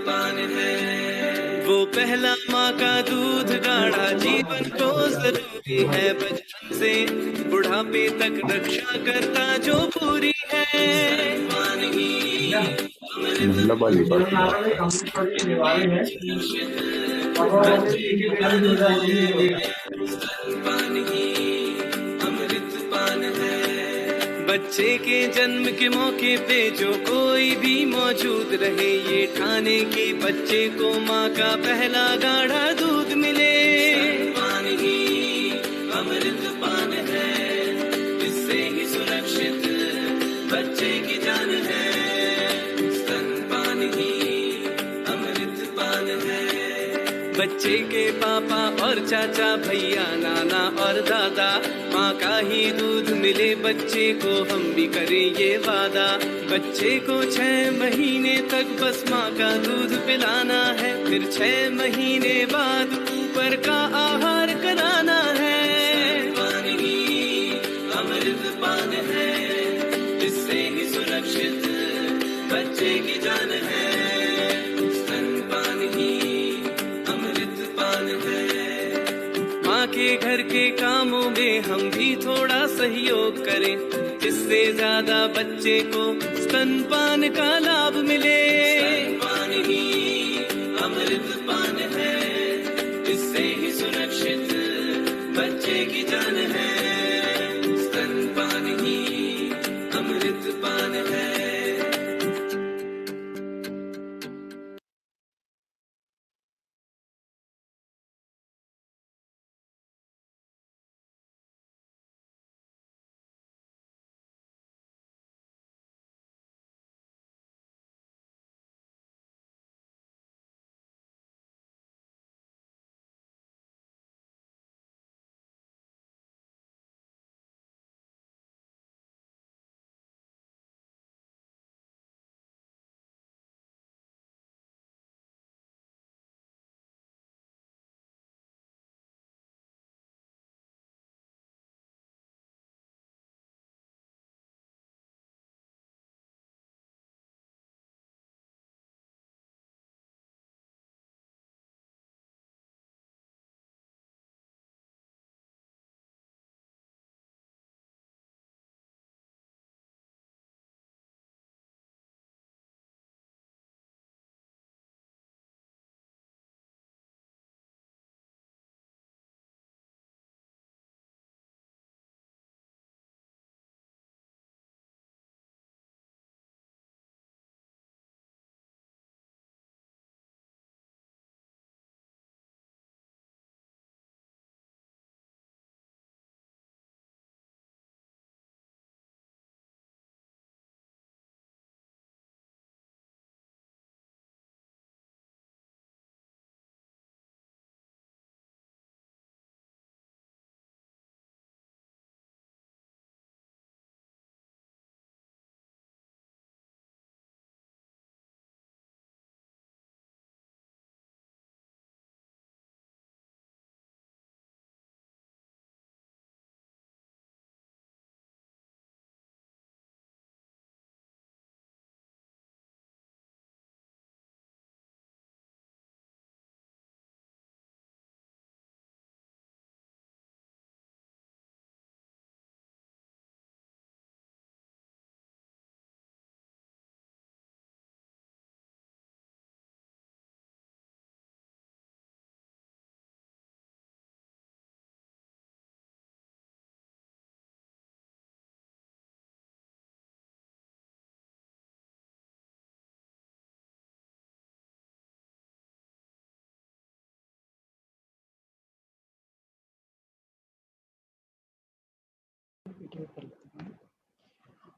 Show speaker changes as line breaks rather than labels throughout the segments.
स्तनपान है। वो पहला माँ का दूध गाढ़ा जीवन को जरूरी है, बचपन से बुढ़ापे तक रक्षा करता जो पूरी है। स्तनपान ही अमृत स्तनपान ही अमृत पान है। बच्चे के जन्म के मौके पे जो कोई भी मौजूद रहे, ये ठाने की बच्चे को माँ का पहला गाढ़ा दूध मिले। स्तनपान ही अमृत पान है, इससे ही सुरक्षित बच्चे की जान है। स्तनपान ही अमृत पान है। बच्चे के पापा और चाचा, भैया, नाना और दादा, माँ का ही दूध मिले बच्चे को, हम भी करें ये वादा। बच्चे को 6 महीने तक बस माँ का दूध पिलाना है, फिर 6 महीने बाद ऊपर का आहार कराना है। स्तनपान ही अमृत पान है, इससे ही सुरक्षित बच्चे की जान है। स्तनपान ही अमृत पान है। माँ के घर के कामों में हम भी थोड़ा सहयोग करें, इससे ज्यादा बच्चे को स्तनपान का लाभ मिले। स्तनपान ही अमृत पान है, इससे ही सुरक्षित बच्चे की जान है। स्तनपान ही अमृत पान है।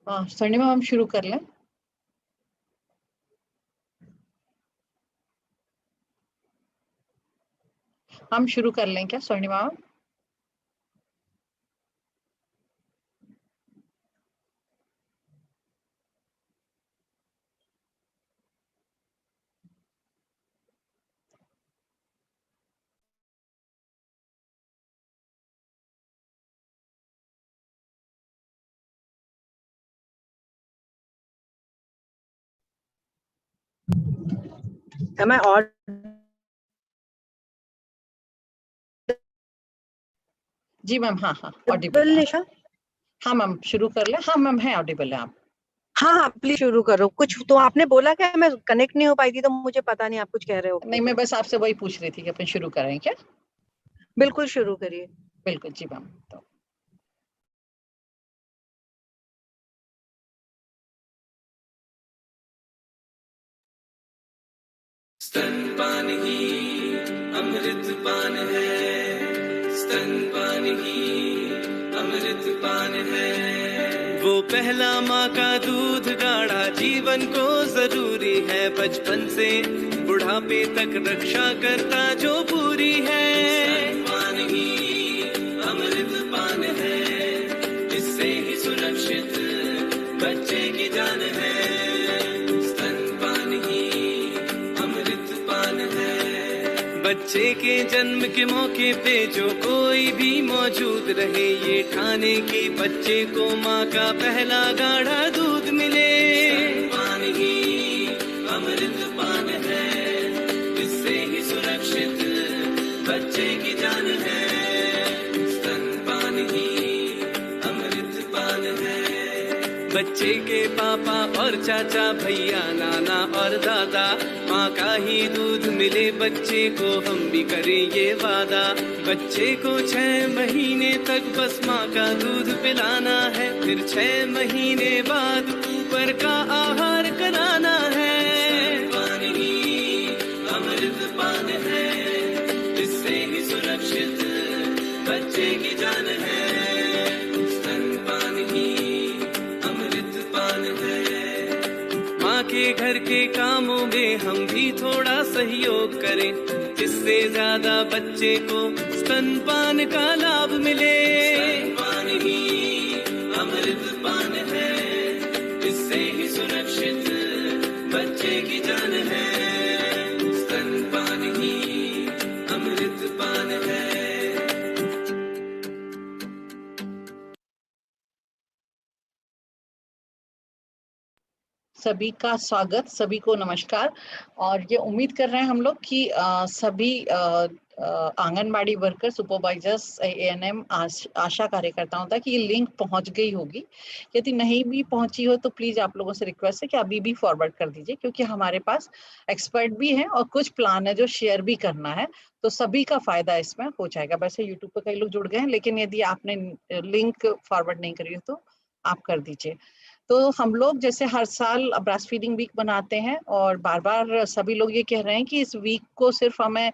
स्वर्णिमा हम शुरू कर लें। हम शुरू कर लें क्या स्वर्णिमा?
Am I
जी मैम, हाँ हाँ
audible,
ऑडिबल है।
निशा?
हाँ मैम शुरू कर ले। हाँ मैम है, ऑडिबल है आप।
हाँ हाँ प्लीज शुरू करो। कुछ तो आपने बोला क्या, मैं कनेक्ट नहीं हो पाई थी तो मुझे पता नहीं आप कुछ कह रहे हो।
नहीं, मैं बस आपसे वही पूछ रही थी कि अपन शुरू करें क्या।
बिल्कुल शुरू करिए।
बिल्कुल जी मैम। तो
स्तनपान ही अमृत पान है, स्तनपान ही अमृत पान है। वो पहला माँ का दूध गाढ़ा जीवन को जरूरी है, बचपन से बुढ़ापे तक रक्षा करता जो पूरी है। स्तनपान ही अमृत पान है, इससे ही सुरक्षित बच्चे की जान है। स्तनपान ही अमृत पान है। बच्चे के जन्म के मौके पे जो कोई भी मौजूद रहे, ये ठाने की बच्चे को माँ का पहला गाढ़ा दूध मिले। स्तनपान ही अमृत पान है, इससे ही सुरक्षित बच्चे की जान है। स्तनपान ही अमृत पान है। बच्चे के पापा और चाचा, भैया, नाना और दादा, माँ का ही दूध मिले बच्चे को, हम भी करें ये वादा। बच्चे को 6 महीने तक बस माँ का दूध पिलाना है, फिर 6 महीने बाद ऊपर का आहार कराना है। स्तनपान ही अमृत पान है, इससे ही सुरक्षित बच्चे की जान है। स्तनपान ही अमृत पान है। माँ के घर के कामों में हम भी थोड़ा सहयोग करें, जिससे ज्यादा बच्चे को स्तनपान का लाभ मिले। स्तनपान ही अमृत पान है, इससे ही सुरक्षित बच्चे की जान है। स्तनपान ही अमृत पान है।
सभी का स्वागत, सभी को नमस्कार। और ये उम्मीद कर रहे हैं हम लोग कि सभी आंगनबाड़ी वर्कर, सुपरवाइजर्स, एएनएम, आशा कार्यकर्ताओं तक ये लिंक पहुंच गई होगी। यदि नहीं भी पहुंची हो तो प्लीज आप लोगों से रिक्वेस्ट है कि अभी भी फॉरवर्ड कर दीजिए, क्योंकि हमारे पास एक्सपर्ट भी हैं और कुछ प्लान है जो शेयर भी करना है, तो सभी का फायदा इसमें हो जाएगा। वैसे यूट्यूब पर कई लोग जुड़ गए हैं, लेकिन यदि आपने लिंक फॉरवर्ड नहीं करी हो तो आप कर दीजिए। तो हम लोग जैसे हर साल ब्रेस्ट फीडिंग वीक बनाते हैं, और बार बार सभी लोग ये कह रहे हैं कि इस वीक को सिर्फ हमें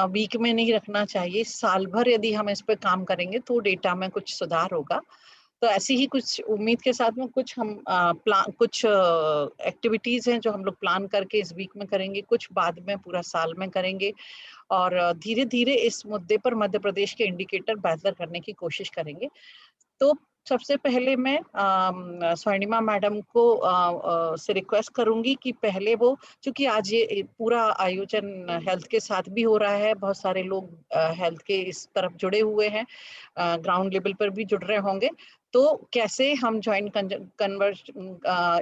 वीक में नहीं रखना चाहिए, साल भर यदि हम इस पे काम करेंगे तो डेटा में कुछ सुधार होगा। तो ऐसी ही कुछ उम्मीद के साथ में कुछ हम कुछ एक्टिविटीज हैं जो हम लोग प्लान करके इस वीक में करेंगे, कुछ बाद में पूरा साल में करेंगे, और धीरे धीरे इस मुद्दे पर मध्य प्रदेश के इंडिकेटर बेहतर करने की कोशिश करेंगे। तो सबसे पहले मैं स्वर्णिमा मैडम को से रिक्वेस्ट करूंगी कि पहले वो, चूंकि आज ये पूरा आयोजन हेल्थ के साथ भी हो रहा है, बहुत सारे लोग हेल्थ के इस तरफ जुड़े हुए हैं, ग्राउंड लेवल पर भी जुड़ रहे होंगे, तो कैसे हम ज्वाइंट कन्वर्ज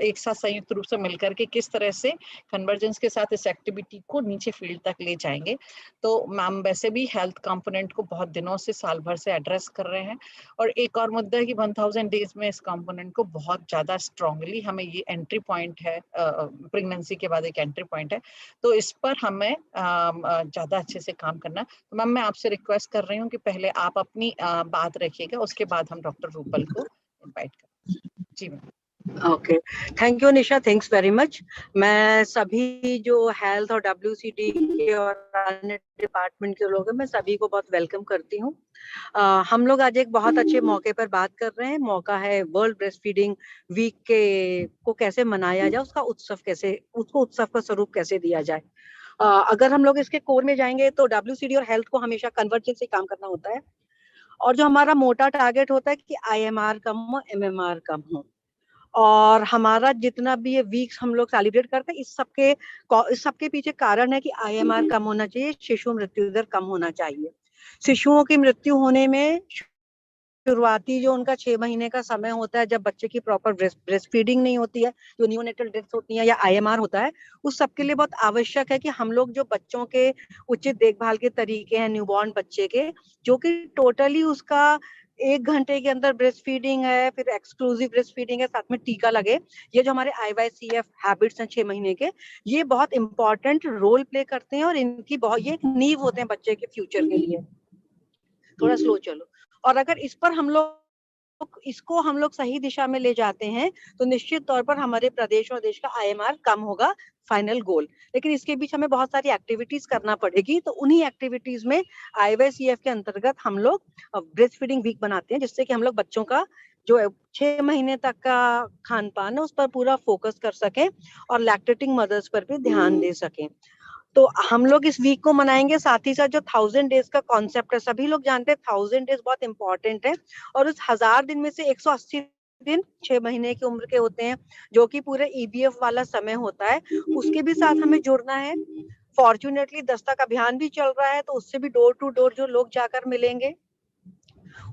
एक साथ संयुक्त रूप से मिलकर के किस तरह से कन्वर्जेंस के साथ इस एक्टिविटी को नीचे फील्ड तक ले जाएंगे। तो मैम वैसे भी हेल्थ कंपोनेंट को बहुत दिनों से, साल भर से एड्रेस कर रहे हैं, और एक और मुद्दा है कि 1000 डेज में इस कंपोनेंट को बहुत ज्यादा स्ट्रांगली हमें, ये एंट्री पॉइंट है, प्रेगनेंसी के बाद एक एंट्री पॉइंट है, तो इस पर हमें ज्यादा अच्छे से काम करना। तो मैम मैं आपसे रिक्वेस्ट कर रही हूँ कि पहले आप अपनी बात रखिएगा, उसके बाद हम डॉक्टर रूपल को इनवाइट करें। जी ma'am.
Okay, thank you Nisha, thanks very much. मैं सभी जो हेल्थ और WCD के और अन्य डिपार्टमेंट के लोग हैं, मैं सभी को बहुत वेलकम करती हूँ। हम लोग आज एक बहुत अच्छे मौके पर बात कर रहे हैं। मौका है वर्ल्ड ब्रेस्ट फीडिंग वीक के को कैसे मनाया जाए, उसका उत्सव का स्वरूप कैसे दिया जाए। अगर हम लोग इसके कोर में जाएंगे तो WCD और हेल्थ को हमेशा कन्वर्जेंस से काम करना होता है, और जो हमारा मोटा टारगेट होता है कि IMR कम हो, MMR कम हो। और हमारा जितना भी ये वीक्स हम लोग सेलिब्रेट करते हैं, इस सबके पीछे कारण है कि IMR कम होना चाहिए, शिशु मृत्यु दर कम होना चाहिए। शिशुओं की मृत्यु होने में शुरुआती जो उनका 6 महीने का समय होता है, जब बच्चे की प्रॉपर ब्रेस्ट फीडिंग नहीं होती है, जो नियोनेटल डेथ्स होती है या IMR होता है, उस सब के लिए बहुत आवश्यक है कि हम लोग जो बच्चों के उचित देखभाल के तरीके हैं न्यूबॉर्न बच्चे के, जो कि टोटली उसका 1 घंटे के अंदर ब्रेस्ट फीडिंग है, फिर एक्सक्लूसिव ब्रेस्ट फीडिंग है, साथ में टीका लगे, ये जो हमारे IYCF हैबिट्स हैं 6 महीने के, ये बहुत इंपॉर्टेंट रोल प्ले करते हैं और इनकी बहुत ये एक नींव होते हैं बच्चे के फ्यूचर के लिए। थोड़ा स्लो चलो। और अगर इस पर हम लोग इसको हम लोग सही दिशा में ले जाते हैं तो निश्चित तौर पर हमारे प्रदेश और देश का IMR कम होगा, फाइनल गोल। लेकिन इसके बीच हमें बहुत सारी एक्टिविटीज करना पड़ेगी, तो उन्हीं एक्टिविटीज में IYCF के अंतर्गत हम लोग ब्रेस्ट फीडिंग वीक बनाते हैं, जिससे कि हम लोग बच्चों का जो 6 महीने तक का खान पान है उस पर पूरा फोकस कर सकें और लैक्टेटिंग मदर्स पर भी ध्यान दे सकें। तो हम लोग इस वीक को मनाएंगे, साथ ही साथ जो 1000 डेज का कॉन्सेप्ट है, सभी लोग जानते हैं 1000 डेज बहुत इंपॉर्टेंट है, और उस 1000 दिन में से 180 दिन 6 महीने की उम्र के होते हैं, जो कि पूरे EBF वाला समय होता है, उसके भी साथ हमें जुड़ना है। फॉर्चुनेटली दस्तक अभियान भी चल रहा है, तो उससे भी डोर टू डोर जो लोग जाकर मिलेंगे,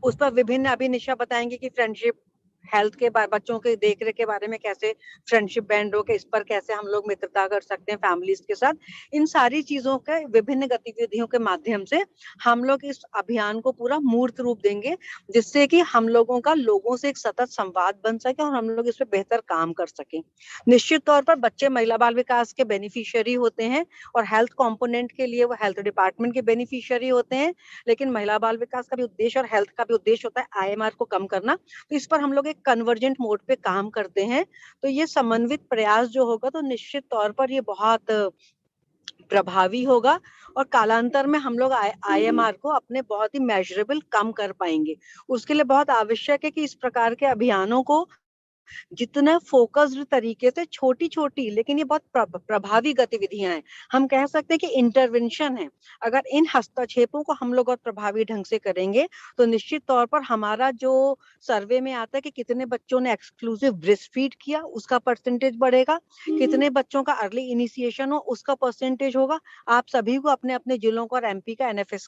उस पर विभिन्न, अभी निशा बताएंगे कि फ्रेंडशिप हेल्थ के बच्चों के देखरेख के बारे में कैसे फ्रेंडशिप बैंड हो के इस पर कैसे हम लोग मित्रता कर सकते हैं फैमिलीज के साथ। इन सारी चीजों के विभिन्न गतिविधियों के माध्यम से हम लोग इस अभियान को पूरा मूर्त रूप देंगे, जिससे कि हम लोगों का लोगों से एक सतत संवाद बन सके और हम लोग इस पर बेहतर काम कर सकें। निश्चित तौर पर बच्चे महिला बाल विकास के बेनिफिशियरी होते हैं और हेल्थ कॉम्पोनेंट के लिए वो हेल्थ डिपार्टमेंट के बेनिफिशियरी होते हैं, लेकिन महिला बाल विकास का भी उद्देश्य और हेल्थ का भी उद्देश्य होता है IMR को कम करना। तो इस पर हम लोग एक कन्वर्जेंट मोड पे काम करते हैं। तो ये समन्वित प्रयास जो होगा तो निश्चित तौर पर ये बहुत प्रभावी होगा और कालांतर में हम लोग IMR को अपने बहुत ही मेजरेबल कम कर पाएंगे। उसके लिए बहुत आवश्यक है कि इस प्रकार के अभियानों को जितना फोकस्ड तरीके से, छोटी छोटी लेकिन ये बहुत प्रभावी गतिविधियां हैं, हम कह सकते हैं कि इंटरवेंशन है। अगर इन हस्तक्षेपों को हम लोग बहुत प्रभावी ढंग से करेंगे तो निश्चित तौर पर हमारा जो सर्वे में आता है कि कितने बच्चों ने एक्सक्लूसिव ब्रेस्ट फीड किया उसका परसेंटेज बढ़ेगा, कितने बच्चों का अर्ली इनिशिएशन हो उसका परसेंटेज होगा। आप सभी को अपने अपने जिलों का और MP का NFHS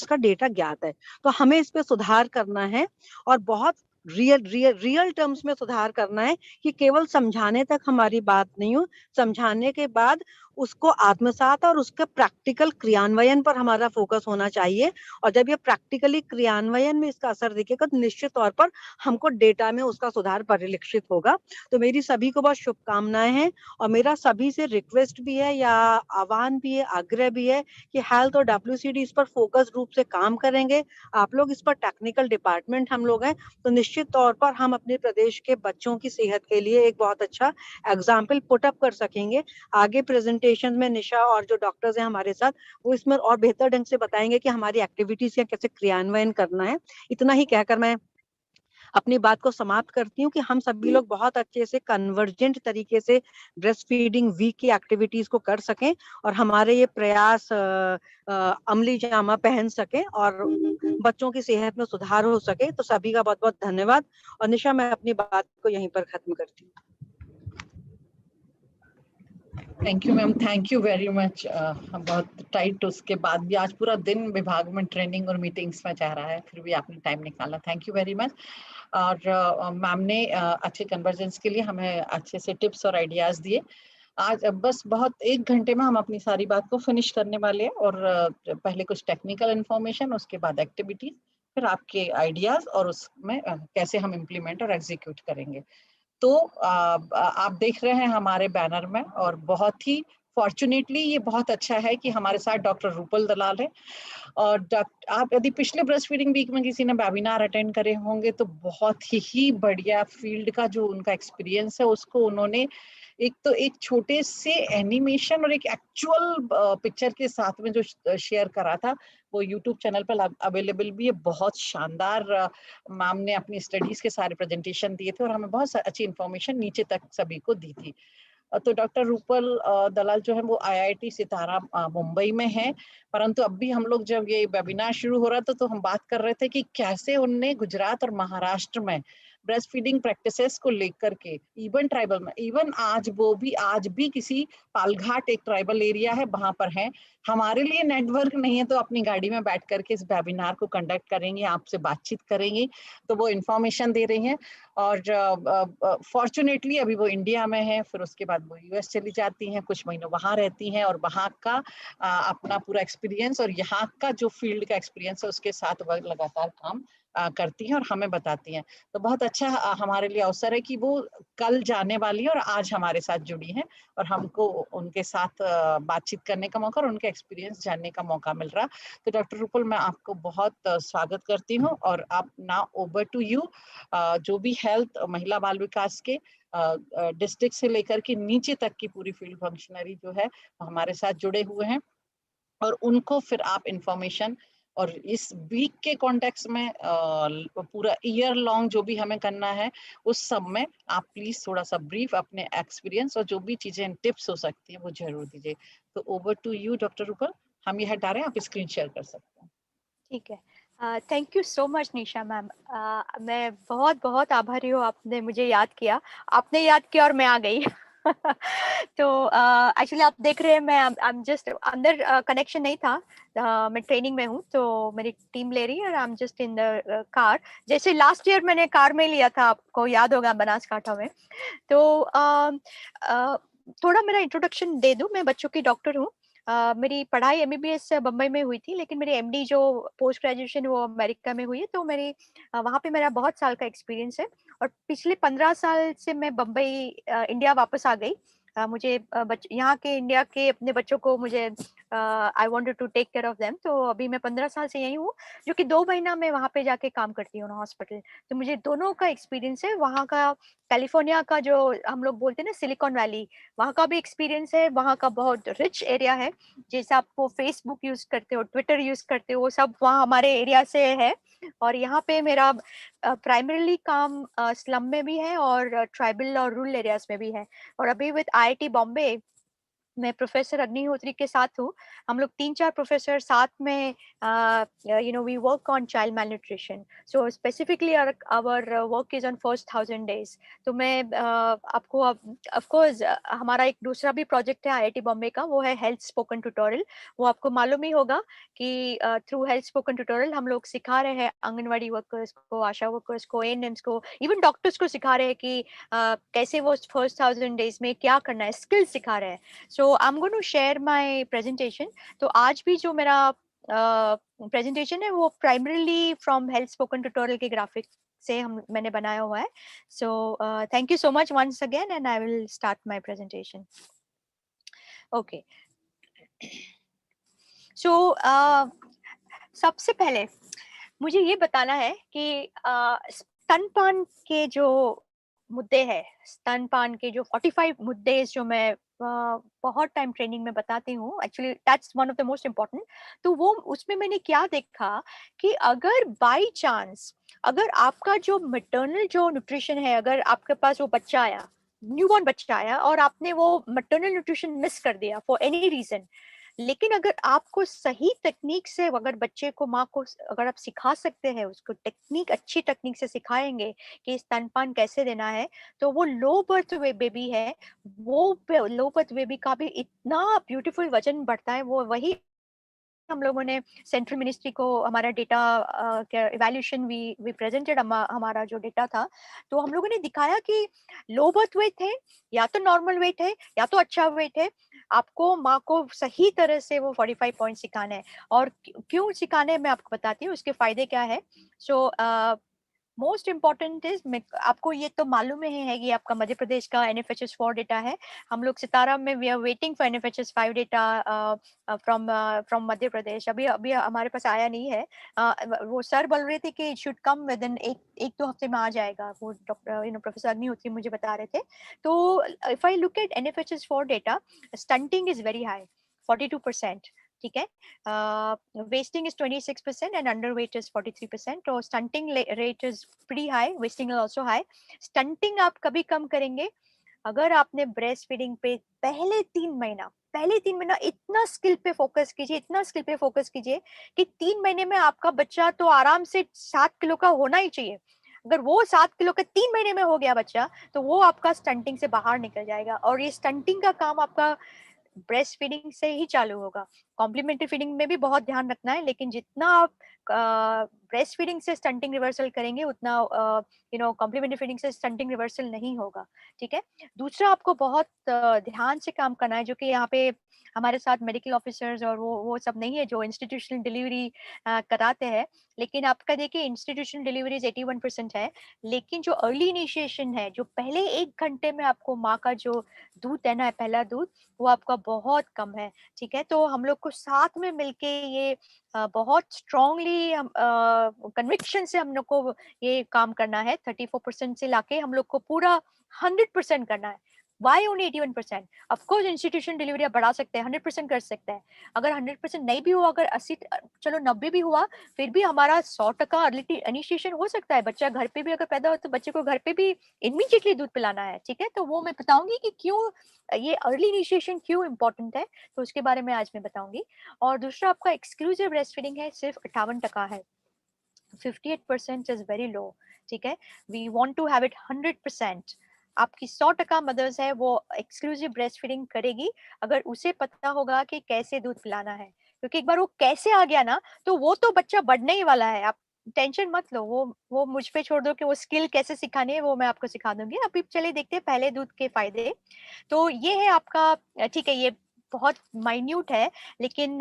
का डेटा ज्ञात है, तो हमें इस पे सुधार करना है और बहुत रियल टर्म्स में सुधार करना है कि केवल समझाने तक हमारी बात नहीं हो, समझाने के बाद उसको आत्मसात और उसके प्रैक्टिकल क्रियान्वयन पर हमारा फोकस होना चाहिए। और जब ये प्रैक्टिकली क्रियान्वयन में इसका असर दिखेगा तो निश्चित तौर पर हमको डेटा में उसका सुधार परिलक्षित होगा। तो मेरी सभी को बहुत शुभकामनाएं हैं और मेरा सभी से रिक्वेस्ट भी है या आह्वान भी है, आग्रह भी है कि हेल्थ और WCD इस पर फोकस रूप से काम करेंगे। आप लोग इस पर टेक्निकल डिपार्टमेंट हम लोग हैं, तो निश्चित तौर पर हम अपने प्रदेश के बच्चों की सेहत के लिए एक बहुत अच्छा एग्जाम्पल पुट अप कर सकेंगे। आगे प्रेजेंटेशन में निशा और जो डॉक्टर्स हैं हमारे साथ, वो इसमें और बेहतर ढंग से बताएंगे कि हमारी एक्टिविटीज का कैसे क्रियान्वयन करना है। इतना ही कहकर मैं अपनी बात को समाप्त करती हूँ कि हम सभी लोग बहुत अच्छे से कन्वर्जेंट तरीके से ब्रेस्ट फीडिंग वीक की एक्टिविटीज को कर सकें और हमारे ये प्रयास अमली जामा पहन सकें और बच्चों की सेहत में सुधार हो सके। तो सभी का बहुत बहुत धन्यवाद। और निशा, मैं अपनी बात को यहीं पर खत्म करती हूँ।
Thank you ma'am, thank you very much. हम बहुत टाइट उसके बाद भी आज पूरा दिन विभाग में ट्रेनिंग और मीटिंग्स में जा रहा है, फिर भी आपने टाइम निकाला, थैंक यू वेरी मच। और मैम ने अच्छे कन्वर्जेंस के लिए हमें अच्छे से टिप्स और आइडियाज दिए। आज बस बहुत 1 घंटे में हम अपनी सारी बात को फिनिश करने वाले हैं और पहले कुछ टेक्निकल इन्फॉर्मेशन, उसके बाद एक्टिविटीज, फिर आपके आइडियाज और उसमें कैसे हम इम्प्लीमेंट और एग्जीक्यूट करेंगे। तो आप देख रहे हैं हमारे बैनर में, और बहुत ही फॉर्चुनेटली ये बहुत अच्छा है कि हमारे साथ डॉक्टर रूपल दलाल है। और आप यदि पिछले ब्रेस्ट फीडिंग वीक में किसी ने वेबिनार अटेंड करे होंगे तो बहुत ही बढ़िया फील्ड का जो उनका एक्सपीरियंस है उसको उन्होंने एक छोटे से एनिमेशन और एक एक्चुअल पिक्चर के साथ में जो शेयर करा था, वो यूट्यूब चैनल पर अवेलेबल भी है। बहुत शानदार मैम ने अपनी स्टडीज के सारे प्रेजेंटेशन दिए थे और हमें बहुत अच्छी इंफॉर्मेशन नीचे तक सभी को दी थी। तो डॉक्टर रूपल दलाल जो है वो IIT सितारा मुंबई में है, परंतु अब भी हम लोग जब ये वेबिनार शुरू हो रहा था तो हम बात कर रहे थे कि कैसे उनने गुजरात और महाराष्ट्र में ब्रेस्ट फीडिंग प्रैक्टिसेस को लेकर के इवन ट्राइबल में, इवन आज भी किसी पालघाट एक ट्राइबल एरिया है वहां पर है, हमारे लिए नेटवर्क नहीं है तो अपनी गाड़ी में बैठ करके इस वेबिनार को कंडक्ट करेंगे, आपसे बातचीत करेंगे, तो वो इंफॉर्मेशन दे रही हैं। और फॉर्चुनेटली अभी वो इंडिया में है, फिर उसके बाद वो यूएस चली जाती हैं, कुछ महीनों वहां रहती हैं और वहां का अपना पूरा एक्सपीरियंस और यहाँ का जो फील्ड का एक्सपीरियंस है उसके साथ वह लगातार काम करती हैं और हमें बताती हैं। तो बहुत अच्छा हमारे लिए अवसर है कि वो कल जाने वाली है और आज हमारे साथ जुड़ी हैं और हमको उनके साथ बातचीत करने का मौका और उनके एक्सपीरियंस जानने का मौका मिल रहा। तो डॉक्टर रूपल, मैं आपको बहुत स्वागत करती हूँ और आप नाउ ओवर टू यू। जो भी हेल्थ महिला बाल विकास के डिस्ट्रिक्ट से लेकर के नीचे तक की पूरी फील्ड फंक्शनरी जो है हमारे साथ जुड़े हुए हैं और उनको फिर आप इंफॉर्मेशन और इस वीक के कॉन्टेक्स्ट में पूरा ईयर लॉन्ग जो भी हमें करना है उस सब में आप प्लीज थोड़ा सा ब्रीफ अपने एक्सपीरियंस और जो भी चीजें टिप्स हो सकती हैं वो जरूर दीजिए। तो over to you doctor Rupal, हम ये हटा रहे हैं, आप स्क्रीन शेयर कर सकते हैं।
ठीक है, thank you so much Nisha ma'am. मैं बहुत बहुत आभारी हूँ, आपने मुझे याद किया, आपने याद किया और मैं आ गई। तो एक्चुअली आप देख रहे हैं मैं आई एम जस्ट अंदर, कनेक्शन नहीं था, मैं ट्रेनिंग में हूँ तो मेरी टीम ले रही है और I am just in the car. जैसे लास्ट ईयर मैंने कार में लिया था, आपको याद होगा, बनासकांठा में। तो थोड़ा मेरा इंट्रोडक्शन दे दूं, मैं बच्चों की डॉक्टर हूँ। मेरी पढ़ाई एमबीबीएस बम्बई में हुई थी, लेकिन मेरी एमडी जो पोस्ट ग्रेजुएशन वो अमेरिका में हुई है, तो मेरी वहाँ पे मेरा बहुत साल का एक्सपीरियंस है। और पिछले 15 साल से मैं बम्बई इंडिया वापस आ गई। मुझे यहाँ के इंडिया के अपने बच्चों को मुझे I wanted to take care of them, तो अभी मैं 15 साल से यही हूँ, जो कि 2 महीना मैं वहाँ पे जाके काम करती हूँ हॉस्पिटल। तो मुझे दोनों का एक्सपीरियंस है, वहाँ का कैलिफोर्निया का जो हम लोग बोलते हैं ना सिलिकॉन वैली, वहाँ का भी एक्सपीरियंस है। वहाँ का बहुत रिच एरिया है, जैसे आप वो फेसबुक यूज करते हो, ट्विटर यूज करते हो, वो सब वहाँ हमारे एरिया से है। और यहाँ पे मेरा प्राइमरीली काम स्लम में भी है और ट्राइबल और रूरल एरियाज में भी है। और अभी विद आईआईटी बॉम्बे मैं प्रोफेसर अग्निहोत्री के साथ हूँ। हम लोग 3-4 प्रोफेसर साथ में we work on child malnutrition, so specifically our work is on first 1000 days। तो मैं आपको of course हमारा एक दूसरा भी प्रोजेक्ट है आईआईटी बॉम्बे का, वो है हेल्थ स्पोकन ट्यूटोरियल। वो आपको मालूम ही होगा कि थ्रू हेल्थ स्पोकन ट्यूटोरियल हम लोग सिखा रहे हैं आंगनवाड़ी वर्कर्स को, आशा वर्कर्स को, एएनएम्स को, इवन डॉक्टर्स को सिखा रहे हैं कि कैसे वो फर्स्ट 1000 डेज में क्या करना है, स्किल्स सिखा रहे हैं। So I'm going to share my presentation। तो आज भी जो मेरा प्रेजेंटेशन है वो primarily from health spoken tutorial के ग्राफिक से मैंने बनाया हुआ है। So thank you so much once again and I will start my presentation. Okay, so सबसे पहले मुझे ये बताना है कि स्तनपान के जो मुद्दे हैं, स्तनपान के जो 45 मुद्दे जो मैं बहुत टाइम ट्रेनिंग में बताती हूँ, actually that's one of the most important. तो वो उसमें मैंने क्या देखा कि अगर बाय चांस अगर आपका जो मैटरनल जो न्यूट्रिशन है, अगर आपके पास वो बच्चा आया, न्यूबॉर्न बच्चा आया और आपने वो मैटरनल न्यूट्रिशन मिस कर दिया फॉर एनी रीजन, लेकिन अगर आपको सही टेक्निक से अगर बच्चे को, माँ को अगर आप सिखा सकते हैं, उसको टेक्निक अच्छी टेक्निक से सिखाएंगे कि स्तनपान कैसे देना है, तो वो लो बर्थ बेबी है, वो लो बर्थ बेबी का भी इतना ब्यूटीफुल वजन बढ़ता है। वो वही हम लोगों ने सेंट्रल मिनिस्ट्री को हमारा डेटा इवैल्यूएशन वी प्रेजेंटेड, हमारा जो डेटा था, तो हम लोगों ने दिखाया कि लो बर्थ वेट है या तो नॉर्मल वेट है या तो अच्छा वेट है, आपको माँ को सही तरह से वो 45 पॉइंट सिखाना है। और क्यों सिखाने हैं मैं आपको बताती हूँ, उसके फायदे क्या है। सो मोस्ट इम्पॉर्टेंट इज, आपको ये तो मालूम ही है कि आपका मध्य प्रदेश का NFHS 4 डेटा है। हम लोग सितारा में we are waiting for NFHS 5 data from Madhya Pradesh. अभी हमारे पास आया नहीं है। वो सर बोल रहे थे कि it should come with in 1-2 हफ्ते में आ जाएगा, वो डॉक्टर प्रोफेसर अग्निहोत्री मुझे बता रहे थे। तो if I look at NFHS 4 data, stunting is very high, 42%, ठीक है। Wasting is 26% and underweight is 43%। तो stunting rate is pretty high, wasting is also high. Stunting आप कभी कम करेंगे अगर आपने ब्रेस्ट फीडिंग पे पहले 3 महीना इतना स्किल पे फोकस कीजिए कि 3 महीने में आपका बच्चा तो आराम से 7 किलो का होना ही चाहिए। अगर वो 7 किलो का 3 महीने में हो गया बच्चा, तो वो आपका स्टंटिंग से बाहर निकल जाएगा। और ये स्टंटिंग का काम आपका ब्रेस्ट फीडिंग से ही चालू होगा। कॉम्प्लीमेंट्री फीडिंग में भी बहुत ध्यान रखना है, लेकिन जितना आप ब्रेस्ट फीडिंग से स्टंटिंग रिवर्सल करेंगे, उतना कॉम्प्लीमेंट्री फीडिंग से स्टंटिंग रिवर्सल नहीं होगा। ठीक है। दूसरा, आपको बहुत ध्यान से काम करना है, जो कि यहाँ पे हमारे साथ मेडिकल ऑफिसर्स और वो सब नहीं है जो इंस्टीट्यूशनल डिलीवरी कराते हैं। लेकिन आपका देखिए, इंस्टीट्यूशनल डिलीवरीज 81% है, लेकिन जो अर्ली इनिशिएशन है, जो पहले 1 घंटे में आपको माँ का जो दूध देना है, पहला दूध, वो आपका बहुत कम है। ठीक है। तो हम लोग को साथ में मिलके ये बहुत स्ट्रांगली हम कन्विक्शन से हम लोग को ये काम करना है। 34% से लाके हम लोग को पूरा 100% करना है। Why only 81%? Of course institution delivery आप बढ़ा सकते हैं, 100% कर सकते हैं। अगर 100% नहीं भी हुआ, अगर 80, चलो 90 भी हुआ, फिर भी हमारा 100% अर्ली इनिशिएशन हो सकता है। बच्चा घर पे भी अगर पैदा हो, तो बच्चे को घर पे भी इमीडिएटली दूध पिलाना है। ठीक है। तो वो मैं बताऊंगी कि क्यों ये अर्ली इनिशिएशन क्यों इम्पोर्टेंट है, तो उसके बारे में आज मैं बताऊंगी। और दूसरा, आपका एक्सक्लूसिव ब्रेस्ट फीडिंग है, सिर्फ 58% है। 58% इज वेरी लो। ठीक है। We want to have it 100%। आपकी 100% मदर्स है, वो एक्सक्लूसिव ब्रेस्ट फीडिंग करेगी, अगर उसे पता होगा कि कैसे दूध पिलाना है। क्योंकि एक बार वो कैसे आ गया ना, तो वो तो बच्चा बढ़ने ही वाला है। आप टेंशन मत लो, वो मुझ पे छोड़ दो कि वो स्किल कैसे सिखानी है, वो मैं आपको सिखा दूंगी। अभी चलिए देखते हैं पहले दूध के फायदे। तो ये है आपका, ठीक है, ये बहुत माइन्यूट है, लेकिन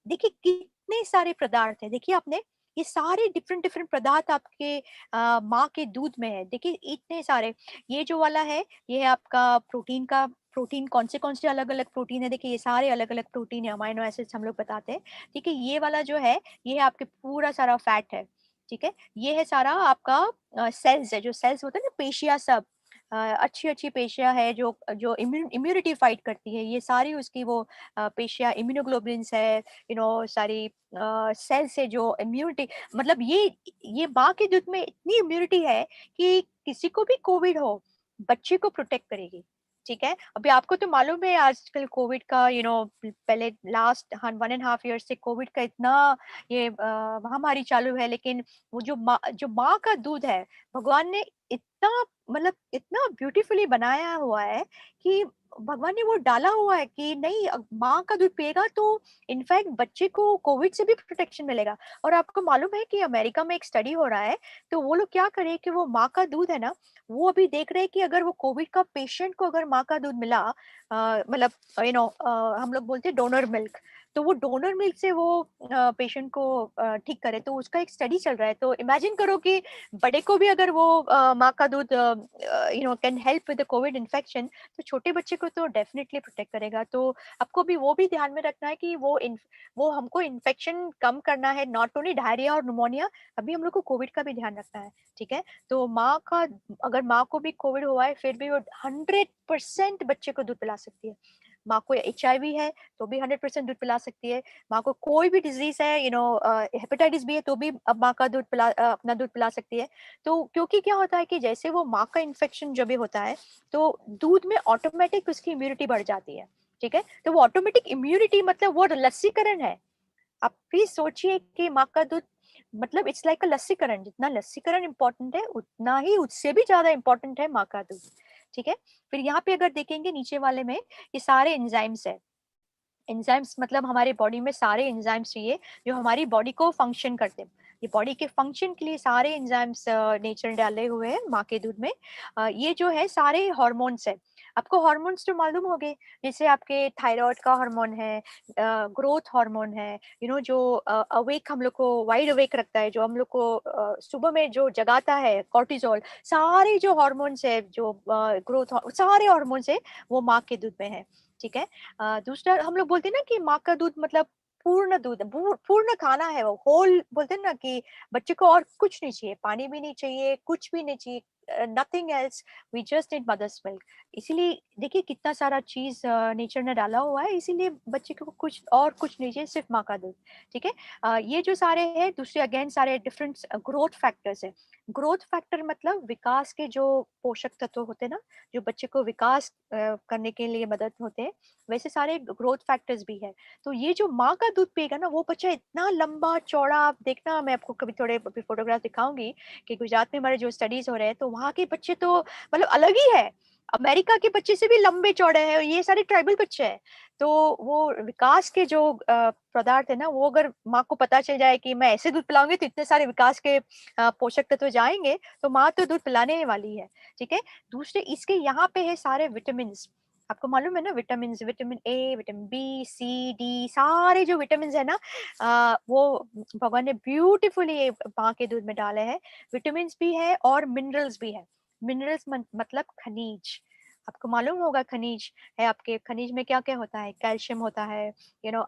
देखिए कितने सारे पदार्थ है। देखिए आपने, ये सारे डिफरेंट डिफरेंट पदार्थ आपके माँ के दूध में है। देखिए इतने सारे। ये जो वाला है, ये है आपका प्रोटीन का। प्रोटीन कौन से अलग अलग प्रोटीन है, देखिए ये सारे अलग अलग प्रोटीन है, अमाइनो एसिड्स हम लोग बताते हैं। ठीक है। ये वाला जो है, ये है आपके पूरा सारा फैट है। ठीक है। ये है सारा आपका सेल्स है, जो सेल्स होते हैं ना, पेशिया सब, अच्छी अच्छी पेशिया है जो जो इम्यूनिटी फाइट करती है। ये सारी उसकी वो पेशिया, इम्यूनोग्लोबुलिन्स है, सारी सेल्स है जो इम्यूनिटी, मतलब ये माँ के दूध में इतनी इम्यूनिटी है कि किसी को भी कोविड हो, बच्चे को प्रोटेक्ट करेगी। ठीक है। अभी आपको तो मालूम है आजकल कोविड का, पहले लास्ट 1.5 ईयर से कोविड का इतना ये महामारी चालू है, लेकिन वो जो माँ का दूध है, भगवान ने इतना, मतलब इतना ब्यूटीफुली बनाया हुआ है कि भगवान ने वो डाला हुआ है कि नहीं, माँ का दूध पिएगा तो इनफैक्ट बच्चे को कोविड से भी प्रोटेक्शन मिलेगा। और आपको मालूम है कि अमेरिका में एक स्टडी हो रहा है, तो वो लोग क्या करे कि वो माँ का दूध है ना, वो अभी देख रहे हैं कि अगर वो कोविड का पेशेंट को अगर माँ का दूध मिला, मतलब हम लोग बोलते हैं डोनर मिल्क, तो वो डोनर मिल्क से वो पेशेंट को ठीक करे, तो उसका एक स्टडी चल रहा है। तो इमेजिन करो कि बड़े को भी अगर वो माँ का दूध can help with the Covid infection, तो छोटे बच्चे को तो डेफिनेटली प्रोटेक्ट करेगा। तो आपको भी वो भी ध्यान में रखना है कि वो हमको इन्फेक्शन कम करना है, नॉट ओनली डायरिया और निमोनिया, अभी हम लोग को कोविड का भी ध्यान रखना है। ठीक है। तो माँ का, अगर माँ को भी कोविड हुआ है, फिर भी वो 100% बच्चे को दूध पिला सकती है। माँ को HIV है, तो भी 100% दूध पिला सकती है। माँ को कोई भी डिजीज है, हेपेटाइटिस बी है, तो भी अब माँ का दूध अपना दूध पिला सकती है। तो क्योंकि क्या होता है कि जैसे वो माँ का इन्फेक्शन जब भी होता है, तो दूध में ऑटोमेटिक उसकी इम्यूनिटी बढ़ जाती है। ठीक है। तो वो ऑटोमेटिक इम्यूनिटी मतलब वो लस्सीकरण है। आप प्लीज सोचिए कि माँ का दूध मतलब इट्स लाइक अ लस्सीकरण। जितना लस्सीकरण इंपॉर्टेंट है, उतना ही उससे भी ज्यादा इंपॉर्टेंट है माँ का दूध। ठीक है। फिर यहाँ पे अगर देखेंगे नीचे वाले में, ये सारे एंजाइम्स है। एंजाइम्स मतलब हमारे बॉडी में सारे एंजाइम्स चाहिए जो हमारी बॉडी को फंक्शन करते हैं। ये बॉडी के फंक्शन के लिए सारे एंजाइम्स नेचर डाले हुए हैं माँ के दूध में। ये जो है सारे हार्मोन्स है। आपको हार्मोन्स तो मालूम होंगे, जैसे आपके थायराइड का हार्मोन है, ग्रोथ हार्मोन है, जो अवेक हम लोग को वाइड अवेक रखता है, जो हम लोग को सुबह में जो जगाता है, कॉर्टिसोल, सारे जो हार्मोन्स है, जो ग्रोथ, सारे हार्मोन्स है, वो माँ के दूध में है। ठीक है। दूसरा, हम लोग बोलते हैं ना कि माँ का दूध मतलब पूर्ण दूध, पूर्ण खाना है, वो होल बोलते हैं ना कि बच्चे को और कुछ नहीं चाहिए, पानी भी नहीं चाहिए, कुछ भी नहीं चाहिए, nothing else, we just need mother's milk. इसीलिए देखिए कितना सारा चीज नेचर ने डाला हुआ है, इसीलिए बच्चे को कुछ और कुछ नहीं चाहिए, सिर्फ माँ का दूध। ठीक है। ये जो सारे हैं, दूसरे अगेन सारे डिफरेंट ग्रोथ फैक्टर्स है। ग्रोथ फैक्टर मतलब विकास के जो पोषक तत्व होते हैं ना, जो बच्चे को विकास करने के लिए मदद होते हैं, वैसे सारे ग्रोथ फैक्टर्स भी है। तो ये जो माँ का दूध पिएगा ना, वो बच्चा इतना लंबा चौड़ा, आप देखना, मैं आपको कभी थोड़े फोटोग्राफ दिखाऊंगी कि गुजरात में हमारे जो स्टडीज हो रहे हैं, तो वहाँ के बच्चे तो मतलब अलग ही है। अमेरिका के बच्चे से भी लंबे चौड़े हैं, और ये सारे ट्राइबल बच्चे हैं। तो वो विकास के जो पदार्थ है ना, वो अगर माँ को पता चल जाए कि मैं ऐसे दूध पिलाऊंगी तो इतने सारे विकास के पोषक तत्व जाएंगे, तो माँ तो दूध पिलाने ही वाली है। ठीक है। दूसरे इसके यहाँ पे है सारे विटामिन। आपको मालूम है ना, vitamin, vitamin A, vitamin B, C, D, सारे जो विटामिन है ना, वो भगवान ने ब्यूटीफुली माँ के दूध में डाले हैं। विटामिन भी है और मिनरल्स भी है। मिनरल्स मतलब खनिज। आपको मालूम होगा खनिज है, आपके खनिज में क्या क्या होता है? कैल्शियम होता है,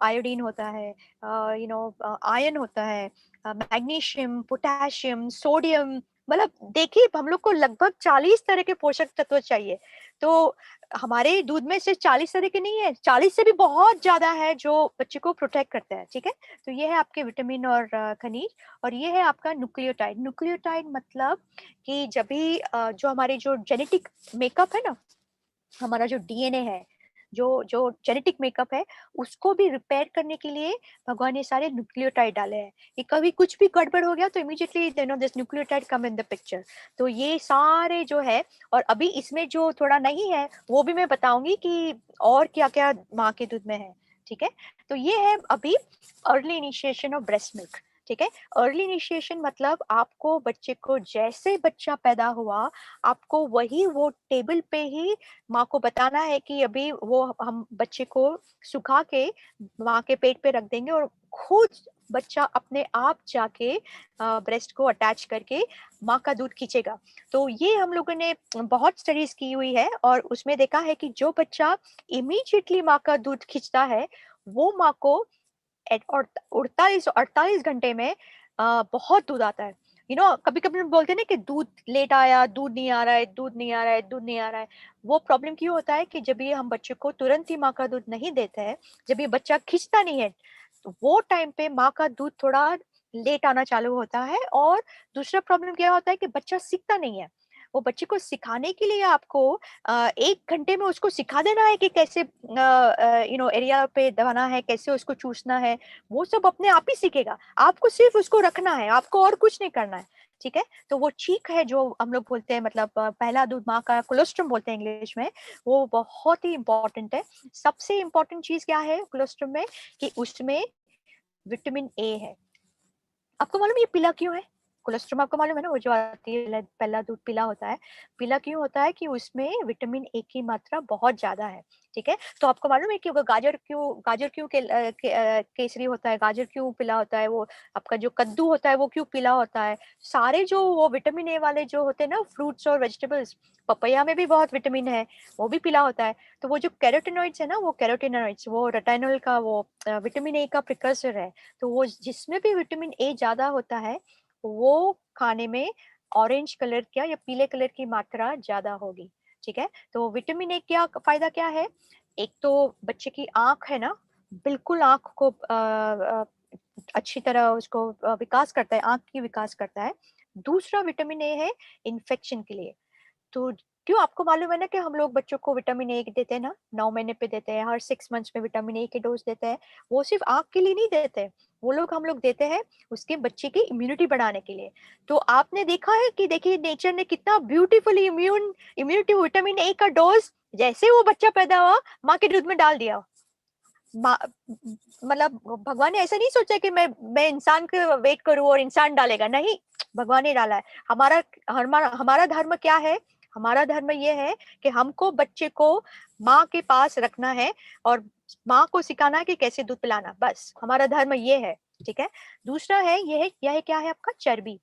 आयोडीन होता है, आयरन होता है, मैग्नीशियम, पोटेशियम, सोडियम। मतलब देखिए, हम लोग को लगभग 40 तरह के पोषक तत्व चाहिए। तो हमारे दूध में सिर्फ 40 तरह के नहीं है, 40 से भी बहुत ज्यादा है जो बच्चे को प्रोटेक्ट करते हैं। ठीक है। तो ये है आपके विटामिन और खनिज। और ये है आपका न्यूक्लियोटाइड। न्यूक्लियोटाइड मतलब कि जब भी जो हमारे जो जेनेटिक मेकअप है ना, हमारा जो डीएनए है, जो जो जेनेटिक मेकअप है, उसको भी रिपेयर करने के लिए भगवान ने सारे न्यूक्लियोटाइड डाले हैं। कि कभी कुछ भी गड़बड़ हो गया तो immediately this nucleotide come in the picture. तो ये सारे जो है, और अभी इसमें जो थोड़ा नहीं है वो भी मैं बताऊंगी कि और क्या क्या माँ के दूध में है। ठीक है। तो ये है अभी early initiation of breast milk. ठीक है। अर्ली इनिशिएशन मतलब आपको बच्चे को जैसे बच्चा पैदा हुआ, आपको वही वो टेबल पे ही माँ को बताना है कि अभी वो हम बच्चे को सुखा के माँ के पेट पे रख देंगे, और खुद बच्चा अपने आप जाके ब्रेस्ट को अटैच करके माँ का दूध खींचेगा। तो ये हम लोगों ने बहुत स्टडीज की हुई है, और उसमें देखा है कि जो बच्चा इमीडिएटली माँ का दूध खींचता है, वो माँ को 48 घंटे में बहुत दूध आता है। कभी कभी बोलते हैं ना कि दूध लेट आया, दूध नहीं आ रहा है, दूध नहीं आ रहा है, दूध नहीं आ रहा है। वो प्रॉब्लम क्यों होता है कि जब ये हम बच्चे को तुरंत ही माँ का दूध नहीं देते हैं, जब ये बच्चा खींचता नहीं है, तो वो टाइम पे माँ का दूध थोड़ा लेट आना चालू होता है। और दूसरा प्रॉब्लम क्या होता है कि बच्चा सीखता नहीं है। वो बच्चे को सिखाने के लिए आपको 1 घंटे में उसको सिखा देना है कि कैसे एरिया पे दबाना है, कैसे उसको चूसना है। वो सब अपने आप ही सीखेगा। आपको सिर्फ उसको रखना है, आपको और कुछ नहीं करना है। ठीक है। तो वो चीक है जो हम लोग बोलते हैं, मतलब पहला दूध माँ का, कोलोस्ट्रम बोलते हैं इंग्लिश में, वो बहुत ही इंपॉर्टेंट है। सबसे इंपॉर्टेंट चीज क्या है कोलोस्ट्रम में? कि उसमें विटामिन ए है। आपको मालूम है ये पीला क्यों है? कोलेस्ट्रॉल आपको मालूम है ना, वो जो आती है पहला दूध पीला होता है। पीला क्यों होता है? कि उसमें विटामिन ए की मात्रा बहुत ज्यादा है। ठीक है। तो आपको मालूम है कि वो गाजर क्यों केसरी होता है, गाजर क्यों पीला होता है, वो आपका जो कद्दू होता है वो क्यों पीला होता है? सारे जो वो विटामिन ए वाले जो होते हैं ना फ्रूट्स और वेजिटेबल्स, पपैया में भी बहुत विटामिन है, वो भी पीला होता है। तो वो जो कैरोटीनॉइड्स है ना, वो कैरोटीनॉइड्स, वो रेटिनॉल का वो विटामिन ए का प्रिकर्सर है। तो वो जिसमें भी विटामिन ए ज्यादा होता है, वो खाने में ऑरेंज कलर क्या या पीले कलर की मात्रा ज्यादा होगी। ठीक है। तो विटामिन ए क्या फायदा क्या है? एक तो बच्चे की आंख है ना, बिल्कुल आंख को अच्छी तरह उसको विकास करता है, आंख की विकास करता है। दूसरा विटामिन ए है इन्फेक्शन के लिए। तो क्यों, आपको मालूम है ना कि हम लोग बच्चों को विटामिन ए देते हैं ना, 9 महीने पे देते हैं, हर 6 मंथ्स में विटामिन ए के डोज देते हैं। वो सिर्फ आंख के लिए नहीं देते, वो लोग हम लोग देते हैं उसके बच्चे की इम्यूनिटी बढ़ाने के लिए। तो आपने देखा है कि देखिए नेचर ने कितना ब्यूटीफुली इम्यूनिटी विटामिन ए का डोज जैसे वो बच्चा पैदा हुआ माँ के दूध में डाल दिया। मतलब भगवान ने ऐसा नहीं सोचा कि मैं इंसान का वेट करूं और इंसान डालेगा, नहीं, भगवान ने डाला है। हमारा हमारा हमारा धर्म क्या है? हमारा धर्म ये है कि हमको बच्चे को माँ के पास रखना है, और माँ को सिखाना है कि कैसे दूध पिलाना, बस हमारा धर्म ये है। ठीक है। दूसरा है यह है क्या है आपका? चर्बी।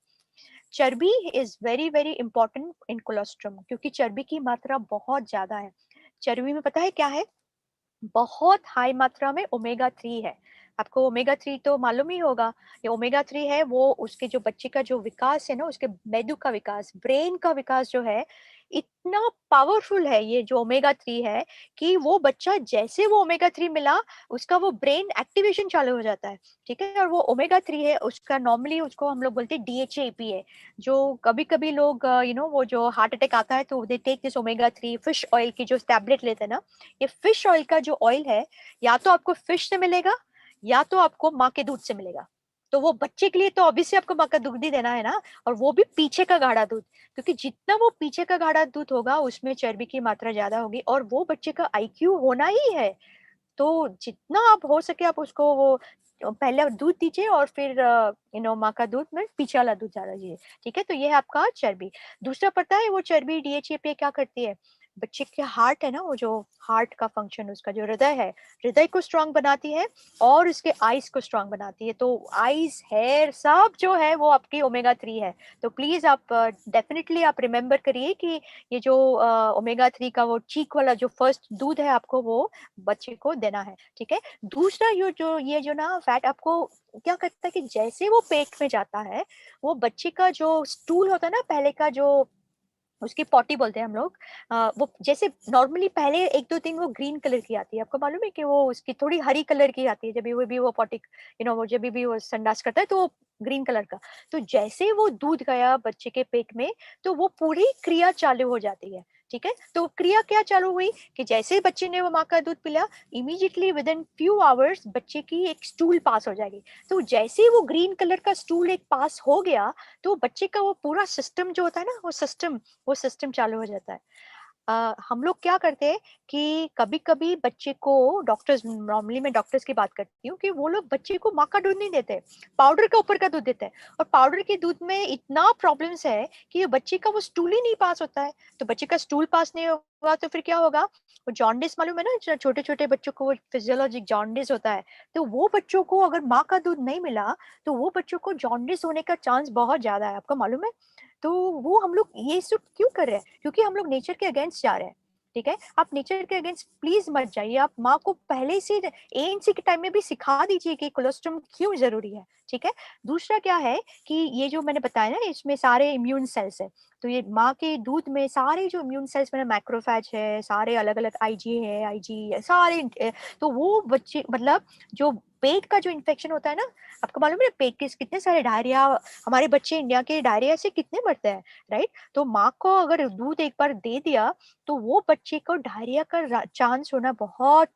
चर्बी is very very important in cholesterol, क्योंकि चर्बी की मात्रा बहुत ज्यादा है। चर्बी में पता है क्या है? बहुत हाई मात्रा में ओमेगा 3 है। आपको ओमेगा 3 तो मालूम ही होगा। ये ओमेगा 3 है, वो उसके जो बच्चे का जो विकास है ना, उसके मेंदु का विकास, ब्रेन का विकास जो है, इतना पावरफुल है ये जो ओमेगा 3 है कि वो बच्चा जैसे वो ओमेगा 3 मिला उसका वो ब्रेन एक्टिवेशन चालू हो जाता है, ठीक है। और वो ओमेगा 3 है उसका नॉर्मली उसको हम लोग बोलते हैं DHA है, जो कभी कभी लोग वो जो हार्ट अटैक आता है तो they take this omega 3 fish oil की जो टैबलेट लेते हैं ना, ये फिश ऑयल का जो ऑयल है या तो आपको फिश से मिलेगा या तो आपको माँ के दूध से मिलेगा। तो वो बच्चे के लिए तो ऑब्वियसली आपको माँ का दूध ही देना है ना, और वो भी पीछे का गाढ़ा दूध, क्योंकि जितना वो पीछे का गाढ़ा दूध होगा उसमें चर्बी की मात्रा ज्यादा होगी और वो बच्चे का IQ होना ही है। तो जितना आप हो सके आप उसको वो पहले आप दूध दीजिए और फिर माँ का दूध में पीछे वाला दूध ज्यादा दीजिए, ठीक है। तो ये है आपका चर्बी। दूसरा पता है वो चर्बी DHA क्या करती है, बच्चे के हार्ट है ना, वो जो हार्ट का फंक्शन उसका जो हृदय है, हृदय को स्ट्रांग बनाती है और उसके आईज को स्ट्रांग बनाती है। तो आईज हेयर सब जो है वो आपकी ओमेगा 3 है। तो प्लीज आप डेफिनेटली आप रिमेम्बर करिए कि ये जो ओमेगा 3 का वो चीक वाला जो फर्स्ट दूध है आपको वो बच्चे को देना है, ठीक है। दूसरा ये जो ना फैट आपको क्या करता है कि जैसे वो पेट में जाता है वो बच्चे का जो स्टूल होता है ना, पहले का जो उसकी पॉटी बोलते हैं हम लोग, वो जैसे नॉर्मली पहले 1 2 3 वो ग्रीन कलर की आती है, आपको मालूम है कि वो उसकी थोड़ी हरी कलर की आती है जब भी वो पॉटी वो जब भी वो संडास करता है तो वो ग्रीन कलर का। तो जैसे वो दूध गया बच्चे के पेट में तो वो पूरी क्रिया चालू हो जाती है, ठीक है। तो क्रिया क्या चालू हुई कि जैसे ही बच्चे ने वो माँ का दूध पिला immediately with in few hours बच्चे की एक स्टूल पास हो जाएगी। तो जैसे ही वो ग्रीन कलर का स्टूल एक पास हो गया तो बच्चे का वो पूरा सिस्टम जो होता है ना वो सिस्टम चालू हो जाता है। हम लोग क्या करते हैं कि कभी कभी बच्चे को डॉक्टर्स, नॉर्मली मैं डॉक्टर्स की बात करती हूँ कि वो लोग बच्चे को माँ का दूध नहीं देते, पाउडर का ऊपर का दूध देते हैं। और पाउडर के दूध में इतना प्रॉब्लम्स है कि ये बच्चे का वो स्टूल ही नहीं पास होता है। तो बच्चे का स्टूल पास नहीं होगा तो फिर क्या होगा, वो जॉन्डिस मालूम है ना, छोटे छोटे बच्चों को वो फिजियोलॉजिक जॉन्डिस होता है। तो वो बच्चों को अगर माँ का दूध नहीं मिला तो वो बच्चों को जॉन्डिस होने का चांस बहुत ज्यादा है, आपको मालूम है। तो वो हम लोग ये सब क्यों कर रहे हैं, क्योंकि हम लोग नेचर के अगेंस्ट जा रहे हैं, ठीक है। आप नेचर के अगेंस्ट प्लीज मत जाइए। आप माँ को पहले से ANC के टाइम में भी सिखा दीजिए कि कोलेस्ट्रॉल क्यों जरूरी है, ठीक है। दूसरा क्या है कि ये जो मैंने बताया ना इसमें सारे इम्यून सेल्स है, तो ये माँ के दूध में सारे जो इम्यून सेल्स में मैक्रोफेज है, सारे अलग अलग IG है, IG है, सारे तो वो बच्चे मतलब जो पेट का जो इन्फेक्शन होता है ना, आपको मालूम है पेट के कितने सारे डायरिया, हमारे बच्चे इंडिया के डायरिया से कितने मरते हैं, राइट। तो माँ को अगर दूध एक बार दे दिया तो वो बच्चे को डायरिया का चांस होना बहुत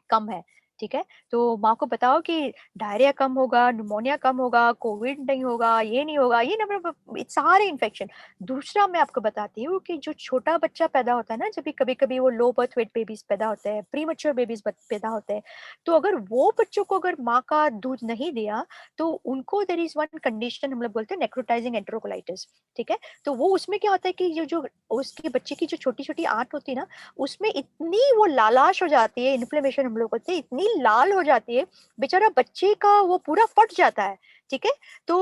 कम है, ठीक है। तो माँ को बताओ कि डायरिया कम होगा, निमोनिया कम होगा, कोविड नहीं होगा, ये नहीं होगा, ये ना सारे इन्फेक्शन। दूसरा मैं आपको बताती हूँ कि जो छोटा बच्चा पैदा होता है ना, जब भी कभी कभी वो लो बर्थ वेट बेबीज पैदा होते हैं, प्री मैच्योर बेबीज पैदा होते हैं, तो अगर वो बच्चों को अगर माँ का दूध नहीं दिया तो उनको देयर इज वन कंडीशन हम लोग बोलते हैं नेक्रोटाइजिंग एंटेरोकोलाइटिस, ठीक है। तो वो उसमें क्या होता है कि ये जो उसके बच्चे की जो छोटी छोटी आंत होती है ना उसमें इतनी वो लालाश हो जाती है, इन्फ्लेमेशन हम लोग बोलते हैं, इतनी लाल हो जाती है, बेचारा बच्चे का वो पूरा फट जाता है, ठीक है। तो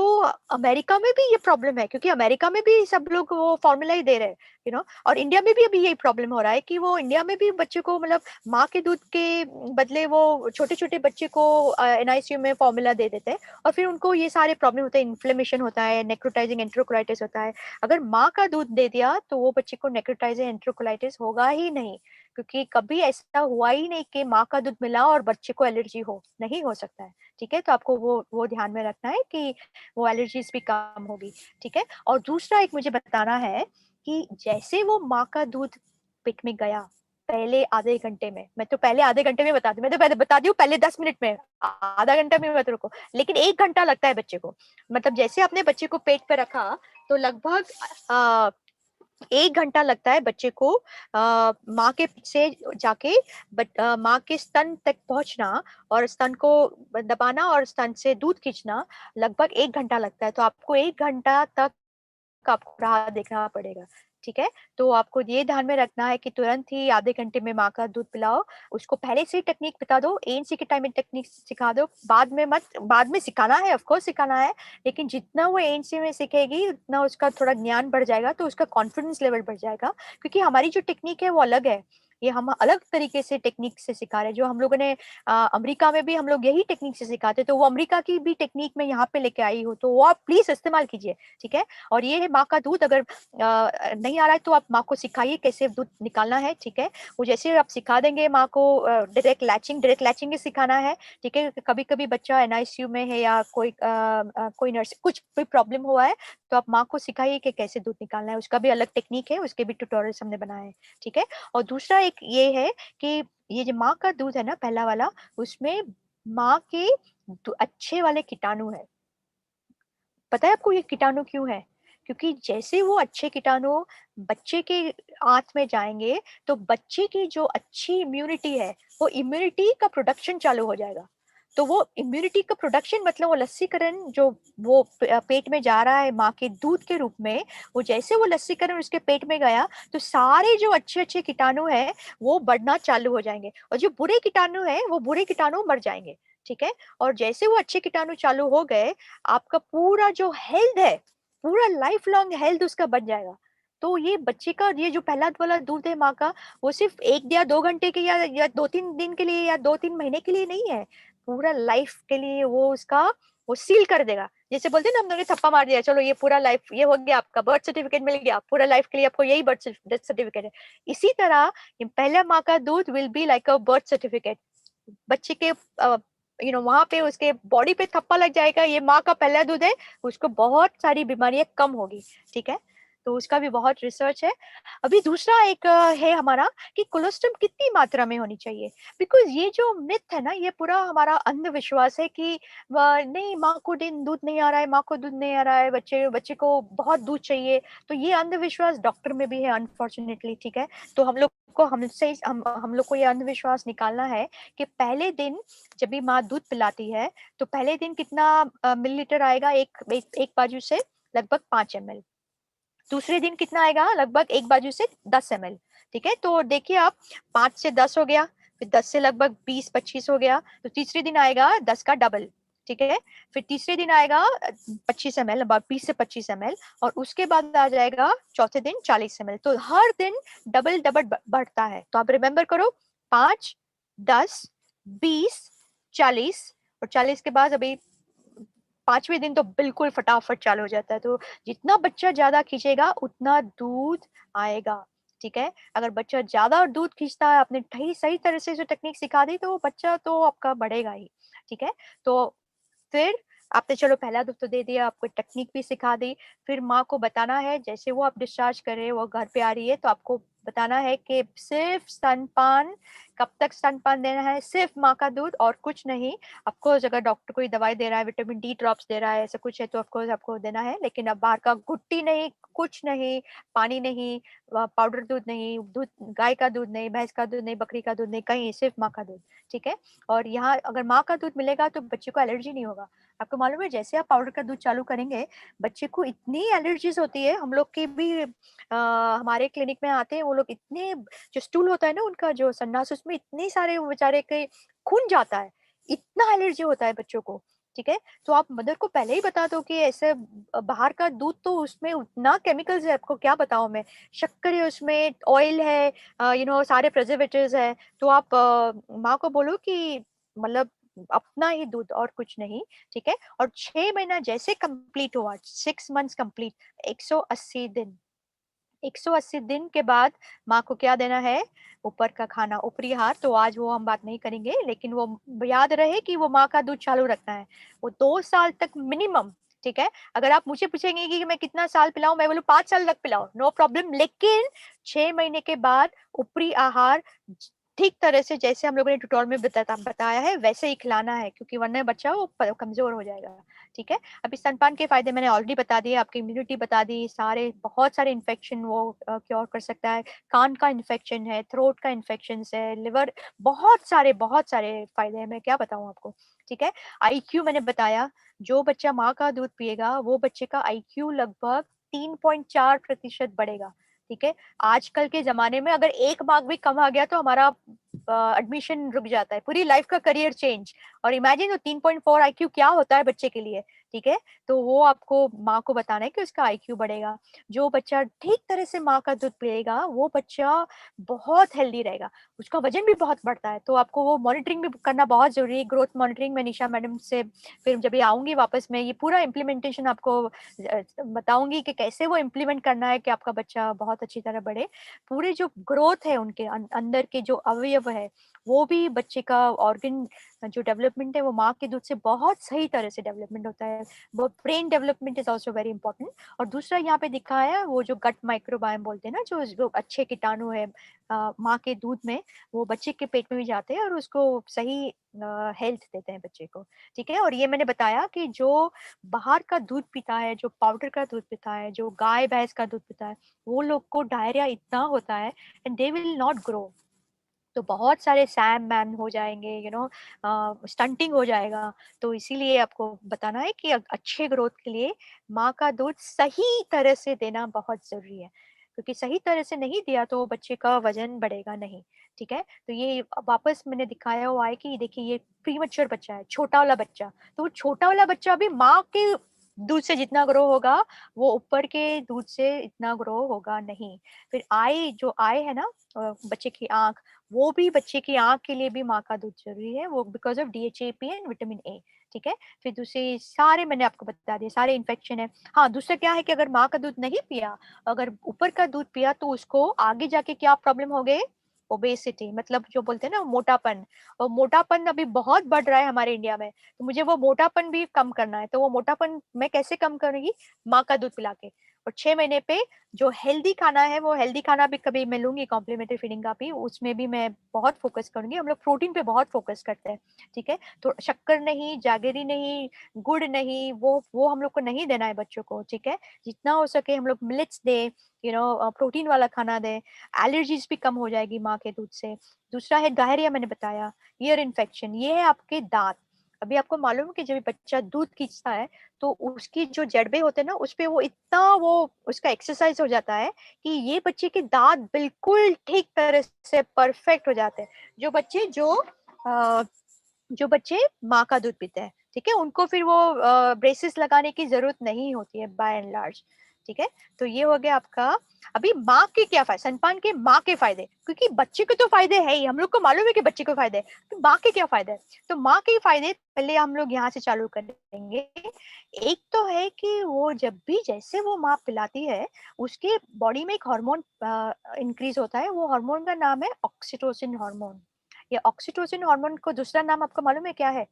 अमेरिका में भी ये प्रॉब्लम है क्योंकि अमेरिका में भी सब लोग वो फॉर्मूला ही दे रहे हैं, और इंडिया में भी अभी यही प्रॉब्लम हो रहा है कि वो इंडिया में भी बच्चे को मतलब माँ के दूध के बदले वो छोटे छोटे बच्चे को NICU में फॉर्मूला दे देते हैं और फिर उनको ये सारे प्रॉब्लम होते हैं, इन्फ्लेमेशन होता है, नेक्रोटाइजिंग एंटेरोकोलाइटिस होता है। अगर माँ का दूध दे दिया तो वो बच्चे को नेक्रोटाइजिंग एंटेरोकोलाइटिस होगा ही नहीं, क्योंकि कभी ऐसा हुआ ही नहीं कि माँ का दूध मिला और बच्चे को एलर्जी हो, नहीं हो सकता है, ठीक है। तो आपको वो ध्यान में रखना है कि वो एलर्जीज भी कम होगी, ठीक है। और दूसरा एक मुझे बताना है कि जैसे वो माँ का दूध पेट में गया पहले आधे घंटे में, मैं तो पहले आधे घंटे में बता दी, मैं तो पहले बता दी हूँ पहले 10 मिनट में, आधा घंटा में मत रुको, लेकिन 1 घंटा लगता है बच्चे को। मतलब जैसे आपने बच्चे को पेट पे रखा तो लगभग 1 घंटा लगता है बच्चे को माँ के पेट से जाके माँ के स्तन तक पहुंचना और स्तन को दबाना और स्तन से दूध खींचना, लगभग 1 घंटा लगता है। तो आपको 1 घंटा तक आपको राह देखना पड़ेगा, ठीक है। तो आपको ये ध्यान में रखना है कि तुरंत ही आधे घंटे में माँ का दूध पिलाओ, उसको पहले से ही टेक्निक बता दो, ANC के टाइम में टेक्निक सिखा दो, बाद में सिखाना है, ऑफ कोर्स सिखाना है, लेकिन जितना वो ANC में सीखेगी उतना उसका थोड़ा ज्ञान बढ़ जाएगा तो उसका कॉन्फिडेंस लेवल बढ़ जाएगा, क्योंकि हमारी जो टेक्निक है वो अलग है। ये हम अलग तरीके से टेक्निक से सिखा रहे हैं। जो हम लोगों ने अमेरिका में भी हम लोग यही टेक्निक से सिखाते, तो वो अमेरिका की भी टेक्निक में यहाँ पे लेके आई हो, तो वो आप प्लीज इस्तेमाल कीजिए, ठीक है। और ये है माँ का दूध, अगर नहीं आ रहा है तो आप माँ को सिखाइए कैसे दूध निकालना है, ठीक है। वो जैसे आप सिखा देंगे माँ को डायरेक्ट लैचिंग ही सिखाना है, ठीक है। कभी कभी बच्चा एनआईसीयू में है या कोई नर्स कुछ भी प्रॉब्लम हुआ है, तो आप माँ को सिखाइए कि कैसे दूध निकालना है। उसका भी अलग टेक्निक है, उसके भी ट्यूटोरियल्स हमने बनाए हैं, ठीक है। और दूसरा एक ये है कि ये जो माँ का दूध है ना, पहला वाला, उसमें माँ के अच्छे वाले कीटाणु है। पता है आपको ये कीटाणु क्यों है? क्योंकि जैसे वो अच्छे कीटाणु बच्चे के आंत में जाएंगे, तो बच्चे की जो अच्छी इम्यूनिटी है, वो इम्यूनिटी का प्रोडक्शन चालू हो जाएगा। तो वो इम्यूनिटी का प्रोडक्शन मतलब वो लस्सीकरण जो वो पेट में जा रहा है माँ के दूध के रूप में, वो जैसे वो लस्सीकरण उसके पेट में गया, तो सारे जो अच्छे अच्छे कीटाणु है वो बढ़ना चालू हो जाएंगे, और जो बुरे कीटाणु है वो बुरे कीटाणु मर जाएंगे, ठीक है। और जैसे वो अच्छे कीटाणु चालू हो गए, आपका पूरा जो हेल्थ है, पूरा लाइफ लॉन्ग हेल्थ उसका बन जाएगा। तो ये बच्चे का ये जो पहला वाला दूध है माँ का, वो सिर्फ 1 या 2 घंटे के या 2-3 दिन के लिए या 2-3 महीने के लिए नहीं है, पूरा लाइफ के लिए वो उसका वो सील कर देगा। जैसे बोलते हैं ना, हम लोगों ने थप्पा मार दिया, चलो ये पूरा लाइफ ये हो गया, आपका बर्थ सर्टिफिकेट मिल गया, पूरा लाइफ के लिए आपको यही बर्थ सर्टिफिकेट है। इसी तरह ये पहला माँ का दूध will be like a birth certificate. बच्चे के वहां पे उसके बॉडी पे थप्पा लग जाएगा, ये माँ का पहला दूध है, उसको बहुत सारी बीमारियां कम होगी, ठीक है। तो उसका भी बहुत रिसर्च है। अभी दूसरा एक है हमारा कि कोलेस्ट्रॉल कितनी मात्रा में होनी चाहिए। बिकॉज ये जो मिथ है ना, ये पूरा हमारा अंधविश्वास है कि नहीं, माँ को दिन दूध नहीं आ रहा है, माँ को दूध नहीं आ रहा है, बच्चे बच्चे को बहुत दूध चाहिए। तो ये अंधविश्वास डॉक्टर में भी है अनफॉर्चुनेटली, ठीक है। तो हम लोग को हम लोग को ये अंधविश्वास निकालना है कि पहले दिन जब भी माँ दूध पिलाती है, तो पहले दिन कितना मिलीलीटर आएगा, एक बाजू से लगभग 5 ml। दूसरे दिन कितना आएगा, लगभग एक बाजू से 10 ml, ठीक है। तो देखिए आप, 5 से 10 हो गया, फिर 10 से लगभग 20-25 हो गया, तो तीसरे दिन आएगा 10 का डबल, ठीक है। फिर तीसरे दिन आएगा 25 ml, लगभग 20 से 25 ml, और उसके बाद आ जाएगा चौथे दिन 40 ml। तो हर दिन डबल डबल बढ़ता है। तो आप रिमेम्बर करो, 5, 10, 20, 40, और 40 के बाद अभी 5वें दिन तो बिल्कुल फटाफट चालू हो जाता है। तो जितना बच्चा ज्यादा खींचेगा उतना दूध आएगा, ठीक है। अगर बच्चा ज्यादा दूध खींचता है, आपने सही तरह से जो टेक्निक सिखा दी, तो वो बच्चा तो आपका बढ़ेगा ही, ठीक है। तो फिर आपने चलो पहला दूध तो दे दिया, आपको टेक्निक भी सिखा दी। फिर माँ को बताना है, जैसे वो आप डिस्चार्ज करे, वो घर पे आ रही है, तो आपको बताना है कि सिर्फ स्तनपान, कब तक स्तनपान देना है, सिर्फ माँ का दूध और कुछ नहीं। ऑफकोर्स अगर डॉक्टर कोई दवाई दे रहा है, विटामिन डी ड्रॉप्स दे रहा है, ऐसा कुछ है, तो ऑफकोर्स आपको देना है, लेकिन अब बाहर का गुट्टी नहीं, कुछ नहीं, पानी नहीं, पाउडर दूध नहीं, दूध गाय का दूध नहीं, भैंस का दूध नहीं, बकरी का दूध नहीं, कहीं सिर्फ माँ का दूध, ठीक है। और यहाँ अगर माँ का दूध मिलेगा तो बच्चे को एलर्जी नहीं होगा। आपको मालूम है, जैसे आप पाउडर का दूध चालू करेंगे, बच्चे को इतनी एलर्जीज होती है। हम लोग के भी हमारे क्लिनिक में आते हैं वो लोग, इतने जो स्टूल होता है ना उनका, जो संडास, उसमें इतने सारे बेचारे के खून जाता है, इतना एलर्जी होता है बच्चों को, ठीक है। तो आप मदर को पहले ही बता दो कि ऐसे बाहर का दूध तो उसमें उतना केमिकल्स है, आपको क्या बताऊं मैं, शक्कर है उसमें, ऑयल है, सारे प्रिजर्वेटिव्स है। तो आप माँ को बोलो कि मतलब अपना ही दूध और कुछ नहीं, ठीक है। और 6 महीना जैसे कंप्लीट हुआ, 6 मंथ्स कंप्लीट, 180 दिन, 180 दिन के बाद माँ को क्या देना है, ऊपर का खाना, ऊपरी आहार। तो आज वो हम बात नहीं करेंगे, लेकिन वो याद रहे कि वो माँ का दूध चालू रखना है, वो 2 साल तक मिनिमम, ठीक है। अगर आप मुझे पूछेंगे कि मैं कितना साल पिलाऊं, मैं बोलूं 5 साल तक पिलाओ, नो प्रॉब्लम, लेकिन 6 महीने के बाद ऊपरी आहार ठीक तरह से, जैसे हम लोगों ने ट्यूटोरियल में बताया है, वैसे ही खिलाना है, क्योंकि वरना बच्चा वो कमजोर हो जाएगा, ठीक है। अभी स्तनपान के फायदे मैंने ऑलरेडी बता दिए, आपकी इम्यूनिटी बता दी, बहुत सारे इन्फेक्शन वो क्योर कर सकता है, कान का इन्फेक्शन है, थ्रोट का इन्फेक्शन है, लिवर, बहुत सारे फायदे हैं, मैं क्या बताऊं आपको, ठीक है। आईक्यू मैंने बताया, जो बच्चा माँ का दूध पिएगा वो बच्चे का आईक्यू लगभग 3.4% बढ़ेगा, ठीक है। आजकल के जमाने में अगर 1 मार्क भी कम आ गया तो हमारा एडमिशन रुक जाता है, पूरी लाइफ का करियर चेंज। और इमेजिन 3.4 आईक्यू क्या होता है बच्चे के लिए, ठीक है। तो वो आपको माँ को बताना है कि उसका आईक्यू बढ़ेगा। जो बच्चा ठीक तरह से माँ का दूध पिएगा वो बच्चा बहुत हेल्दी रहेगा, उसका वजन भी बहुत बढ़ता है। तो आपको वो मॉनिटरिंग भी करना बहुत जरूरी है, ग्रोथ मॉनिटरिंग। मैं निशा मैडम से फिर जब ये आऊंगी वापस में ये पूरा इम्प्लीमेंटेशन आपको बताऊंगी कि कैसे वो इम्प्लीमेंट करना है कि आपका बच्चा बहुत अच्छी तरह बढ़े। पूरे जो ग्रोथ है उनके अंदर के जो अवयव है वो भी बच्चे का ऑर्गन जो डेवलपमेंट है वो माँ के दूध से बहुत सही तरह से डेवलपमेंट होता है। वो brain development is also very important. और दूसरा यहाँ पे दिखा है वो जो गट माइक्रोबायोम बोलते हैं ना, जो अच्छे कीटाणु है माँ के दूध में, वो बच्चे के पेट में भी जाते हैं और उसको सही हेल्थ देते हैं बच्चे को। ठीक है। और ये मैंने बताया कि जो बाहर का दूध पीता है, जो पाउडर का दूध पीता है, जो गाय भैंस का दूध पीता है, वो लोग को डायरिया इतना होता है and they will not grow. तो बहुत सारे सैम मैम हो जाएंगे, स्टंटिंग हो जाएगा। तो इसीलिए आपको बताना है कि अच्छे ग्रोथ के लिए माँ का दूध सही तरह से देना बहुत जरूरी है, क्योंकि सही तरह से नहीं दिया तो बच्चे का वजन बढ़ेगा नहीं। ठीक है। तो ये वापस मैंने दिखाया हुआ है कि देखिए ये प्रीमच्योर बच्चा है, छोटा वाला बच्चा। तो वो छोटा वाला बच्चा भी माँ के दूध से जितना ग्रो होगा वो ऊपर के दूध से इतना ग्रो होगा नहीं। फिर आई जो आई है ना, बच्चे की आंख, वो भी बच्चे की आंख के लिए भी माँ का दूध जरूरी है, वो because of DHAP and vitamin A. ठीक है। फिर दूसरे सारे मैंने आपको बता दिए, सारे इन्फेक्शन है। हाँ, दूसरा क्या है कि अगर माँ का दूध नहीं पिया, अगर ऊपर का दूध पिया, तो उसको आगे जाके क्या प्रॉब्लम हो गए, ओबेसिटी, मतलब जो बोलते हैं ना मोटापन। और मोटापन अभी बहुत बढ़ रहा है हमारे इंडिया में, तो मुझे वो मोटापन भी कम करना है। तो वो मोटापन मैं कैसे कम करूंगी, माँ का दूध पिला के। और 6 महीने पे जो हेल्दी खाना है, वो हेल्दी खाना भी कभी मैं लूंगी, कॉम्प्लीमेंट्री फीडिंग का भी, उसमें भी मैं बहुत फोकस करूंगी। हम लोग प्रोटीन पे बहुत फोकस करते हैं। ठीक है। तो शक्कर नहीं, जागरी नहीं, गुड़ नहीं, वो हम लोग को नहीं देना है बच्चों को। ठीक है। जितना हो सके हम लोग मिलेट्स दे, प्रोटीन वाला खाना दे। एलर्जीज भी कम हो जाएगी माँ के दूध से। दूसरा है डायरिया, मैंने बताया। ईयर इन्फेक्शन, ये है आपके दांत। अभी आपको मालूम है कि जब बच्चा दूध खींचता है तो उसकी जो जड़बे होते हैं ना, उस पे वो इतना वो उसका एक्सरसाइज हो जाता है कि ये बच्चे के दांत बिल्कुल ठीक तरह से परफेक्ट हो जाते हैं। अ, जो बच्चे माँ का दूध पीते हैं, ठीक है, उनको फिर वो ब्रेसेस लगाने की जरूरत नहीं होती है बाय एंड लार्ज। ठीक है। तो ये हो गया आपका। अभी माँ के क्या फायदे, स्तनपान के माँ के फायदे, क्योंकि बच्चे के तो फायदे है ही, हम लोग को मालूम है कि बच्चे को फायदे है, तो माँ के क्या फायदे हैं। तो माँ के फायदे पहले हम लोग यहाँ से चालू करेंगे। एक तो है कि वो जब भी जैसे वो माँ पिलाती है, उसके बॉडी में एक हार्मोन इंक्रीज होता है। वो हार्मोन का नाम है ऑक्सीटोसिन हार्मोन। ये ऑक्सीटोसिन हार्मोन को दूसरा नाम आपको मालूम है क्या है,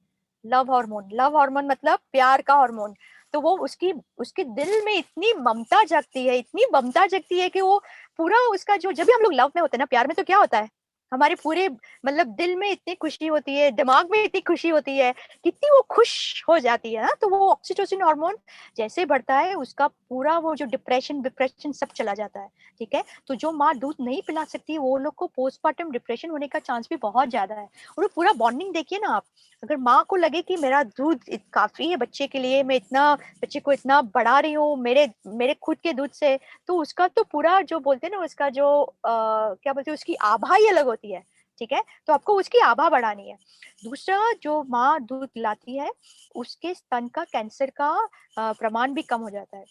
लव हार्मोन। लव हार्मोन मतलब प्यार का हार्मोन। तो वो उसकी उसके दिल में इतनी ममता जगती है, इतनी ममता जगती है कि वो पूरा उसका जो, जब भी हम लोग लव में होते हैं ना, प्यार में, तो क्या होता है, हमारे पूरे मतलब दिल में इतनी खुशी होती है, दिमाग में इतनी खुशी होती है, कितनी वो खुश हो जाती है ना। तो वो ऑक्सीटोसिन हार्मोन जैसे बढ़ता है, उसका पूरा वो जो डिप्रेशन डिप्रेशन सब चला जाता है। ठीक है। तो जो माँ दूध नहीं पिला सकती, वो लोग को पोस्टमार्टम डिप्रेशन होने का चांस भी बहुत ज्यादा है। और वो पूरा बॉन्डिंग देखिए ना आप, अगर माँ को लगे कि मेरा दूध काफी है बच्चे के लिए, मैं इतना बच्चे को इतना बढ़ा रही हूँ मेरे मेरे खुद के दूध से, तो उसका तो पूरा जो बोलते हैं ना, उसका जो क्या बोलते हैं, उसकी आभा ही अलग होती है। ठीक है। तो आपको उसकी आभा बढ़ानी है। दूसरा, जो माँ दूध पिलाती है, उसके स्तन का कैंसर का प्रमाण भी कम हो जाता है।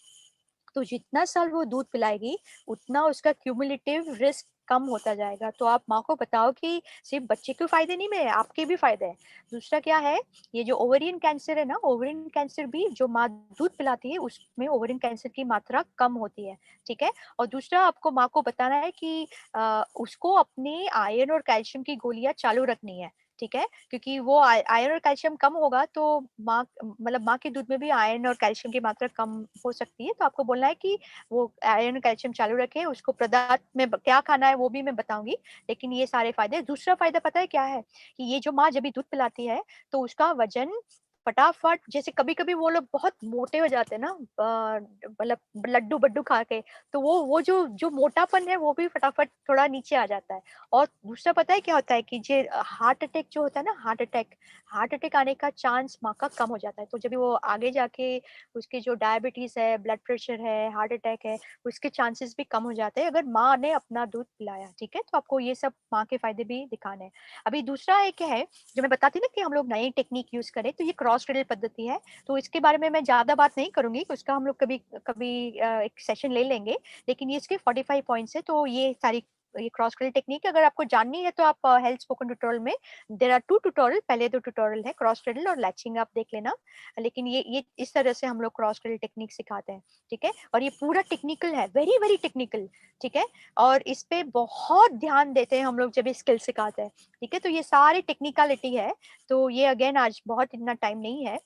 तो जितना साल वो दूध पिलाएगी, उतना उसका क्यूमुलेटिव रिस्क कम होता जाएगा। तो आप माँ को बताओ कि सिर्फ बच्चे के फायदे नहीं में आपके भी फायदे हैं। दूसरा क्या है, ये जो ओवेरियन कैंसर है ना, ओवेरियन कैंसर भी जो माँ दूध पिलाती है उसमें ओवेरियन कैंसर की मात्रा कम होती है। ठीक है। और दूसरा, आपको माँ को बताना है कि उसको अपने आयरन और कैल्शियम की गोलियां चालू रखनी है। ठीक है। क्योंकि वो आयरन और कैल्शियम कम होगा तो माँ मतलब माँ के दूध में भी आयरन और कैल्शियम की मात्रा कम हो सकती है। तो आपको बोलना है कि वो आयरन और कैल्शियम चालू रखे। उसको पदार्थ में क्या खाना है वो भी मैं बताऊंगी, लेकिन ये सारे फायदे। दूसरा फायदा पता है क्या है, कि ये जो माँ जब भी दूध पिलाती है तो उसका वजन फटाफट, जैसे कभी कभी वो लोग बहुत मोटे हो जाते हैं ना, मतलब लड्डू बड्डू खा के, तो वो जो जो मोटापन है वो भी फटाफट थोड़ा नीचे आ जाता है। और दूसरा पता है क्या होता है, कि जो हार्ट अटैक जो होता है ना, हार्ट अटैक आने का चांस माँ का कम हो जाता है। तो जब भी वो आगे जाके उसके जो डायबिटीज है, ब्लड प्रेशर है, हार्ट अटैक है, उसके चांसेस भी कम हो जाते हैं अगर माँ ने अपना दूध पिलाया। ठीक है। तो आपको ये सब माँ के फायदे भी दिखाने हैं। अभी दूसरा एक है जो मैं बताती ना, कि हम लोग नई टेक्निक यूज करें, तो ये क्रॉस क्रॉस क्रेडल पद्धति है, तो इसके बारे में मैं ज्यादा बात नहीं करूंगी, उसका हम लोग कभी कभी एक सेशन ले लेंगे, लेकिन ये इसके 45 पॉइंट्स है। तो ये क्रॉस क्रेडल टेक्निक अगर आपको जाननी है तो आप हेल्थ स्पोकन ट्यूटोरियल में देयर आर 2 ट्यूटोरियल, पहले 2 ट्यूटोरियल है क्रॉस क्रेडल और लैचिंग, आप देख लेना। लेकिन ये इस तरह से हम लोग क्रॉस क्रेडल टेक्निक सिखाते हैं, ठीक है। और ये पूरा टेक्निकल है, वेरी वेरी टेक्निकल, ठीक है। और इस पे बहुत ध्यान देते हैं हम लोग जब ये स्किल सिखाते हैं, ठीक है। तो ये सारी टेक्निकलिटी है। तो ये अगेन आज बहुत इतना टाइम नहीं है।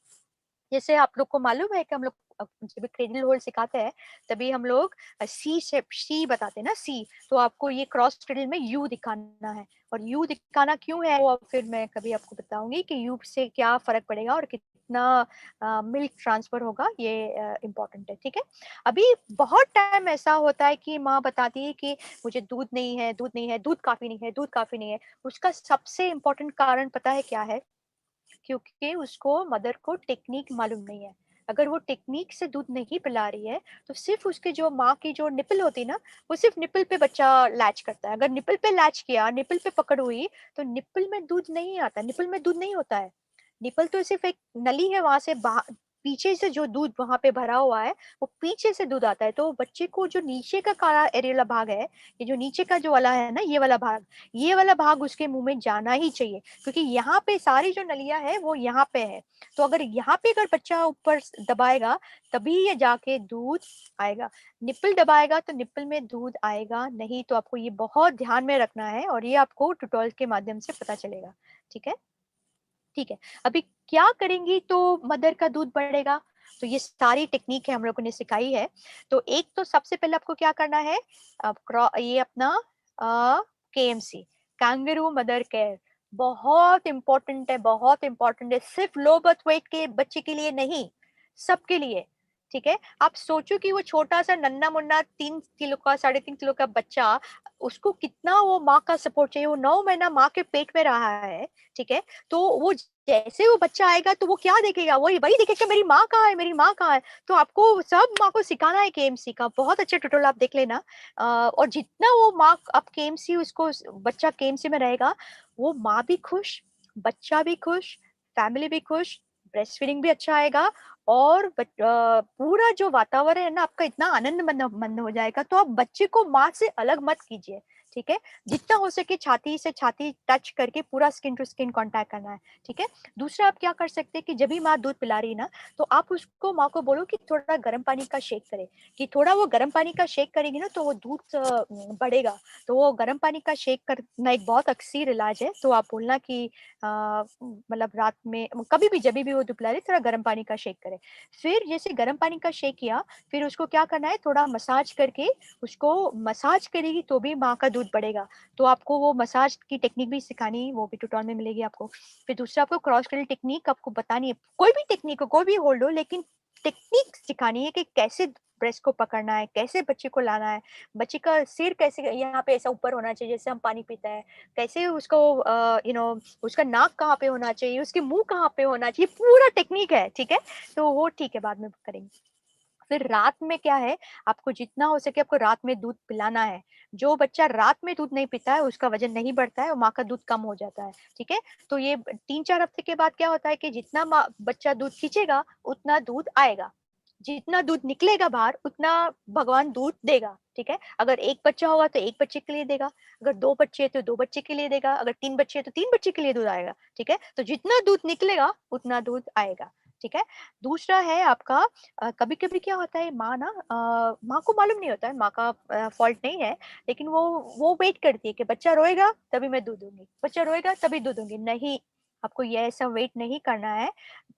जैसे आप लोग को मालूम है कि हम लोग जब क्रेडल होल्ड सिखाते हैं तभी हम लोग सी शेप, सी बताते हैं ना, सी। तो आपको ये क्रॉस क्रेडल में यू दिखाना है, और यू दिखाना क्यों है वो फिर मैं कभी आपको बताऊंगी कि यू से क्या फर्क पड़ेगा और कितना मिल्क ट्रांसफर होगा, ये इम्पोर्टेंट है, ठीक है। अभी बहुत टाइम ऐसा होता है कि माँ बताती है कि मुझे दूध नहीं है, दूध नहीं है, दूध काफी नहीं है, दूध काफी नहीं है। उसका सबसे इम्पोर्टेंट कारण पता है क्या है? क्योंकि उसको मदर को टेक्निक मालूम नहीं है। अगर वो टेक्निक से दूध नहीं पिला रही है तो सिर्फ उसके जो माँ की जो निपल होती है ना, वो सिर्फ निपल पे बच्चा लैच करता है। अगर निपल पे लैच किया, निपल पे पकड़ हुई, तो निपल में दूध नहीं आता, निपल में दूध नहीं होता है। निपल तो सिर्फ एक नली है, वहां से पीछे से जो दूध वहां पे भरा हुआ है वो पीछे से दूध आता है। तो बच्चे को जो नीचे का काला एरियल भाग है, ये जो नीचे का जो वाला है ना, ये वाला भाग उसके मुंह में जाना ही चाहिए, क्योंकि यहाँ पे सारी जो नलियां है वो यहाँ पे है। तो अगर यहाँ पे अगर बच्चा ऊपर दबाएगा तभी ये जाके दूध आएगा। निप्पल दबाएगा तो निप्पल में दूध आएगा नहीं। तो आपको ये बहुत ध्यान में रखना है और ये आपको ट्यूटोरियल के माध्यम से पता चलेगा, ठीक है। ठीक है, अभी क्या करेंगी तो मदर का दूध बढ़ेगा? तो ये सारी टेक्निक है हम लोगों ने सिखाई है। तो एक तो सबसे पहले आपको क्या करना है, ये अपना KMC, कैंगरू मदर केयर, बहुत इंपॉर्टेंट है, बहुत इंपॉर्टेंट है। सिर्फ लो बर्थ वेट के बच्चे के लिए नहीं, सबके लिए, ठीक है। आप सोचो कि वो छोटा सा नन्ना मुन्ना 3 किलो का, 3.5 किलो का बच्चा, उसको कितना वो माँ का सपोर्ट चाहिए। वो 9 महीना माँ के पेट में रहा है, ठीक है। तो वो जैसे वो बच्चा आएगा तो वो क्या देखेगा, वही वही देखेगा, मेरी माँ कहाँ है, मेरी माँ कहाँ है। तो आपको सब माँ को सिखाना है KMC का, बहुत अच्छा ट्यूटोरियल आप देख लेना। और जितना वो माँ अब KMC, उसको बच्चा KMC में रहेगा, वो माँ भी खुश, बच्चा भी खुश, फैमिली भी खुश, ब्रेस्ट फीडिंग भी अच्छा आएगा, और पूरा जो वातावरण है ना आपका इतना आनंद मंद हो जाएगा। तो आप बच्चे को माँ से अलग मत कीजिए, ठीक है। जितना हो सके छाती से छाती टच करके पूरा स्किन टू स्किन कांटेक्ट करना है, ठीक है। दूसरा आप क्या कर सकते हैं कि जब भी माँ दूध पिला रही है ना, तो आप उसको, माँ को बोलो कि थोड़ा गर्म पानी का शेक करे, कि थोड़ा वो गर्म पानी का शेक करेगी ना तो वो दूध बढ़ेगा। तो वो गर्म पानी का शेक करना एक बहुत अक्सर इलाज है। तो आप बोलना कि मतलब रात में कभी भी जब भी वो दूध पिला रही, थोड़ा गर्म पानी का शेक करे। फिर जैसे गर्म पानी का शेक किया, फिर उसको क्या करना है, थोड़ा मसाज करके उसको मसाज करेगी तो भी माँ का दूध बढ़ेगा। तो आपको वो मसाज की टेक्निक भी सिखानी, वो भी ट्यूटोरियल में मिलेगी आपको। फिर दूसरा आपको क्रॉस क्रेडल टेक्निक आपको बतानी है, कोई भी टेक्निक हो, कोई भी होल्ड हो, लेकिन टेक्निक सिखानी है कि कैसे ब्रेस्ट को पकड़ना है, कैसे बच्चे को लाना है, बच्चे का सिर कैसे यहाँ पे ऐसा ऊपर होना चाहिए जैसे हम पानी पीते हैं, कैसे उसको उसका नाक कहाँ पे होना चाहिए, उसके मुंह कहाँ पे होना चाहिए, पूरा टेक्निक है, ठीक है। तो वो ठीक है, बाद में करेंगे। फिर रात में क्या है, आपको जितना हो सके आपको रात में दूध पिलाना है। जो बच्चा रात में दूध नहीं पीता है उसका वजन नहीं बढ़ता है और माँ का दूध कम हो जाता है, ठीक है। तो ये 3-4 हफ्ते के बाद क्या होता है कि जितना बच्चा दूध खींचेगा उतना दूध आएगा, जितना दूध निकलेगा बाहर उतना भगवान दूध देगा, ठीक है। अगर एक बच्चा होगा तो एक बच्चे के लिए देगा, अगर 2 बच्चे हैं तो 2 बच्चे के लिए देगा, अगर 3 बच्चे हैं तो 3 बच्चे के लिए दूध आएगा, ठीक है। तो जितना दूध निकलेगा उतना दूध आएगा, ठीक है। दूसरा है आपका, कभी कभी क्या होता है, माँ ना माँ को मालूम नहीं होता है, माँ का फॉल्ट नहीं है, लेकिन वो वेट करती है कि बच्चा रोएगा तभी मैं दूध दूंगी, बच्चा रोएगा तभी दूध दूंगी। नहीं, आपको ये ऐसा वेट नहीं करना है।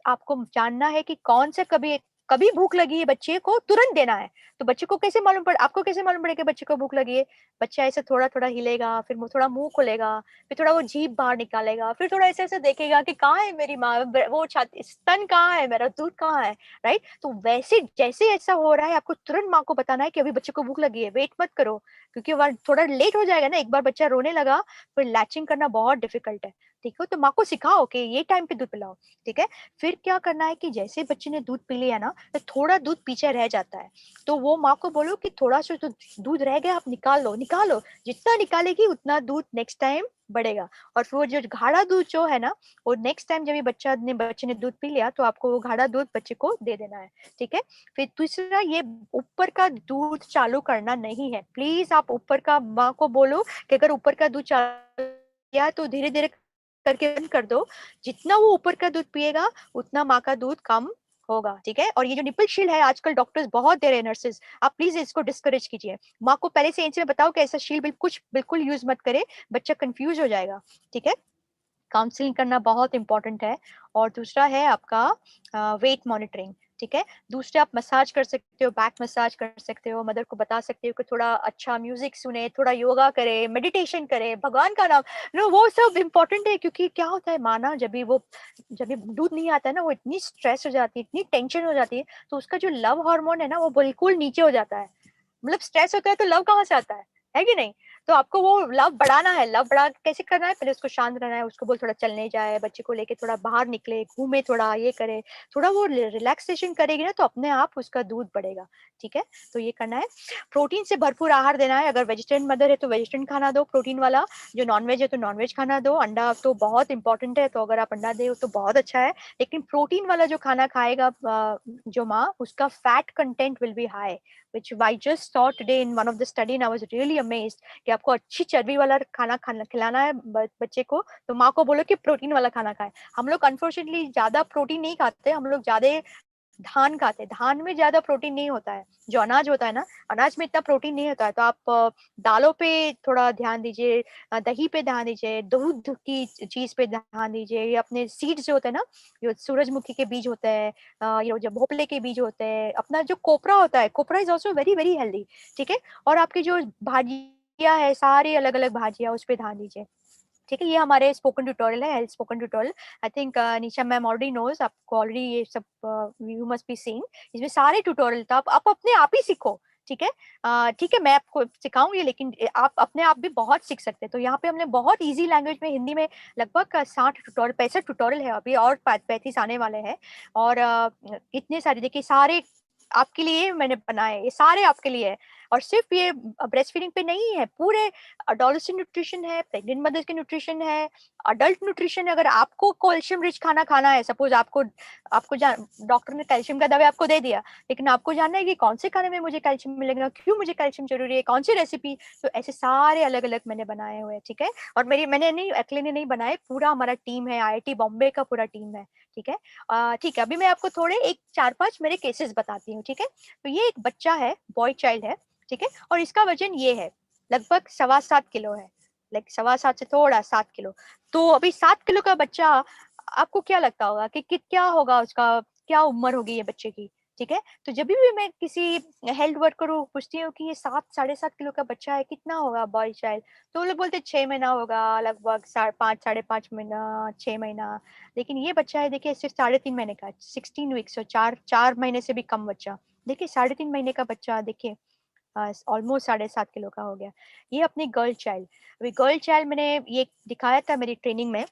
आपको जानना है कि कौन से कभी कभी भूख लगी है बच्चे को, तुरंत देना है। तो बच्चे को कैसे मालूम पड़े, आपको कैसे मालूम पड़ेगा बच्चे को भूख लगी है? बच्चा ऐसे थोड़ा थोड़ा हिलेगा, फिर थोड़ा मुंह खोलेगा, फिर थोड़ा वो जीभ बाहर निकालेगा, फिर थोड़ा ऐसे ऐसे देखेगा कि कहाँ है मेरी माँ, वो छाती, स्तन कहाँ है, मेरा दूध कहाँ है, राइट। तो वैसे जैसे ऐसा हो रहा है आपको तुरंत माँ को बताना है कि अभी बच्चे को भूख लगी है, वेट मत करो, क्योंकि थोड़ा लेट हो जाएगा ना, एक बार बच्चा रोने लगा फिर लैचिंग करना बहुत डिफिकल्ट है। ठीक है, तो माँ को सिखाओ कि ये टाइम पे दूध पिलाओ, ठीक है। फिर क्या करना है कि जैसे बच्चे ने दूध पी लिया ना, तो थोड़ा दूध पीछे रह जाता है, तो वो माँ को बोलो कि थोड़ा सा तो दूध रह गया, आप निकाल लो, निकालो, जितना निकालेगी उतना दूध नेक्स्ट टाइम बढ़ेगा। और फिर वो जो गाढ़ा दूध जो है ना, वो नेक्स्ट टाइम जब ये बच्चे ने दूध पी लिया, तो आपको वो गाढ़ा दूध बच्चे को दे देना है, ठीक है। फिर दूसरा, ये ऊपर का दूध चालू करना नहीं है, प्लीज आप ऊपर का, माँ को बोलो कि अगर ऊपर का दूध चालू किया तो धीरे धीरे करके बंद कर दो, जितना वो ऊपर का दूध पिएगा उतना माँ का दूध कम होगा, ठीक है। और ये जो निपल शील्ड है, आजकल डॉक्टर्स बहुत दे रहे हैं, नर्सेज, आप प्लीज इसको डिस्करेज कीजिए, माँ को पहले से इनसे बताओ कि ऐसा शील्ड बिल्कुल यूज मत करे, बच्चा कंफ्यूज हो जाएगा, ठीक है। काउंसलिंग करना बहुत इंपॉर्टेंट है। और दूसरा है आपका वेट मॉनिटरिंग, ठीक है। दूसरे, आप मसाज कर सकते हो, बैक मसाज कर सकते हो, मदर को बता सकते हो कि थोड़ा अच्छा म्यूजिक सुने, थोड़ा योगा करे, मेडिटेशन करे, भगवान का नाम लो, वो सब इम्पोर्टेंट है। क्योंकि क्या होता है, माना जब भी दूध नहीं आता है ना, वो इतनी स्ट्रेस हो जाती है, इतनी टेंशन हो जाती है, तो उसका जो लव हार्मोन है ना, वो बिल्कुल नीचे हो जाता है। मतलब स्ट्रेस होता है तो लव कहाँ से आता है कि नहीं। तो आपको वो लव बढ़ाना है, लव बढ़ा कैसे करना है, पहले उसको शांत रहना है, उसको बोल थोड़ा चलने जाए, बच्चे को लेके थोड़ा बाहर निकले, घूमे, थोड़ा ये करे, थोड़ा वो रिलैक्सेशन करेगी ना, तो अपने आप उसका दूध बढ़ेगा, ठीक है। तो ये करना है। प्रोटीन से भरपूर आहार देना है, अगर वेजिटेरियन मदर है तो वेजिटेरियन खाना दो प्रोटीन वाला, जो नॉनवेज है तो नॉनवेज खाना दो, अंडा तो बहुत इंपॉर्टेंट है, तो अगर आप अंडा दे तो बहुत अच्छा है। लेकिन प्रोटीन वाला जो खाना खाएगा जो माँ, उसका fat content will be high, which I just saw today in one of the study and I was really amazed कि आपको अच्छी चर्बी वाला खाना खिलाना है बच्चे को, तो माँ को बोलो कि प्रोटीन वाला खाना खाए। हम लोग अनफॉर्चुनेटली ज्यादा प्रोटीन नहीं खाते, हम लोग ज्यादा धान खाते हैं, धान में ज्यादा प्रोटीन नहीं होता है, जो अनाज होता है ना, अनाज में इतना प्रोटीन नहीं होता है। तो आप दालों पे थोड़ा ध्यान दीजिए, दही पे ध्यान दीजिए, दूध की चीज पे ध्यान दीजिए, ये अपने सीड्स जो होते हैं ना, जो सूरजमुखी के बीज होते हैं, ये जो भोपले के बीज होते हैं, अपना जो कोपरा होता है, copra is also very very healthy, ठीक है। और आपकी जो भाजियां है, सारी अलग अलग भाजियां, उस पर ध्यान दीजिए, ठीक है। ये हमारे स्पोकन ट्यूटोरियल है, health spoken tutorial. I think Nisha ma'am already knows, आपको ऑलरेडी ये सब यू मस्ट बी सीइंग, इसमें सारे ट्यूटोरियल, तो आप अपने आप ही सीखो, ठीक है। ठीक है, मैं आपको सिखाऊंगी, लेकिन आप अपने आप भी बहुत सीख सकते हैं। तो यहाँ पे हमने बहुत इजी लैंग्वेज में, हिंदी में लगभग 65 ट्यूटोरियल है अभी, और 35 आने वाले हैं। और इतने सारे, देखिए सारे आपके लिए मैंने बनाए, ये सारे आपके लिए है। और सिर्फ ये ब्रेस्ट फीडिंग पे नहीं है, पूरे अडोलेसेंट न्यूट्रिशन है, प्रेग्नेंट मदर्स के न्यूट्रिशन है, अडल्ट न्यूट्रिशन है। अगर आपको कैल्शियम रिच खाना खाना है, सपोज आपको डॉक्टर ने कैल्शियम का दवा आपको दे दिया, लेकिन आपको जानना है कि कौन से खाने में मुझे कैल्शियम मिलेगा, क्यों मुझे कैल्शियम जरूरी है, कौन सी रेसिपी, तो ऐसे सारे अलग अलग मैंने बनाए हुए हैं, ठीक है। और मैंने नहीं, अकेले ने नहीं बनाए, पूरा हमारा टीम है, IIT बॉम्बे का पूरा टीम है, ठीक है। ठीक है, अभी मैं आपको थोड़े 4-5 मेरे केसेस बताती हूँ, ठीक है। तो ये एक बच्चा है, बॉय चाइल्ड है, ठीक है, और इसका वजन ये है, लगभग 7.25 किलो है, लाइक 7.25 से थोड़ा 7 किलो। तो अभी 7 किलो का बच्चा, आपको क्या लगता होगा कि क्या होगा उसका, क्या उम्र होगी ये बच्चे की, ठीक है। तो जब भी मैं किसी हेल्थ वर्कर को पूछती हूँ कि ये 7-7.5 किलो का बच्चा है, कितना होगा बॉय चाइल्ड, तो वो लोग बोलते 6 महीना होगा, लगभग 5-5.5 महीना, 6 महीना। लेकिन ये बच्चा है, देखिए, सिर्फ 3.5 महीने का, 16 वीक्स, और 4 महीने से भी कम बच्चा, देखिए 3.5 महीने का बच्चा, देखिए ऑलमोस्ट 7.5 किलो का हो गया। ये अपनी गर्ल चाइल्ड, अभी गर्ल चाइल्ड मैंने ये दिखाया था मेरी ट्रेनिंग में,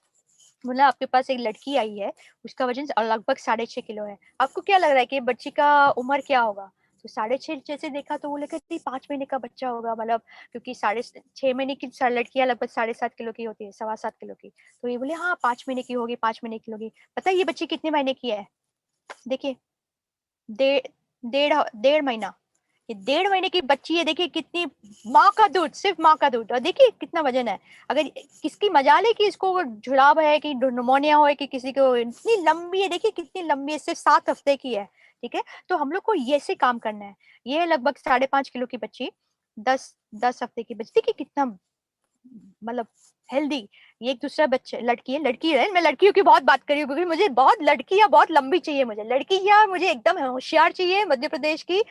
बोला आपके पास एक लड़की आई है, उसका वजन लगभग 6.5 किलो है, आपको क्या लग रहा है कि बच्ची का उम्र क्या होगा। तो 6.5 जैसे देखा तो वो लगा 5 महीने का बच्चा होगा, मतलब क्योंकि 6.5 महीने की लड़कियां लगभग 7.5 किलो की होती है, 7.25 किलो की। तो ये बोले हाँ 5 महीने की होगी, 5 महीने की होगी। पता है ये बच्ची कितने महीने की है, देखिए, डेढ़ डेढ़ डेढ़ महीना, ये 1.5 महीने की बच्ची है, देखिए कितनी, माँ का दूध, सिर्फ माँ का दूध, और देखिए कितना वजन है। अगर किसकी मजाल है कि इसको जुलाब है, कि निमोनिया हो, कि किसी को, इतनी लंबी है, देखिए कितनी लंबी है, सिर्फ 7 हफ्ते की है, ठीक है। तो हम लोग को ये से काम करना है। ये है लगभग 5.5 किलो की बच्ची, 10 हफ्ते की बच्ची, देखिए कितना मतलब हेल्दी। ये एक दूसरा बच्चा, लड़की है, मैं लड़कियों की बहुत बात कर रही हूँ, क्योंकि मुझे बहुत लड़कियां बहुत लंबी चाहिए, मुझे लड़कियां, मुझे एकदम होशियार चाहिए, मध्य प्रदेश की,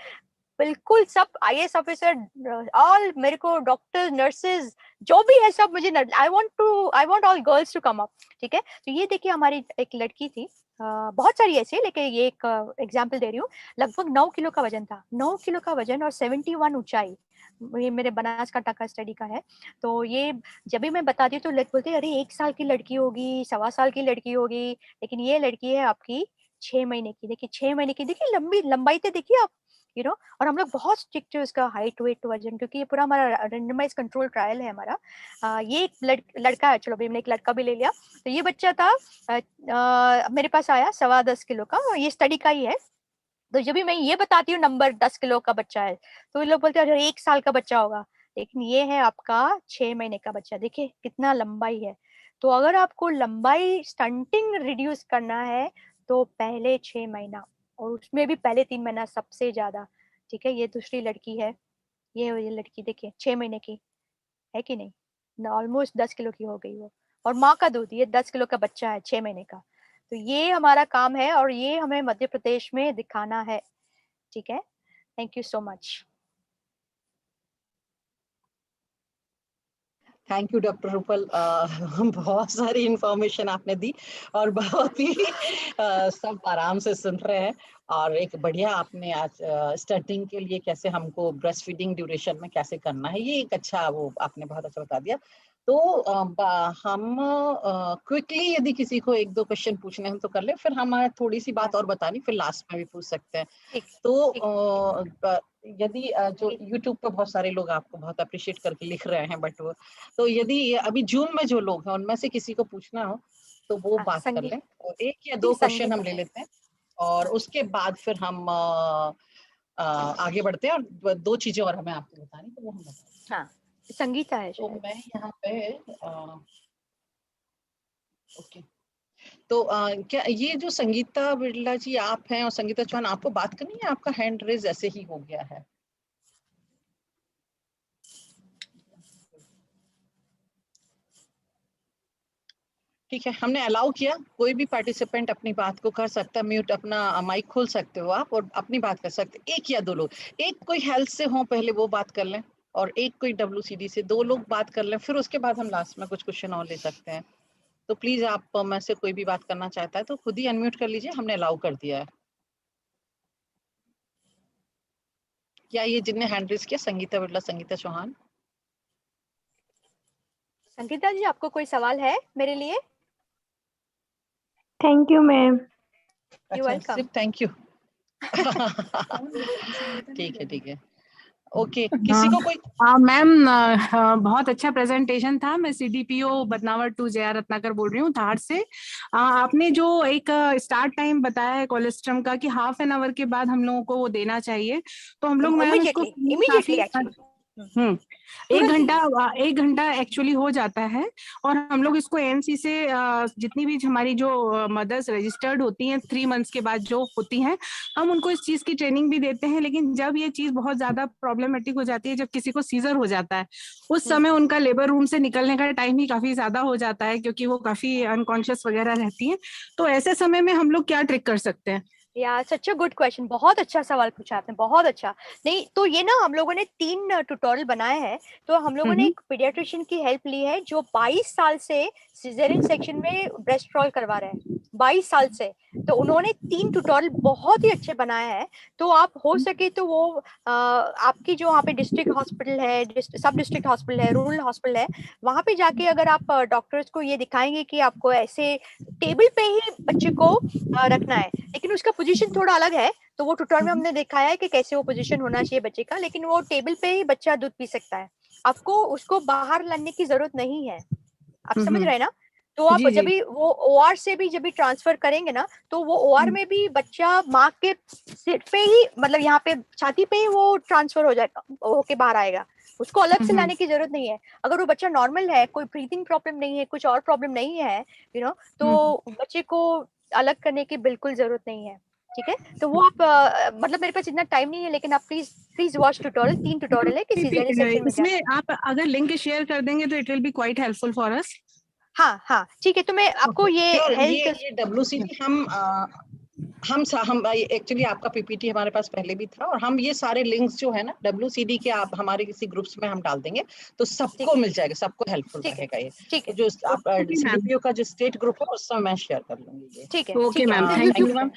बिल्कुल सब IAS ऑफिसर, ऑल मेरे को डॉक्टर, नर्सेज, जो भी है सब मुझे, I want all girls to come up, ठीक है। तो ये देखिए हमारी एक लड़की थी, बहुत सारी ऐसी है, लेकिन ये एक एग्जाम्पल दे रही हूँ। लगभग 9 किलो का वजन था, 9 किलो का वजन और 71 ऊंचाई। ये मेरे बनासकांठा का स्टडी का है। तो ये जब भी मैं बताती हूँ तो लोग बोलते हैं अरे 1 साल की लड़की होगी, 1.25 साल की लड़की होगी, लेकिन ये लड़की है आपकी 6 महीने की। देखिए 6 महीने की, देखिए लंबी लंबाई तो देखिए आप, और हम लोग बहुत स्ट्रिक्ट है उसका हाइट वेट वजन, क्योंकि ये पूरा हमारा रेंडमाइज कंट्रोल ट्रायल है हमारा। ये एक लड़का है, चलो अभी हमने एक लड़का भी ले लिया। तो ये बच्चा था मेरे पास आया 10.25 किलो का, ये स्टडी का ही है। तो जब भी मैं ये बताती हूँ नंबर 10 किलो का बच्चा है, तो ये लोग बोलते हैं अरे 1 साल का बच्चा होगा, लेकिन ये है आपका 6 महीने का बच्चा। देखिए कितना लंबाई है। तो अगर आपको लंबाई स्टंटिंग रिड्यूस करना है तो पहले 6 महीना, और उसमें भी पहले 3 महीना सबसे ज्यादा। ठीक है, ये दूसरी लड़की है, ये लड़की देखिए 6 महीने की है कि नहीं, ऑलमोस्ट 10 किलो की हो गई वो। और माँ का दूध, ये 10 किलो का बच्चा है 6 महीने का। तो ये हमारा काम है और ये हमें मध्य प्रदेश में दिखाना है। ठीक है, thank you so much.
Thank you doctor Rupal, बहुत सारी इंफॉर्मेशन आपने दी और बहुत ही सब आराम से सुन रहे हैं। और एक बढ़िया आपने आज स्टार्टिंग के लिए कैसे हमको ब्रेस्ट फीडिंग ड्यूरेशन में कैसे करना है, ये एक अच्छा वो आपने बहुत अच्छा बता दिया। तो हम क्विकली यदि किसी को 1-2 क्वेश्चन पूछने हैं तो कर ले, फिर हम थोड़ी सी बात और बतानी, फिर लास्ट में भी पूछ सकते हैं।
ठीक,
तो यदि जो YouTube पे बहुत सारे लोग आपको बहुत अप्रिशिएट करके लिख रहे हैं, बट वो तो यदि अभी जूम में जो लोग हैं उनमें से किसी को पूछना हो तो वो बात कर लें, और 1 या 2 क्वेश्चन हम ले लेते हैं और उसके बाद फिर हम आगे बढ़ते हैं। और 2 चीजें और हमें आपको बतानी, तो वो हम बताएं।
हाँ, संगीता है
तो
शायद।
मैं यहाँ पे ओके, तो क्या ये जो संगीता बिरला जी आप हैं और संगीता चौहान, आपको बात करनी है? आपका हैंड रेज ऐसे ही हो गया है। ठीक है, हमने अलाउ किया, कोई भी पार्टिसिपेंट अपनी बात को कर सकता है, म्यूट अपना माइक खोल सकते हो आप और अपनी बात कर सकते हैं। 1 या 2 लोग, एक कोई हेल्थ से हो पहले वो बात कर लें, और एक कोई WCD से, 2 लोग बात कर लें, फिर उसके बाद हम लास्ट में कुछ क्वेश्चन और ले सकते हैं। तो प्लीज आप में से कोई भी बात करना चाहता है तो खुद ही अनम्यूट कर लीजिए, हमने अलाउ कर दिया है। क्या ये जिनने हैंड रेज किया, संगीता बिरला, संगीता चौहान?
संगीता जी, आपको कोई सवाल है मेरे लिए?
Thank you ma'am.
अच्छा, सिर्फ थैंक यू। ठीक है, ठीक है, ओके। किसी को कोई
मैम बहुत अच्छा प्रेजेंटेशन था। मैं CDPO बदनावर 2 जया रत्नाकर बोल रही हूँ धार से। आपने जो एक स्टार्ट टाइम बताया है कोलेस्ट्रम का कि ½ एन आवर के बाद हम लोगों को वो देना चाहिए, तो हम लोग मैम इसको
इमीडिएटली एक्चुअली
1 घंटा एक्चुअली हो जाता है। और हम लोग इसको AMC से जितनी भी हमारी जो मदर्स रजिस्टर्ड होती हैं 3 मंथ्स के बाद जो होती हैं, हम उनको इस चीज की ट्रेनिंग भी देते हैं। लेकिन जब ये चीज बहुत ज्यादा प्रॉब्लमेटिक हो जाती है, जब किसी को सीजर हो जाता है, उस समय उनका लेबर रूम से निकलने का टाइम ही काफी ज्यादा हो जाता है, क्योंकि वो काफी अनकॉन्शियस वगैरह रहती हैं। तो ऐसे समय में हम लोग क्या ट्रिक कर सकते हैं?
या सच अ गुड क्वेश्चन, बहुत अच्छा सवाल पूछा आपने, बहुत अच्छा। नहीं तो ये ना हम लोगों ने 3 ट्यूटोरियल बनाए हैं। तो हम लोगों ने एक पीडियाट्रिशियन की हेल्प ली है जो 22 साल से सिजेरियन सेक्शन में ब्रेस्ट रोल करवा रहे हैं, 22 साल से। तो उन्होंने 3 ट्यूटोरियल बहुत ही अच्छे बनाए हैं। तो आप हो सके तो वो आपकी जो वहाँ पे डिस्ट्रिक्ट हॉस्पिटल है, सब डिस्ट्रिक्ट हॉस्पिटल है, रूरल हॉस्पिटल है, वहाँ पे जाके अगर आप डॉक्टर्स को ये दिखाएंगे कि आपको ऐसे टेबल पे ही बच्चे को रखना है, लेकिन उसका पोजीशन थोड़ा अलग है। तो वो ट्यूटोरियल में हमने दिखाया है कि कैसे वो पोजीशन होना चाहिए बच्चे का, लेकिन वो टेबल पे ही बच्चा दूध पी सकता है, आपको उसको बाहर लाने की जरूरत नहीं है। आप समझ रहे हैं ना? तो आप जब भी वो OR से भी जब भी ट्रांसफर करेंगे ना, तो वो OR में भी बच्चा माँ के सिर पे ही, मतलब यहाँ पे छाती पे ही वो ट्रांसफर हो जाएगा, होके बाहर आएगा, उसको अलग से लाने की जरूरत नहीं है। अगर वो बच्चा नॉर्मल है, कोई ब्रीथिंग प्रॉब्लम नहीं है, कुछ और प्रॉब्लम नहीं है, तो बच्चे को अलग करने की बिल्कुल जरूरत नहीं है। ठीक है, तो वो आप मतलब मेरे पास इतना टाइम नहीं है, लेकिन आप प्लीज वॉच ट्यूटोरियल, 3 ट्यूटोरियल है कि सीजरियन सेक्शन में
इसमें आप अगर लिंक शेयर कर देंगे तो it will be quite helpful for us.
हाँ, ठीक है, तो मैं आपको ये हेल्थ
ये WCD हम हम एक्चुअली आपका पीपीटी हमारे पास पहले भी था, और हम ये सारे लिंक्स जो है ना WCD के आप हमारे किसी ग्रुप्स में हम डाल देंगे, तो सबको मिल जाएगा, सबको हेल्पफुल
ठीक है,
रहेगा ये।
ठीक
तो
है,
जो आप
ओके मैम,
CDPO का जो स्टेट ग्रुप है उसमें मैं शेयर कर लूंगी ये।
ठीक है,
ओके
ठीक है,
मैम,
तो
thank
thank
you.
You ma'am.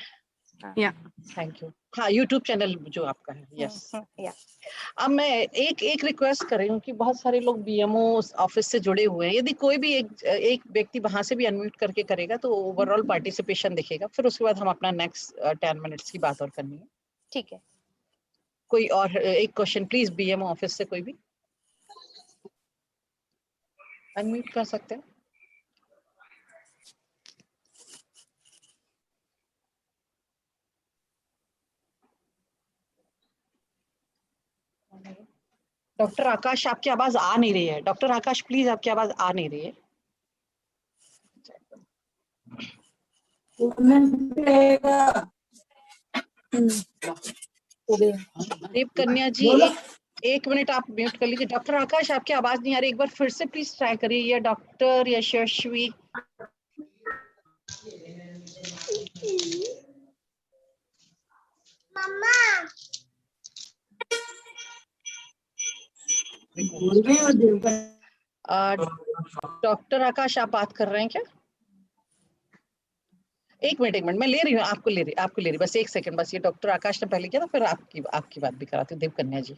या
थैंक यू। हाँ, यूट्यूब चैनल जो आपका है, यस।
या
अब मैं एक रिक्वेस्ट कर रही हूँ कि बहुत सारे लोग BMO ऑफिस से जुड़े हुए हैं, यदि कोई भी एक व्यक्ति वहां से भी अनम्यूट करके करेगा तो ओवरऑल पार्टिसिपेशन दिखेगा, फिर उसके बाद हम अपना नेक्स्ट 10 मिनट्स की बात और करनी है।
ठीक है।
कोई और एक क्वेश्चन प्लीज, BMO ऑफिस से कोई भी अनम्यूट कर सकते हैं। डॉक्टर आकाश, आपकी आवाज आ नहीं रही है। डॉक्टर आकाश प्लीज, आपकी आवाज आ नहीं रही है। देव कन्या जी, एक मिनट आप म्यूट कर लीजिए। डॉक्टर आकाश, आपकी आवाज नहीं आ रही, एक बार फिर से प्लीज ट्राई करिए, या डॉक्टर यशस्वी। डॉक्टर आकाश, आप बात कर रहे हैं क्या? एक मिनट, मैं ले रही हूँ, आपको ले रही, बस एक सेकंड, बस ये डॉक्टर आकाश ने पहले किया था, फिर आपकी बात भी कराती हूँ। देव कन्या जी,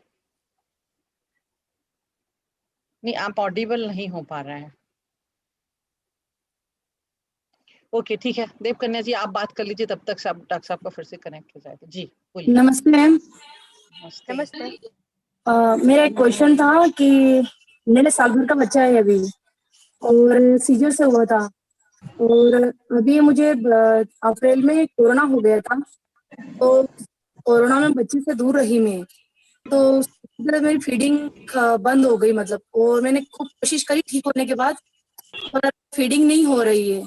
नहीं, आप ऑडिबल नहीं हो पा रहे हैं। ओके, ठीक है, देव कन्या जी आप बात कर लीजिए, तब तक डॉक्टर साहब का फिर से कनेक्ट हो जाएगा। जी बोलिए।
नमस्ते मैम।
नमस्ते।
नमस्ते।
मेरा एक क्वेश्चन था कि मेरे साल भर का बच्चा है अभी, और सीजर से हुआ था, और अभी मुझे अप्रैल में कोरोना हो गया था, तो कोरोना में बच्चे से दूर रही मैं, तो मेरी फीडिंग बंद हो गई, मतलब, और मैंने खूब कोशिश करी ठीक होने के बाद, पर फीडिंग नहीं हो रही है।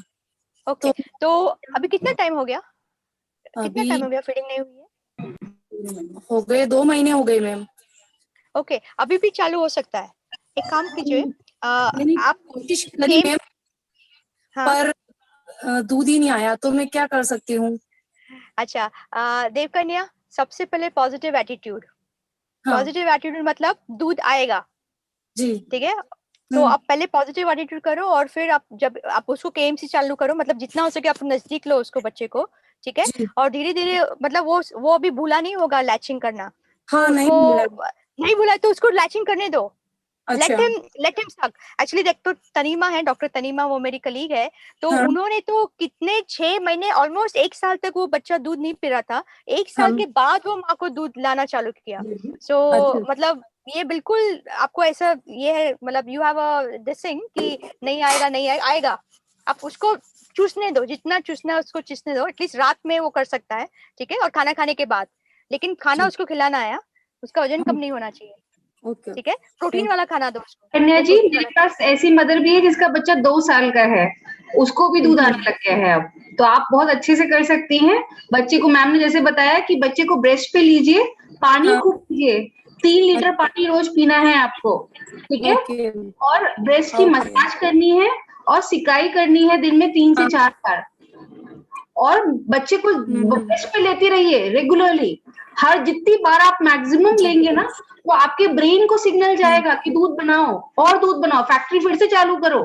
ओके, तो अभी कितना टाइम हो गया? कितना
अभी
टाइम हो गया फीडिंग नहीं हुई है?
हो गए 2 महीने हो गए मैम।
ओके, अभी भी चालू हो सकता है। एक काम कीजिए,
मैंने
आप
कोशिश करी मैम,
हाँ,
पर दूध ही नहीं आया, तो मैं क्या कर सकती हूँ?
अच्छा, देवकन्या, सबसे पहले पॉजिटिव एटीट्यूड।
हाँ
पॉजिटिव एटीट्यूड मतलब दूध आएगा,
जी।
ठीक है? तो आप पहले पॉजिटिव एटीट्यूड करो, और फिर जब आप उसको KMC चालू करो, मतलब जितना हो सके आप नजदीक लो उसको, बच्चे को, ठीक है?
जी।
और धीरे धीरे, मतलब वो अभी भूला नहीं होगा लैचिंग करना, तो
हाँ, नहीं
उसको
मिला।
नहीं भूला तो उसको लैचिंग करने दो।
अच्छा।
लेट हिम सक। एक्चुअली देख, तो तनीमा है, डॉक्टर तनीमा, वो मेरी कलीग है, तो
हाँ
उन्होंने तो कितने 6 महीने, ऑलमोस्ट 1 साल तक वो बच्चा दूध नहीं पी रहा था। 1 साल
हम
के बाद वो माँ को दूध लाना चालू किया। सो
अच्छा।
मतलब ये बिल्कुल आपको ऐसा, ये है, मतलब you have a this thing कि नहीं आएगा, नहीं आएगा, आएगा। आप उसको चूसने दो, जितना चूसना है उसको चूसने दो, एटलीस्ट रात में वो कर सकता है, ठीक है? और खाना खाने के बाद, लेकिन खाना
जी।
उसको खिलाना है, उसका वजन कम
हाँ,
नहीं होना चाहिए,
ओके।
ठीक है? प्रोटीन वाला खाना दो उसको,
कन्या
वो
जी,
प्रोटीन
मेरे
वाला।
पास ऐसी मदर भी है जिसका बच्चा 2 साल का है, उसको भी दूध आने लग गया है अब, तो आप बहुत अच्छे से कर सकती हैं। बच्चे को, मैम ने जैसे बताया कि बच्चे को ब्रेस्ट पे लीजिए, पानी
हाँ,
खूब पीजिए, 3 लीटर पानी रोज पीना है आपको, ठीक है?
ओके
और ब्रेस्ट की
ओके।
मसाज करनी है, और सिकाई करनी है दिन में 3 से 4 बार, और बच्चे को ब्रेस्ट पे लेती रहिए रेगुलरली। हर जितनी बार आप मैक्सिमम
जी।
लेंगे ना, वो आपके ब्रेन को सिग्नल जाएगा कि दूध बनाओ, और दूध बनाओ, फैक्ट्री फिर से चालू करो,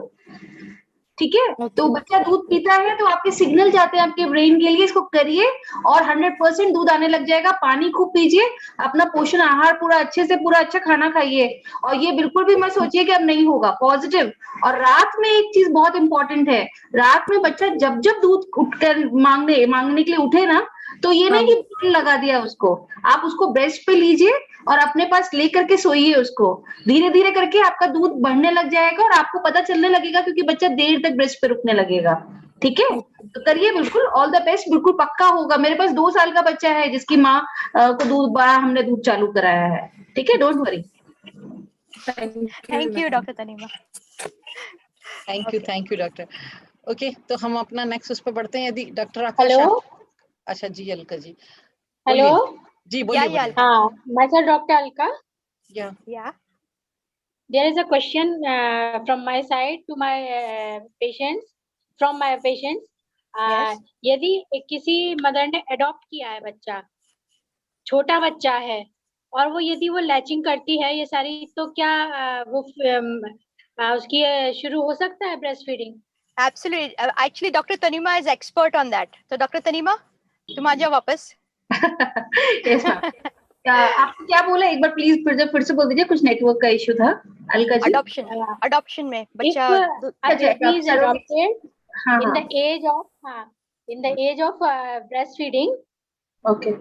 ठीक है? तो
ओके।
बच्चा दूध पीता है तो आपके सिग्नल जाते हैं आपके ब्रेन के लिए, इसको करिए और 100% दूध आने लग जाएगा। पानी खूब पीजिए, अपना पोषण आहार पूरा अच्छे से, पूरा अच्छा खाना खाइए, और ये बिल्कुल भी मत सोचिए कि अब नहीं होगा, पॉजिटिव। और रात में एक चीज बहुत इंपॉर्टेंट है, रात में बच्चा जब जब दूध उठकर मांगने के लिए उठे ना, तो ये नहीं कि बॉटल लगा दिया उसको, आप उसको ब्रेस्ट पे लीजिए और अपने पास लेकर के सोइए उसको। धीरे धीरे करके आपका दूध बढ़ने लग जाएगा और आपको पता चलने लगेगा, क्योंकि बच्चा देर तक ब्रेस्ट पे रुकने लगेगा, ठीक है? तो करिए, बिल्कुल ऑल द बेस्ट, बिल्कुल पक्का होगा। मेरे पास 2 साल का बच्चा है जिसकी माँ को दूध बड़ा हमने दूध चालू कराया है, ठीक है? Don't worry.
Thank you doctor Tanima.
Thank you doctor. Okay, तो हम अपना नेक्स्ट उस पर बढ़ते हैं। यदि डॉक्टर आकाश
हेलो,
अच्छा जी, अलका जी
हेलो।
बोलिए। जी बोलिए बोलिए।
हाँ, myself Dr. Alka.
या
There is a question from my side to my patients, from my patients.
Yes.
यदि किसी मदर ने अडॉप्ट किया है बच्चा, छोटा बच्चा है, और वो यदि वो लैचिंग करती है ये सारी, तो क्या उसकी शुरू हो सकता है breast feeding?
Absolutely. Actually, Dr. Tanima is expert on that. So, Dr. Tanima, तुम आ जाओ वापस.
Yes ma'am. आपने क्या बोला एक बार प्लीज फिर से बोल दीजिए, कुछ नेटवर्क का इश्यू था. अलका जी.
Adoption में बच्चा.
If a baby is adopted
हाँ
in
हाँ.
the age of breastfeeding,
Okay.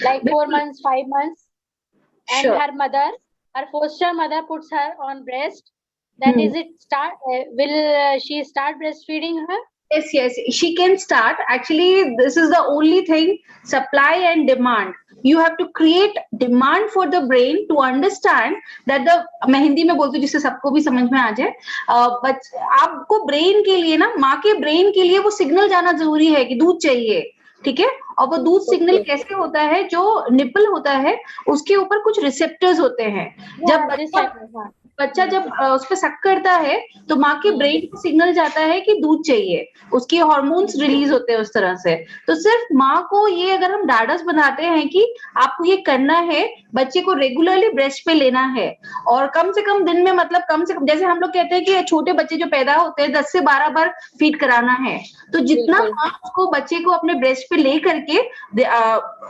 like 4 months, 5 months, and
Sure.
her foster mother puts her on breast, then will she start breastfeeding her?
Yes, she can start. Actually, this is the only thing, supply and demand. You have to create demand for the brain to understand that मैं हिंदी में बोलती हूँ जिससे सबको भी समझ में आ जाए. आपको ब्रेन के लिए ना, माँ के ब्रेन के लिए वो सिग्नल जाना जरूरी है कि दूध चाहिए, ठीक है. और वो दूध सिग्नल कैसे होता है, जो निपल होता है उसके ऊपर कुछ रिसेप्टर्स होते हैं. जब बच्चा जब उस पर सक करता है तो माँ के ब्रेन को सिग्नल जाता है कि दूध चाहिए, उसके हार्मोन्स रिलीज होते हैं उस तरह से. तो सिर्फ माँ को ये अगर हम डाडस बनाते हैं कि आपको ये करना है, बच्चे को रेगुलरली ब्रेस्ट पे लेना है, और कम से कम दिन में, मतलब कम से कम, जैसे हम लोग कहते हैं कि छोटे बच्चे जो पैदा होते हैं 10 से 12 बार फीड कराना है, तो जितना माँ उसको बच्चे को अपने ब्रेस्ट पे ले करके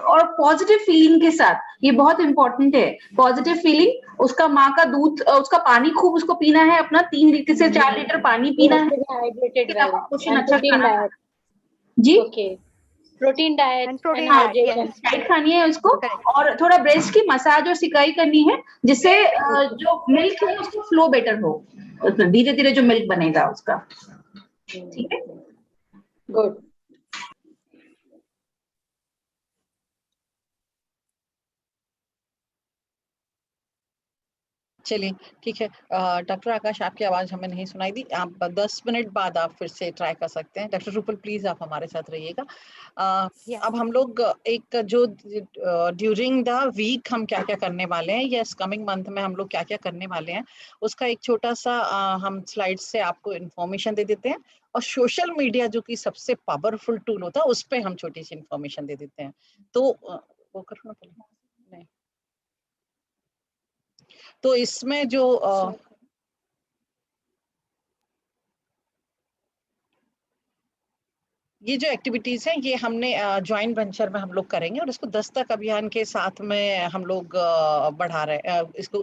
और पॉजिटिव फीलिंग के साथ, ये बहुत इंपॉर्टेंट है, पॉजिटिव फीलिंग, उसका माँ का दूध, उसका पानी खूब उसको पीना है, अपना 3 लीटर से 4 लीटर पानी पीना है, क्वेश्चन अच्छा खाना है जी,
प्रोटीन डाइट,
डाइट खानी है उसको, और थोड़ा ब्रेस्ट की मसाज और सिकाई करनी है, जिससे जो मिल्क है उसको फ्लो बेटर हो, धीरे धीरे जो मिल्क बनेगा उसका. ठीक है,
गुड.
चलिए ठीक है. डॉक्टर आकाश, आपकी आवाज हमें नहीं सुनाई दी. आप 10 मिनट बाद आप फिर से ट्राई कर सकते हैं. डॉक्टर रूपल प्लीज आप हमारे साथ रहिएगा. अब हम लोग एक जो ड्यूरिंग द वीक हम क्या क्या करने वाले हैं, यस कमिंग मंथ में हम लोग क्या क्या करने वाले हैं, उसका एक छोटा सा हम स्लाइड से आपको इंफॉर्मेशन दे देते हैं. और सोशल मीडिया जो कि सबसे पावरफुल टूल होता है, उस पर हम छोटी सी इंफॉर्मेशन दे देते हैं. तो वो करना पड़ेगा. नहीं, तो इसमें जो ये जो एक्टिविटीज हैं, ये हमने ज्वाइंट वेंचर में हम लोग करेंगे, और इसको दस्तक अभियान के साथ में हम लोग बढ़ा रहे,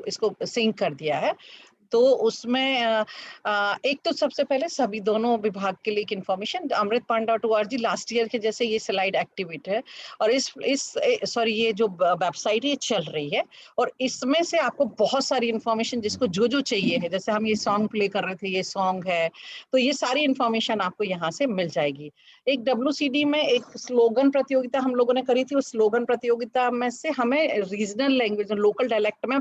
इसको सिंक कर दिया है. तो उसमें एक तो सबसे पहले सभी दोनों विभाग के लिए एक इन्फॉर्मेशन, amritpan.org लास्ट ईयर के जैसे ये स्लाइड एक्टिवेट है, और ये जो वेबसाइट ये चल रही है, और इसमें से आपको बहुत सारी इन्फॉर्मेशन जिसको जो चाहिए है, जैसे हम ये सॉन्ग प्ले कर रहे थे, ये सॉन्ग है, तो ये सारी इन्फॉर्मेशन आपको यहाँ से मिल जाएगी. एक WCD में एक स्लोगन प्रतियोगिता हम लोगों ने करी थी. उस स्लोगन प्रतियोगिता में से हमें रीजनल लैंग्वेज, लोकल डायलेक्ट में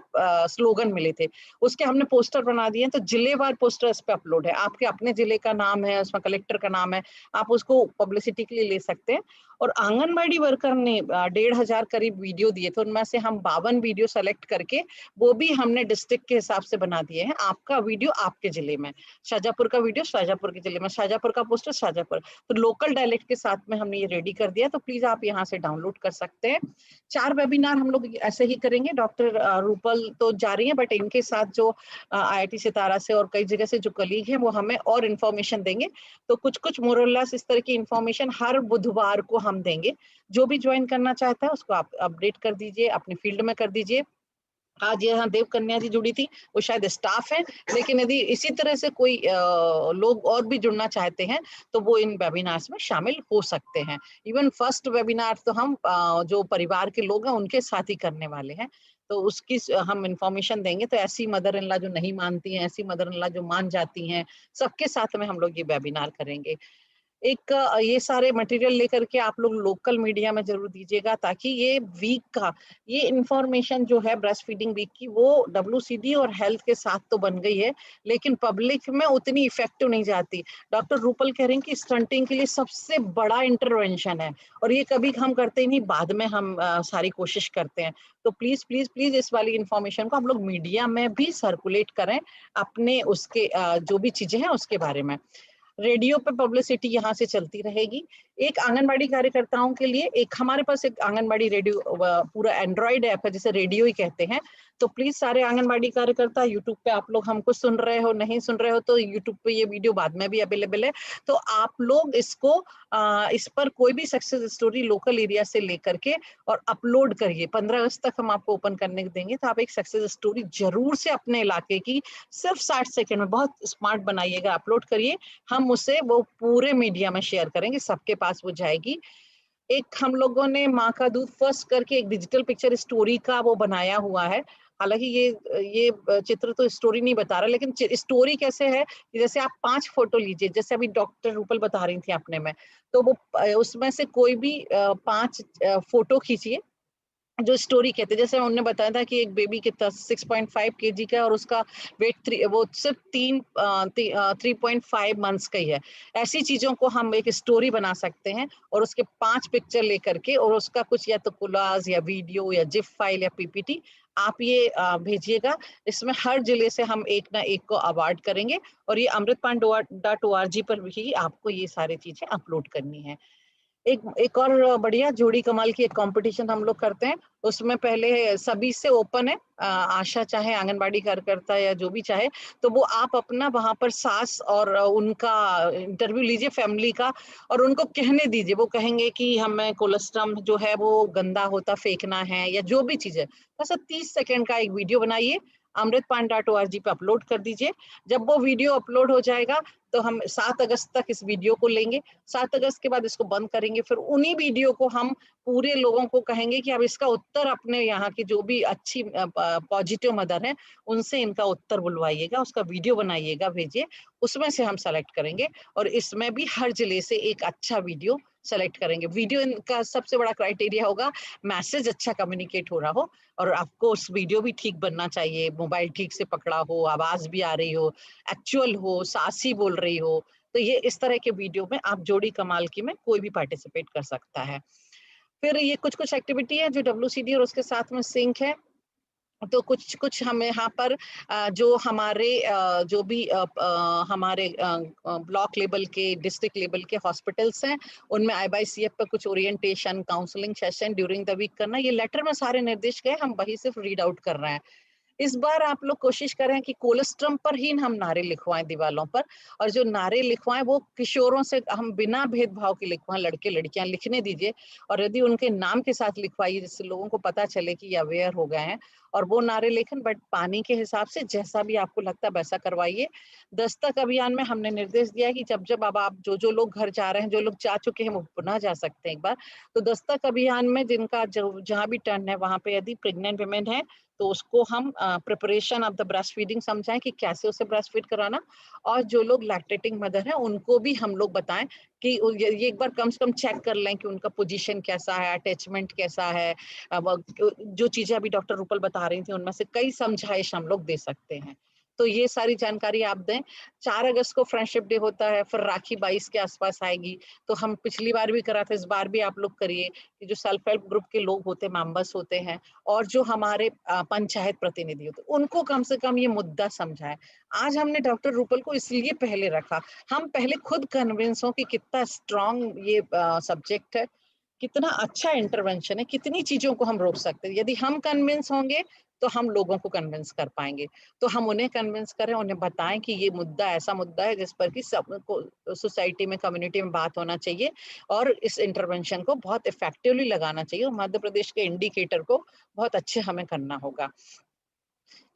स्लोगन मिले थे, उसके हमने पोस्टर बना दिए. तो जिलेवार पोस्टर इस पे अपलोड है, आपके अपने जिले का नाम है, उसमें कलेक्टर का नाम है, आप उसको पब्लिसिटी के लिए ले सकते हैं. और आंगनबाड़ी वर्कर ने 1,500 करीब वीडियो दिए थे, उनमें से हम 52 वीडियो सेलेक्ट करके वो भी हमने डिस्ट्रिक्ट के हिसाब से बना दिए हैं. आपका वीडियो आपके जिले में, शाजापुर का वीडियो शाजापुर के जिले में, शाजापुर का पोस्टर शाजापुर, तो लोकल डायलेक्ट के साथ में हमने ये रेडी कर दिया. तो प्लीज आप यहाँ से डाउनलोड कर सकते हैं. 4 वेबिनार हम लोग ऐसे ही करेंगे. डॉक्टर रूपल तो जा रही है, बट इनके साथ जो IIT सितारा से और कई जगह से जो कलीग हैं, वो हमें और इन्फॉर्मेशन देंगे. तो कुछ मोरलेस इस तरह की इन्फॉर्मेशन हर बुधवार को हम देंगे. जो भी ज्वाइन करना चाहता है उसको आप अपडेट कर दीजिए, अपने फील्ड में कर दीजिए. आज यहाँ देव कन्या जी जुड़ी थी, वो शायद स्टाफ है, लेकिन यदि इसी तरह से कोई लोग और भी जुड़ना चाहते हैं तो वो इन वेबिनार्स में शामिल हो सकते हैं. इवन फर्स्ट वेबिनार तो हम जो परिवार के लोग हैं उनके साथ ही करने वाले हैं, तो उसकी हम इंफॉर्मेशन देंगे. तो ऐसी मदर इन लॉ जो नहीं मानती हैं, ऐसी मदर इन लॉ जो मान जाती हैं, सबके साथ में हम लोग ये वेबिनार करेंगे. एक ये सारे मटेरियल लेकर के आप लोग लोकल मीडिया में जरूर दीजिएगा, ताकि ये वीक का ये इंफॉर्मेशन जो है ब्रेस्ट फीडिंग वीक की, वो WCD और हेल्थ के साथ तो बन गई है, लेकिन पब्लिक में उतनी इफेक्टिव नहीं जाती. डॉक्टर रूपल कह रहे हैं कि स्टंटिंग के लिए सबसे बड़ा इंटरवेंशन है, और ये कभी हम करते ही नहीं, बाद में हम सारी कोशिश करते हैं. तो प्लीज प्लीज प्लीज इस वाली इंफॉर्मेशन को हम लोग मीडिया में भी सर्कुलेट करें, अपने उसके जो भी चीजें हैं उसके बारे में. रेडियो पे पब्लिसिटी यहाँ से चलती रहेगी. एक आंगनबाड़ी कार्यकर्ताओं के लिए एक हमारे पास एक आंगनबाड़ी रेडियो पूरा एंड्रॉइड ऐप है जिसे रेडियो ही कहते हैं। तो प्लीज सारे आंगनबाड़ी कार्यकर्ता यूट्यूब पे आप लोग हमको सुन रहे हो, नहीं सुन रहे हो तो यूट्यूब पे ये वीडियो बाद में भी अवेलेबल है। तो आप लोग इसको इस पर कोई भी सक्सेस स्टोरी लोकल एरिया से लेकर के और अपलोड करिए। 15 अगस्त तक हम आपको ओपन करने देंगे, तो आप एक सक्सेस स्टोरी जरूर से अपने इलाके की सिर्फ 60 सेकंड में बहुत स्मार्ट बनाइएगा, अपलोड करिए। हम उसे वो पूरे मीडिया में शेयर करेंगे, सबके पास वो जाएगी। एक हम लोगों ने माँ का दूध फर्स्ट करके एक डिजिटल पिक्चर स्टोरी का वो बनाया हुआ है। हालांकि ये चित्र तो स्टोरी नहीं बता रहा, लेकिन स्टोरी कैसे है, जैसे आप 5 फोटो लीजिए, जैसे अभी डॉक्टर रूपल बता रही थी अपने में, तो वो उसमें से कोई भी 5 फोटो खींचिए जो स्टोरी कहते हैं। जैसे उन्होंने बताया था कि एक बेबी कितना 6.5 kg का और उसका वेट वो सिर्फ 3.5 मंथ्स का ही है। ऐसी चीजों को हम एक स्टोरी बना सकते हैं और उसके 5 पिक्चर लेकर के और उसका कुछ या तो कोलाज या वीडियो या जिप फाइल या पीपीटी आप ये भेजिएगा। इसमें हर जिले से हम एक ना एक को अवार्ड करेंगे और ये amritpan.org पर भी आपको ये सारी चीजें अपलोड करनी है। एक और बढ़िया जोड़ी कमाल की एक कंपटीशन हम लोग करते हैं, उसमें पहले सभी से ओपन है, आशा चाहे आंगनबाड़ी कार्यकर्ता या जो भी चाहे, तो वो आप अपना वहां पर सास और उनका इंटरव्यू लीजिए फैमिली का और उनको कहने दीजिए। वो कहेंगे कि हमें कोलेस्ट्रॉल जो है वो गंदा होता फेंकना है या जो भी चीज है, बस 30 सेकंड का एक वीडियो बनाइए, amritpan.org पे अपलोड कर दीजिए। जब वो वीडियो अपलोड हो जाएगा तो हम 7 अगस्त तक इस वीडियो को लेंगे। 7 अगस्त के बाद इसको बंद करेंगे, फिर उन्हीं वीडियो को हम पूरे लोगों को कहेंगे कि अब इसका उत्तर अपने यहाँ की जो भी अच्छी पॉजिटिव मदर है उनसे इनका उत्तर बुलवाइएगा, उसका वीडियो बनाइएगा, भेजिए, उसमें से हम सेलेक्ट करेंगे और इसमें भी हर जिले से एक अच्छा वीडियो सेलेक्ट करेंगे। वीडियो का सबसे बड़ा क्राइटेरिया होगा मैसेज अच्छा कम्युनिकेट हो रहा हो और आपको उस वीडियो भी ठीक बनना चाहिए, मोबाइल ठीक से पकड़ा हो, आवाज भी आ रही हो, एक्चुअल हो, सासी बोल रही हो। तो ये इस तरह के वीडियो में आप जोड़ी कमाल की में कोई भी पार्टिसिपेट कर सकता है। फिर ये कुछ एक्टिविटी है जो WCD और उसके साथ में सिंक है। तो कुछ हमें यहाँ पर जो हमारे जो भी हमारे ब्लॉक लेवल के डिस्ट्रिक्ट लेवल के हॉस्पिटल्स हैं उनमें IBCF पर कुछ orientation counselling session during the week करना। ये लेटर में सारे निर्देश गए, हम वही सिर्फ रीड आउट कर रहे हैं। इस बार आप लोग कोशिश करें कि कोलेस्ट्रम पर ही हम नारे लिखवाएं दीवालों पर, और जो नारे लिखवाएं वो किशोरों से हम बिना भेदभाव के लिखवाएं, लड़के लड़कियां लिखने दीजिए और यदि उनके नाम के साथ लिखवाइए जिससे लोगों को पता चले कि ये अवेयर हो गए हैं। और वो नारे लेखन बट पानी के हिसाब से जैसा भी आपको लगता है वैसा करवाइए। दस्तक अभियान में हमने निर्देश दिया है कि जब अब आप जो लोग घर जा रहे हैं, जो लोग जा चुके हैं वो पुनः जा सकते हैं एक बार। तो दस्तक अभियान में जिनका जहाँ भी टर्न है वहां पे यदि प्रेग्नेंट वुमेन है तो उसको हम preparation of the breast feeding समझाएं कि कैसे उसे ब्रेस्ट फीड कराना, और जो लोग लैक्टेटिंग मदर है उनको भी हम लोग बताएं कि ये एक बार कम से कम चेक कर लें कि उनका पोजीशन कैसा है, अटैचमेंट कैसा है। जो चीजें अभी डॉक्टर रूपल बता रही थी उनमें से कई समझाइश हम लोग दे सकते हैं। तो ये सारी जानकारी आप दें। 4 अगस्त को फ्रेंडशिप डे होता है, फिर राखी 22 के आसपास आएगी, तो हम पिछली बार भी करा था, इस बार भी आप लोग करिए कि जो सेल्फ हेल्प ग्रुप के लोग होते हैं, मेंबर्स होते हैं और जो हमारे पंचायत प्रतिनिधि होते हैं उनको कम से कम ये मुद्दा समझाए। आज हमने डॉक्टर रूपल को इसलिए पहले रखा, हम पहले खुद कन्विंस हो कि कितना स्ट्रॉन्ग ये सब्जेक्ट है, कितना अच्छा इंटरवेंशन है, कितनी चीजों को हम रोक सकते हैं। यदि हम कन्विंस होंगे तो हम लोगों को कन्विंस कर पाएंगे। तो हम उन्हें कन्विंस करें, उन्हें बताएं कि ये मुद्दा ऐसा मुद्दा है जिस पर कि सबको सोसाइटी में, कम्युनिटी में बात होना चाहिए और इस इंटरवेंशन को बहुत इफेक्टिवली लगाना चाहिए और मध्य प्रदेश के इंडिकेटर को बहुत अच्छे हमें करना होगा।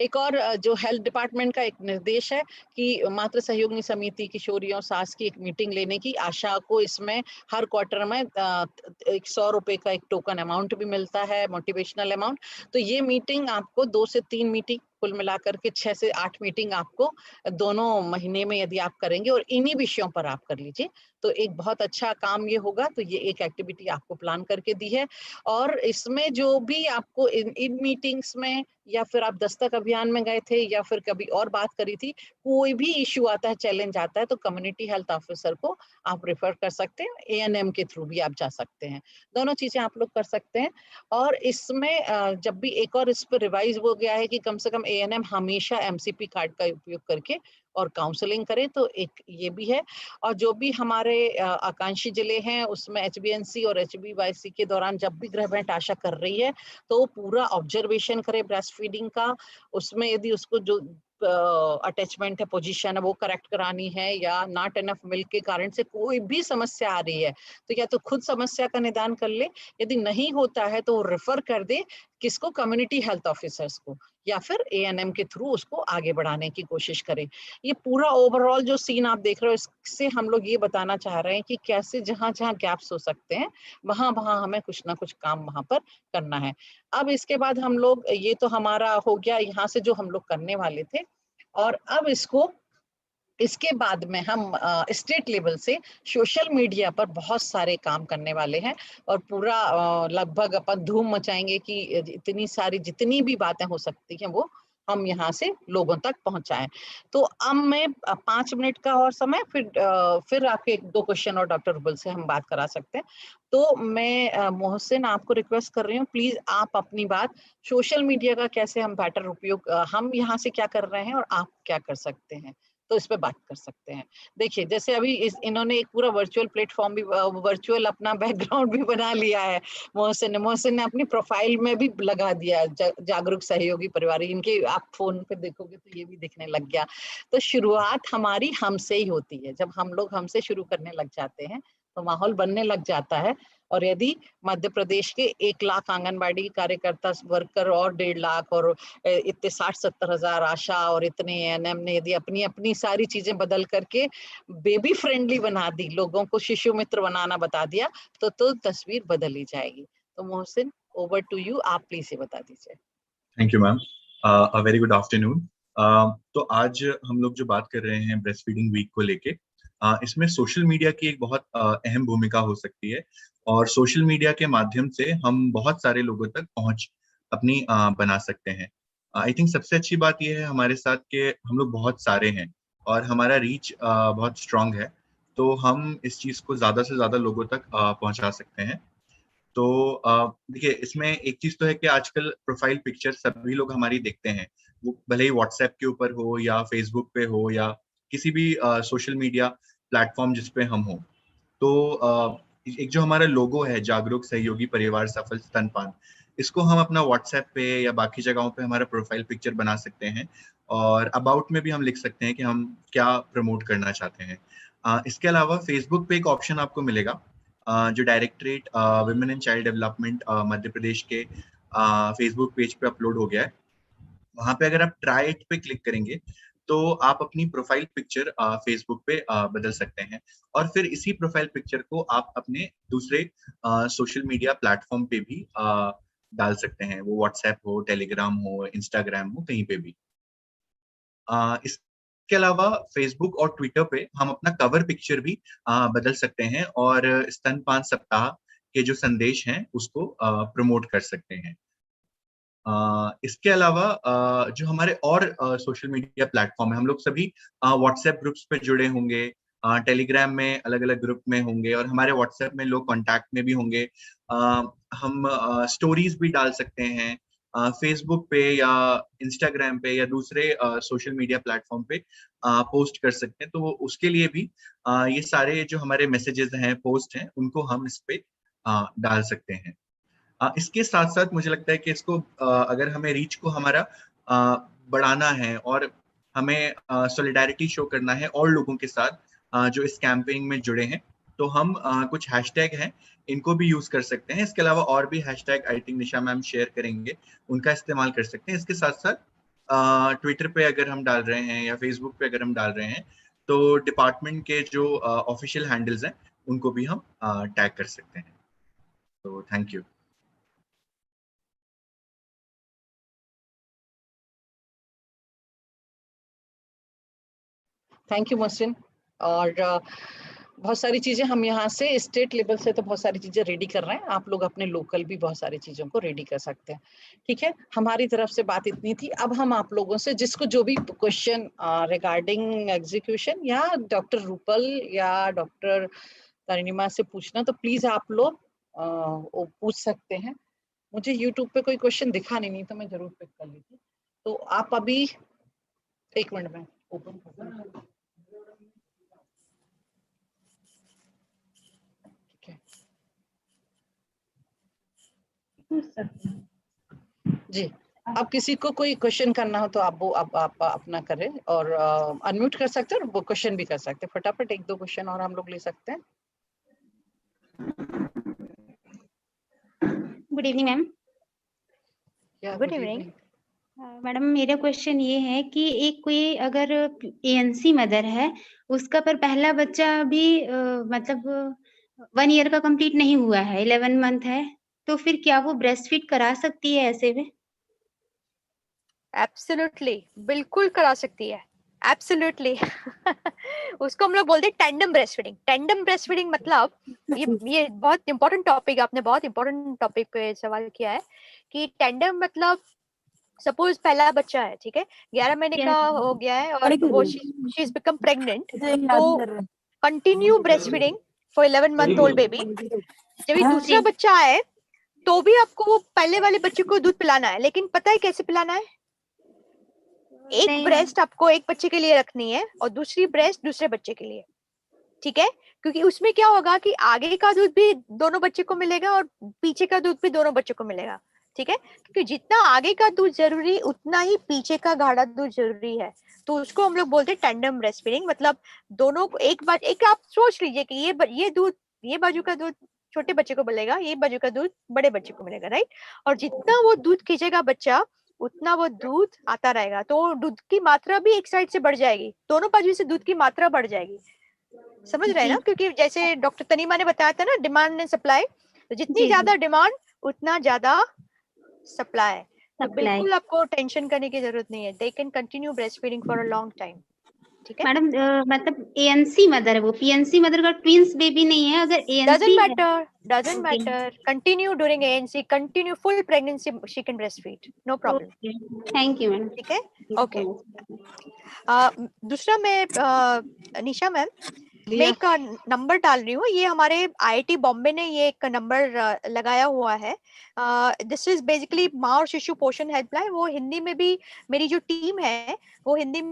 एक और जो हेल्थ डिपार्टमेंट का एक निर्देश है कि मातृ सहयोगिनी समिति किशोरियों सास की एक मीटिंग लेने की। आशा को इसमें हर क्वार्टर में 100 रुपए का एक टोकन अमाउंट भी मिलता है, मोटिवेशनल अमाउंट। तो ये मीटिंग आपको 2 से 3 मीटिंग कुल मिलाकर के 6 से 8 मीटिंग आपको दोनों महीने में यदि आप करेंगे और इन्हीं विषयों पर आप कर लीजिए तो एक बहुत अच्छा काम ये होगा। तो ये एक एक्टिविटी आपको प्लान करके दी है। और इसमें जो भी आपको इन मीटिंग्स में या फिर आप दस्तक अभियान में गए थे या फिर कभी और बात करी थी, कोई भी इश्यू आता है, चैलेंज आता है, तो कम्युनिटी हेल्थ ऑफिसर को आप रेफर कर सकते हैं, ANM के थ्रू भी आप जा सकते हैं। दोनों चीजें आप लोग कर सकते हैं। और इसमें जब भी एक और इस पर रिवाइज हो गया है कि कम से कम ANM हमेशा MCP कार्ड का उपयोग करके और काउंसलिंग करें, तो एक ये भी है। और जो भी हमारे आकांक्षी जिले हैं उसमें HbA1c और HbA1c के दौरान जब भी ग्रहवेंट आशा कर रही है तो पूरा ऑब्जर्वेशन करे ब्रेस्ट फीडिंग का, उसमें यदि उसको जो अटैचमेंट है, पोजीशन है, वो करेक्ट करानी है, या नॉट एनफ मिल्क के कारण से कोई भी समस्या आ रही है तो या तो खुद समस्या का निदान कर ले, यदि नहीं होता है तो रेफर कर दे किसको, कम्युनिटी हेल्थ ऑफिसर्स को, या फिर ANM के थ्रू उसको आगे बढ़ाने की कोशिश करें। ये पूरा ओवरऑल जो सीन आप देख रहे हो, इससे हम लोग ये बताना चाह रहे हैं कि कैसे जहां जहां गैप्स हो सकते हैं वहां वहां हमें कुछ ना कुछ काम वहां पर करना है। अब इसके बाद हम लोग, ये तो हमारा हो गया यहाँ से जो हम लोग करने वाले थे, और अब इसके बाद में हम स्टेट लेवल से सोशल मीडिया पर बहुत सारे काम करने वाले हैं, और पूरा लगभग अपन धूम मचाएंगे कि इतनी सारी जितनी भी बातें हो सकती हैं वो हम यहाँ से लोगों तक पहुंचाएं। तो अब मैं 5 मिनट का और समय, फिर आपके 2 क्वेश्चन और डॉक्टर रुबल से हम बात करा सकते हैं। तो मैं मोहसिन आपको रिक्वेस्ट कर रही हूँ, प्लीज आप अपनी बात सोशल मीडिया का कैसे हम बेटर उपयोग, हम यहाँ से क्या कर रहे हैं और आप क्या कर सकते हैं, तो इस पे बात कर सकते हैं। देखिए जैसे अभी इन्होंने एक पूरा वर्चुअल प्लेटफॉर्म भी, वर्चुअल अपना बैकग्राउंड भी बना लिया है मोहसिन ने अपनी प्रोफाइल में भी लगा दिया जागरूक सहयोगी परिवार, इनके आप फोन पे देखोगे तो ये भी दिखने लग गया। तो शुरुआत हमारी हमसे ही होती है, जब हम लोग हमसे शुरू करने लग जाते हैं तो माहौल बनने लग जाता है। और यदि मध्य प्रदेश के 1 लाख आंगनबाड़ी कार्यकर्ता वर्कर और 1.5 लाख और इतने 60-70 हजार आशा और इतने ANM ने यदि अपनी अपनी सारी चीजें बदल करके बेबी फ्रेंडली बना दी, लोगों को शिशु मित्र बनाना बता दिया, तो तस्वीर बदल ही जाएगी। तो मोहसिन, ओवर टू यू, आप प्लीज ये बता दीजिए।
Thank you ma'am, a very good afternoon. तो आज हम लोग जो बात कर रहे हैं ब्रेस्ट फीडिंग वीक को लेके, इसमें सोशल मीडिया की एक बहुत अहम भूमिका हो सकती है, और सोशल मीडिया के माध्यम से हम बहुत सारे लोगों तक पहुंच अपनी बना सकते हैं। आई थिंक सबसे अच्छी बात यह है हमारे साथ कि हम लोग बहुत सारे हैं और हमारा रीच बहुत स्ट्रांग है, तो हम इस चीज को ज्यादा से ज्यादा लोगों तक पहुंचा सकते हैं। तो देखिए, इसमें एक चीज तो है कि आजकल प्रोफाइल पिक्चर सभी लोग हमारी देखते हैं, वो भले ही व्हाट्सएप के ऊपर हो या फेसबुक पे हो या किसी भी सोशल मीडिया प्लेटफॉर्म जिस पे हम हो। तो एक जो हमारा लोगो है, जागरूक सहयोगी परिवार सफल स्तनपान, इसको हम अपना व्हाट्सएप पे या बाकी जगहों पे हमारा प्रोफाइल पिक्चर बना सकते हैं, और अबाउट में भी हम लिख सकते हैं कि हम क्या प्रमोट करना चाहते हैं। इसके अलावा फेसबुक पे एक ऑप्शन आपको मिलेगा जो directorate women and child development Madhya Pradesh के फेसबुक पेज पे अपलोड हो गया है। वहां पे अगर आप ट्राई इट पे क्लिक करेंगे तो आप अपनी प्रोफाइल पिक्चर फेसबुक पे बदल सकते हैं, और फिर इसी प्रोफाइल पिक्चर को आप अपने दूसरे सोशल मीडिया प्लेटफॉर्म पे भी डाल सकते हैं, वो व्हाट्सएप हो, टेलीग्राम हो, इंस्टाग्राम हो, कहीं पे भी। इसके अलावा फेसबुक और ट्विटर पे हम अपना कवर पिक्चर भी बदल सकते हैं और स्तनपान सप्ताह के जो संदेश हैं उसको प्रमोट कर सकते हैं। इसके अलावा जो हमारे और सोशल मीडिया प्लेटफॉर्म है, हम लोग सभी व्हाट्सएप ग्रुप्स पे जुड़े होंगे, टेलीग्राम में अलग अलग ग्रुप में होंगे, और हमारे व्हाट्सएप में लोग कांटेक्ट में भी होंगे। हम स्टोरीज भी डाल सकते हैं फेसबुक पे या इंस्टाग्राम पे या दूसरे सोशल मीडिया प्लेटफॉर्म पे पोस्ट कर सकते हैं। तो उसके लिए भी ये सारे जो हमारे मैसेजेस हैं, पोस्ट हैं, उनको हम इस पे डाल सकते हैं। इसके साथ साथ मुझे लगता है कि इसको अगर हमें रीच को हमारा बढ़ाना है और हमें सॉलिडारिटी शो करना है और लोगों के साथ जो इस कैंपेनिंग में जुड़े हैं, तो हम कुछ हैशटैग हैं, इनको भी यूज कर सकते हैं। इसके अलावा और भी हैशटैग आई थिंक निशा मैम शेयर करेंगे, उनका इस्तेमाल कर सकते हैं। इसके साथ साथ ट्विटर पे अगर हम डाल रहे हैं या फेसबुक पे अगर हम डाल रहे हैं तो डिपार्टमेंट के जो ऑफिशियल हैंडल्स हैं उनको भी हम टैग कर सकते हैं। तो thank you.
Thank you Mohsin. और बहुत सारी चीजें हम यहाँ से स्टेट लेवल से तो बहुत सारी चीजें रेडी कर रहे हैं, आप लोग अपने लोकल भी बहुत सारी चीजों को रेडी कर सकते हैं। ठीक है, हमारी तरफ से बात इतनी थी। अब हम आप लोगों से जिसको जो भी क्वेश्चन रिगार्डिंग एग्जीक्यूशन या डॉक्टर रूपल या डॉक्टर तनिमा से पूछना, तो प्लीज आप लोग पूछ सकते हैं। मुझे यूट्यूब पे कोई क्वेश्चन दिखा नहीं तो मैं जरूर पिक कर लेती। तो आप अभी 1 मिनट में ओपन कर जी। अब किसी को कोई क्वेश्चन करना हो तो आप वो आप अपना करें और अनम्यूट कर सकते हैं और वो क्वेश्चन भी कर सकते हैं। फटाफट 1-2 क्वेश्चन और हम लोग ले सकते हैं।
Good evening ma'am.
Good evening
madam मेरा क्वेश्चन ये है कि एक कोई अगर एएनसी मदर है, उसका पर पहला बच्चा अभी मतलब 1 ईयर का कंप्लीट नहीं हुआ है, 11 मंथ है, तो फिर क्या वो ब्रेस्ट फीड करा सकती है ऐसे में?
एब्सोल्युटली, बिल्कुल करा सकती है, एब्सोल्युटली। उसको हम लोग बोलते हैं tandem breast feeding. Tandem breast feeding मतलब ये बहुत इंपॉर्टेंट टॉपिक, आपने बहुत इंपॉर्टेंट टॉपिक पे सवाल किया है कि टैंडम मतलब सपोज पहला बच्चा है, ठीक है, 11 महीने का हो गया है और वो शी इज बिकम प्रेग्नेंट, तो continue breast feeding for 11 month old baby. जब ये दूसरा बच्चा आए तो भी आपको वो पहले वाले बच्चे को दूध पिलाना है, लेकिन पता है कैसे पिलाना है? एक ब्रेस्ट आपको एक बच्चे के लिए रखनी है और दूसरी ब्रेस्ट दूसरे बच्चे के लिए, ठीक है? क्योंकि उसमें क्या होगा कि आगे का दूध भी दोनों बच्चे को मिलेगा और पीछे का दूध भी दोनों बच्चों को मिलेगा, ठीक है? क्योंकि जितना आगे का दूध जरूरी उतना ही पीछे का गाढ़ा दूध जरूरी है। तो उसको हम लोग बोलते हैं टैंडम ब्रेस्ट फीडिंग। मतलब दोनों को एक आप सोच लीजिए कि ये दूध, ये बाजू का दूध छोटे बच्चे को मिलेगा, ये बाजू का दूध बड़े बच्चे को मिलेगा, राइट? और जितना वो दूध खींचेगा बच्चा उतना वो दूध आता रहेगा, तो दूध की मात्रा भी एक साइड से बढ़ जाएगी, दोनों बाजू से दूध की मात्रा बढ़ जाएगी। समझ रहे हैं ना? क्योंकि जैसे डॉक्टर तनीमा ने बताया था ना, डिमांड एंड सप्लाई, तो जितनी ज्यादा डिमांड उतना ज्यादा सप्लाई। तो बिल्कुल आपको टेंशन करने की जरूरत नहीं है, they can continue breast feeding for a long time, ठीक है
मैडम? मतलब एएनसी मदर है वो, पीएनसी मदर का ट्विंस बेबी नहीं है। अगर ANC
doesn't matter, continue during ANC, continue full pregnancy she can breastfeed, no problem.
Thank you ma'am.
ठीक है, ओके। दूसरा मैं निशा मैम, मैं एक नंबर डाल रही हूँ, ये हमारे IIT बॉम्बे ने ये एक नंबर लगाया हुआ है। दिस इज बेसिकली माँ और शिशु पोषण हेल्पलाइन। वो हिंदी में भी मेरी जो टीम है वो हिंदी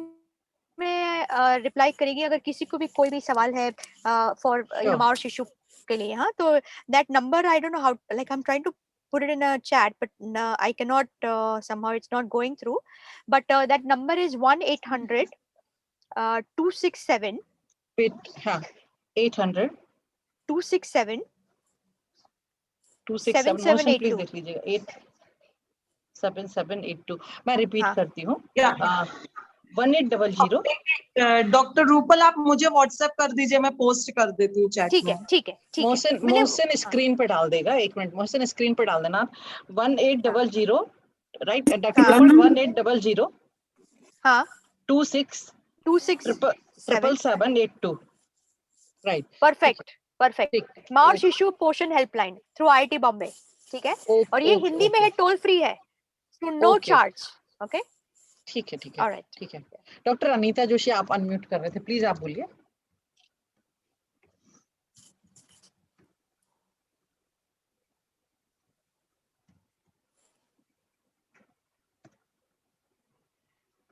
में रिप्लाई करेगी अगर किसी को भी कोई भी सवाल है फॉर माँ और शिशु के लिए। हाँ, तो that number I don't know how, like I am trying to put it in a chat, but I cannot, somehow it's not going through, but that number is 1-800 267
800
267
267 please देख लीजिएगा, 87782। मैं रिपीट करती हूँ, 1800।
डॉक्टर रूपल आप मुझे WhatsApp कर दीजिए, मैं पोस्ट कर देती हूँ चैट में।
ठीक है।
मोहसिन स्क्रीन पे डाल देगा, 1 मिनट मोहसिन स्क्रीन पे डाल देना। 1800 राइट, डॉक्टर 1800
हाँ
26 77782 राइट।
परफेक्ट। माँ और शिशु पोषण हेल्पलाइन थ्रू IIT बॉम्बे, ठीक है? और ये हिंदी में है, टोल फ्री है, नो चार्ज। ओके,
ठीक है। डॉक्टर अनीता जोशी आप अनम्यूट कर रहे थे, प्लीज आप बोलिए।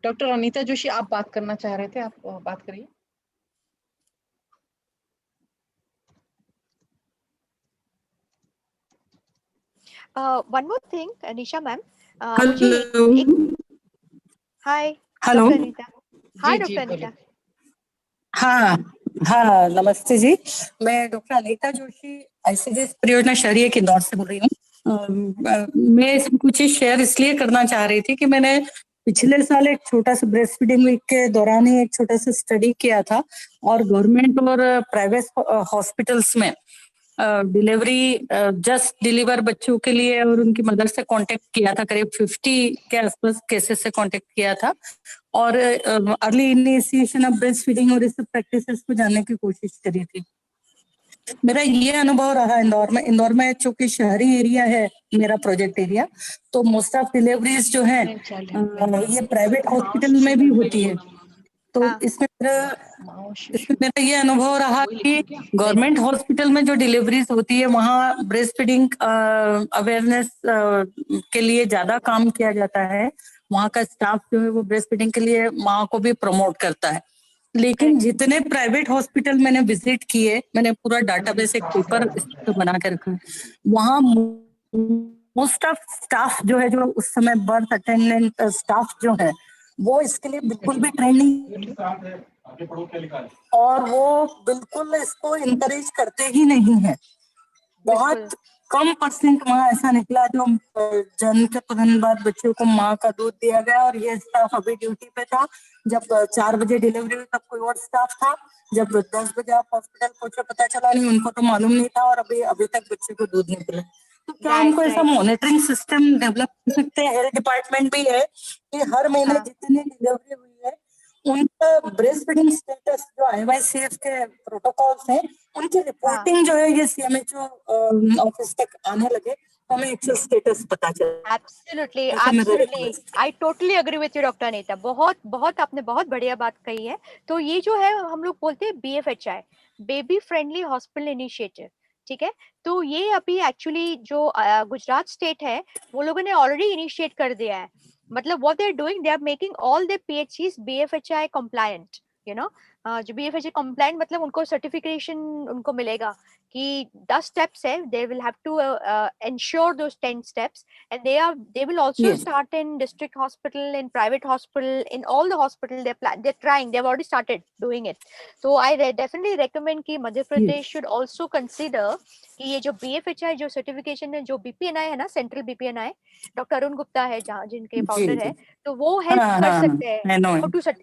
डॉक्टर अनीता जोशी आप बात करना चाह रहे थे, आप बात करिए।
One more thing Nisha ma'am, hi
hello,
hi doctor Anita.
हाँ नमस्ते जी, मैं डॉक्टर अनीता जोशी ICDS परियोजना शहरी के इंदौर से बोल रही हूँ। मैं कुछ शेयर इसलिए करना चाह रही थी कि मैंने पिछले साल एक छोटा सा ब्रेस्ट फीडिंग वीक के दौरान ही एक छोटा सा स्टडी किया था, और गवर्नमेंट और प्राइवेट हॉस्पिटल्स में डिलीवरी जस्ट डिलीवर बच्चों के लिए और उनकी मदर से कांटेक्ट किया था, करीब 50 के आसपास केसेस से कांटेक्ट किया था, और early initiation of breast feeding और इस प्रैक्टिसेस को जानने की कोशिश करी थी। मेरा ये अनुभव रहा इंदौर में चूंकि शहरी एरिया है मेरा प्रोजेक्ट एरिया, तो मोस्ट ऑफ डिलीवरीज जो है ये प्राइवेट हॉस्पिटल में भी होती है। तो इसमें मेरा ये अनुभव रहा कि गवर्नमेंट हॉस्पिटल में जो डिलीवरीज होती है वहाँ ब्रेस्ट फीडिंग अवेयरनेस के लिए ज्यादा काम किया जाता है, वहाँ का स्टाफ जो है वो ब्रेस्ट फीडिंग के लिए माँ को भी प्रमोट करता है। लेकिन जितने प्राइवेट हॉस्पिटल मैंने विजिट किए, मैंने पूरा डाटाबेस एक पेपर बना के रखा है, वहाँ मोस्ट ऑफ स्टाफ जो है, जो उस समय बर्थ अटेंडेंट स्टाफ जो है, वो इसके लिए बिल्कुल भी ट्रेनिंग और वो बिल्कुल इसको इनकरेज करते ही नहीं है। बहुत कम परसेंट वहाँ ऐसा निकला जो जन्म के तुरंत बाद बच्चों को माँ का दूध दिया गया, और ये स्टाफ अभी ड्यूटी पे था। जब 4 बजे डिलीवरी हुई तब कोई और स्टाफ था, जब 10 बजे आप हॉस्पिटल पहुंचे पता चला नहीं, उनको तो मालूम नहीं था, और अभी तक बच्चे को दूध नहीं पिला। तो क्या हमको ऐसा मॉनिटरिंग सिस्टम डेवलप कर सकते हैं? हेल्थ डिपार्टमेंट भी है कि हर महीने जितनी डिलीवरी हुई है उनका ब्रेस्ट फीडिंग स्टेटस जो IYCF के प्रोटोकॉल्स हैं, उनकी रिपोर्टिंग जो है ये CMHO ऑफिस तक आने लगे तो हमें एक्चुअल स्टेटस पता चले।
Absolutely, absolutely, I totally agree with you doctor Anita. बहुत आपने बहुत बढ़िया बात कही है। तो ये जो है हम लोग बोलते हैं BFHI, baby friendly hospital initiative, ठीक है। तो ये अभी एक्चुअली जो गुजरात स्टेट है वो लोगों ने ऑलरेडी इनिशिएट कर दिया है। मतलब what they are doing, they are making all their PHCs BFHI compliant, you know। जो BFHI compliant मतलब उनको सर्टिफिकेशन उनको मिलेगा कि 10 steps है, they will have to ensure those 10 steps, and they will also start in district hospital, in private hospital, in all the hospital they're trying, they've already started doing it. So I definitely recommend कि Madhya Pradesh should also consider कि ये जो BFHI जो certification है, जो BPNI है ना, central BPNI, doctor Arun Gupta है जहाँ जिनके फाउंडर है, तो वो हेल्प कर सकते हैं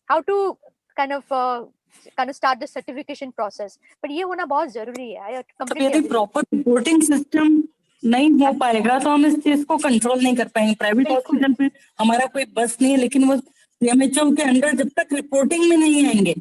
how to kind of start the certification process, but ये होना बहुत जरूरी है।
यदि प्रॉपर रिपोर्टिंग सिस्टम नहीं हो पाएगा तो हम इस चीज को कंट्रोल नहीं कर पाएंगे। प्राइवेट हॉस्पिटल पे हमारा कोई बस नहीं है, लेकिन वो CMHO के अंदर जब तक रिपोर्टिंग में नहीं आएंगे,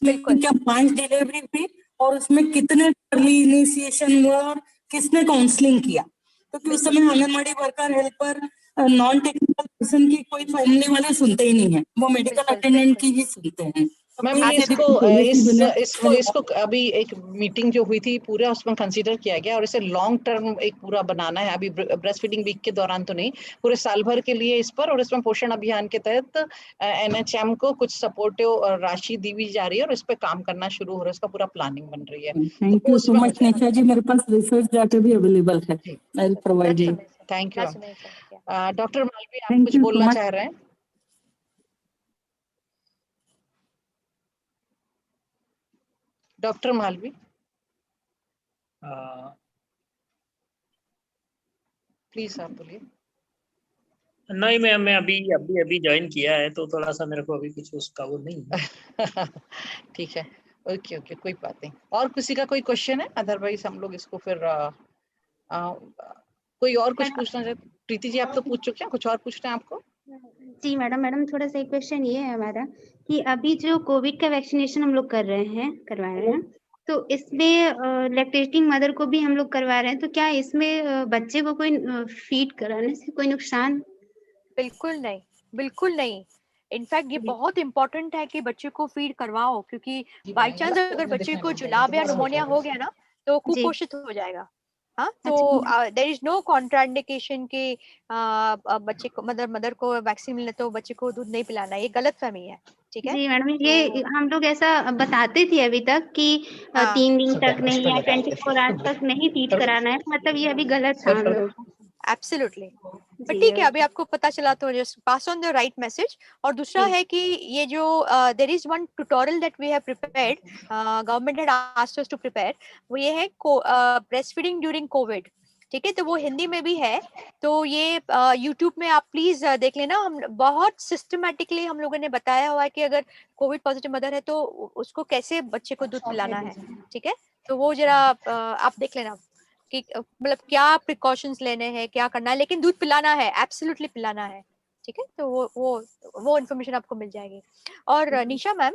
क्या 5 डिलीवरी हुई और उसमें कितने अर्ली इनिशिएशन हुआ और किसने काउंसलिंग किया, क्योंकि उस समय anganwadi worker, helper, non technical person की कोई फैमिली वाले सुनते ही नहीं है, वो मेडिकल अटेंडेंट की ही सुनते हैं।
मैम इसको अभी एक मीटिंग जो हुई थी पूरा उसमें कंसीडर किया गया और इसे लॉन्ग टर्म एक पूरा बनाना है। अभी ब्रेस्ट फीडिंग वीक के दौरान तो नहीं, पूरे साल भर के लिए इस पर, और इसमें पोषण अभियान के तहत NHM को कुछ सपोर्टिव राशि दी भी जा रही है और इस पर काम करना शुरू हो रहा है, इसका पूरा प्लानिंग बन रही है।
थैंक यू सो मच निशा जी, मेरे पास रिसर्च डाटा भी अवेलेबल है, I will provide you.
Thank you. Doctor Malvi, आप कुछ बोलना चाह रहे हैं? डॉक्टर मालवी, प्लीज आप बोलिए।
नहीं मैम, मैं अभी ज्वाइन किया है तो थोड़ा सा मेरे को अभी कुछ उसका वो नहीं है।
ठीक है, ओके, कोई बात नहीं। और किसी का कोई क्वेश्चन है? अदरवाइज हम लोग इसको फिर कोई और कुछ पूछना चाहते? प्रीति जी, आप तो पूछ चुके हैं, कुछ और पूछना है आपको?
जी मैडम, थोड़ा सा एक क्वेश्चन ये है हमारा कि अभी जो कोविड का वैक्सीनेशन हम लोग करवा रहे हैं, तो इसमें लैक्टेटिंग मदर को भी हम लोग करवा रहे हैं, तो क्या इसमें बच्चे को कोई फीड कराने से कोई नुकसान?
बिल्कुल नहीं, बिल्कुल नहीं। इनफैक्ट ये बहुत इंपॉर्टेंट है कि बच्चे को फीड करवाओ, क्योंकि बाई चांस अगर बच्चे को जुलाब या निमोनिया हो गया ना तो कुपोषित हो जाएगा। हाँ, तो देयर इज नो कॉन्ट्राइंडिकेशन कि बच्चे को मदर को वैक्सीन मिले तो बच्चे को दूध नहीं पिलाना, ये गलत फहमी है। ठीक है
जी मैडम, ये हम लोग ऐसा बताते थे अभी तक कि 3 दिन तक नहीं या 24 आवर्स तक नहीं फीड कराना है, मतलब ये अभी गलत था हम लोग।
एब्सोल्युटली, बट ठीक है, अभी आपको पता चला तो just pass on the right message. और दूसरा है कि ये जो there is one tutorial that we have prepared, government had asked us to prepare, वो ये है ब्रेस्ट फीडिंग ड्यूरिंग कोविड। ठीक है, तो वो हिंदी में भी है, तो ये यूट्यूब में आप प्लीज देख लेना। हम बहुत सिस्टमेटिकली हम लोगों ने बताया हुआ है कि अगर कोविड पॉजिटिव मदर है तो उसको कैसे बच्चे को दूध पिलाना है। ठीक है, तो वो जरा आप देख लेना कि मतलब क्या प्रिकॉशंस लेने हैं, क्या करना है, लेकिन दूध पिलाना है, एब्सोल्युटली पिलाना है। ठीक है, तो वो इन्फॉर्मेशन आपको मिल जाएगी। और निशा मैम,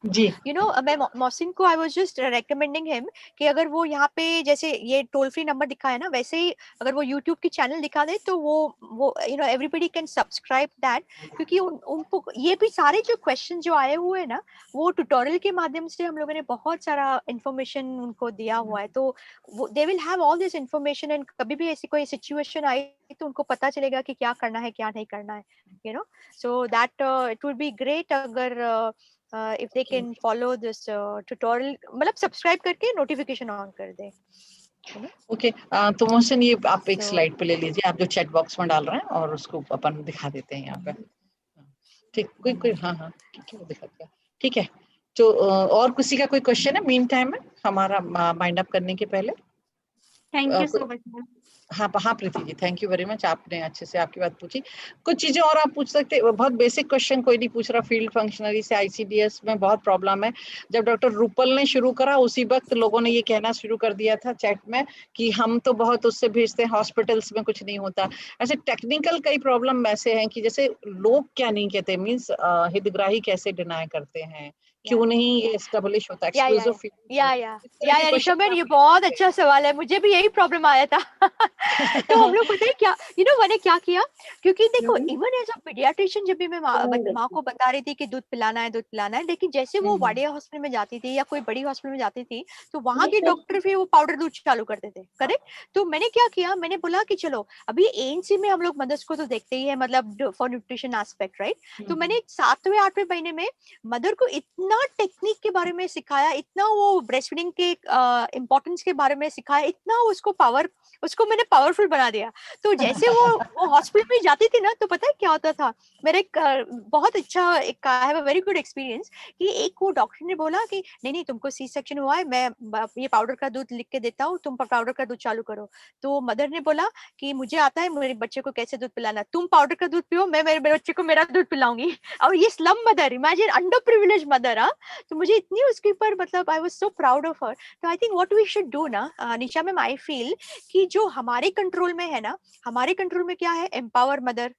जी
मैं मोहसिन को I was just recommending him कि अगर वो यहाँ पे जैसे ये टोल फ्री नंबर दिखा है ना, वैसे ही अगर वो यूट्यूब की चैनल दिखा दे तो वो एवरीबडी कैन सब्सक्राइब दैट, क्योंकि उनको ये भी सारे जो क्वेश्चन जो आए हुए हैं ना, वो ट्यूटोरियल के माध्यम से हम लोगों ने बहुत सारा इंफॉर्मेशन उनको दिया हुआ है, तो they will have all this information, and कभी भी ऐसी कोई सिचुएशन आई तो उनको पता चलेगा कि क्या करना है क्या नहीं करना है, so that it would be great अगर if they can follow this tutorial, मतलब सब्सक्राइब करके नोटिफिकेशन ऑन कर दे।
ओके तो मोहसिन ये आप एक स्लाइड पे ले लीजिए, आप जो चैट बॉक्स में डाल रहे हैं, और उसको अपन दिखा देते हैं यहाँ पे। ठीक, कोई हाँ ठीक है, वो दिखा दिया। ठीक है, तो और किसी का कोई क्वेश्चन है मीन टाइम में हमारा माइंड अप करने के पहले?
Thank you so much.
हाँ Preeti ji, thank you very much, आपने अच्छे से आपकी बात पूछी। कुछ चीजें और आप पूछ सकते, बहुत बेसिक क्वेश्चन कोई नहीं पूछ रहा। फील्ड फंक्शनरी से ICDS में बहुत प्रॉब्लम है। जब डॉक्टर रूपल ने शुरू करा उसी वक्त लोगों ने ये कहना शुरू कर दिया था चैट में कि हम तो बहुत उससे भेजते हैं, हॉस्पिटल्स में कुछ नहीं होता। ऐसे टेक्निकल कई प्रॉब्लम ऐसे हैं कि जैसे लोग क्या नहीं कहते, मीन्स हितग्राही कैसे डिनाई करते हैं, क्यों नहीं ये एस्टेब्लिश होता एक्सक्लूसिव।
या ऋषभ, ये बहुत अच्छा सवाल है, मुझे भी यही प्रॉब्लम आया था। तो हम लोग पता है क्या, मैंने क्या किया, क्योंकि देखो इवन एज अ पीडियाट्रिशियन जब भी मैं माँ को बता रही थी कि दूध पिलाना है, लेकिन जैसे वो वाडिया हॉस्पिटल में जाती थी या कोई बड़ी हॉस्पिटल में जाती थी तो वहां के डॉक्टर फिर वो पाउडर दूध चालू करते थे, करेक्ट। तो मैंने क्या किया, मैंने बोला कि चलो अभी ANC में हम लोग मदर्स को तो देखते ही है, मतलब फॉर न्यूट्रिशन एस्पेक्ट, राइट। तो मैंने 7वें 8वें महीने में मदर को इतना टेक्निक के बारे में सिखाया, इतना वो ब्रेस्ट फीडिंग के इम्पोर्टेंस के बारे में सिखाया, इतना उसको मैंने पावरफुल बना दिया। तो जैसे वो हॉस्पिटल में जाती थी ना, तो पता है क्या होता था, मेरा एक बहुत अच्छा एक I have a very good experience कि एक वो डॉक्टर ने बोला कि नहीं तुमको C सेक्शन हुआ है, मैं ये पाउडर का दूध लिख के देता हूँ, तुम पाउडर का दूध चालू करो। तो मदर ने बोला कि मुझे आता है मेरे बच्चे को कैसे दूध पिलाना, तुम पाउडर का दूध पियो, मैं मेरे बच्चे को मेरा दूध पिलाऊंगी। और ये slum mother, imagine under privilege mother. तो मुझे इतनी उसके ऊपर, मतलब I was so proud of her. तो I think what we should do ना निशा मैम, आई फील कि जो हमारे कंट्रोल में है ना, हमारे कंट्रोल में क्या है, एम्पावर मदर,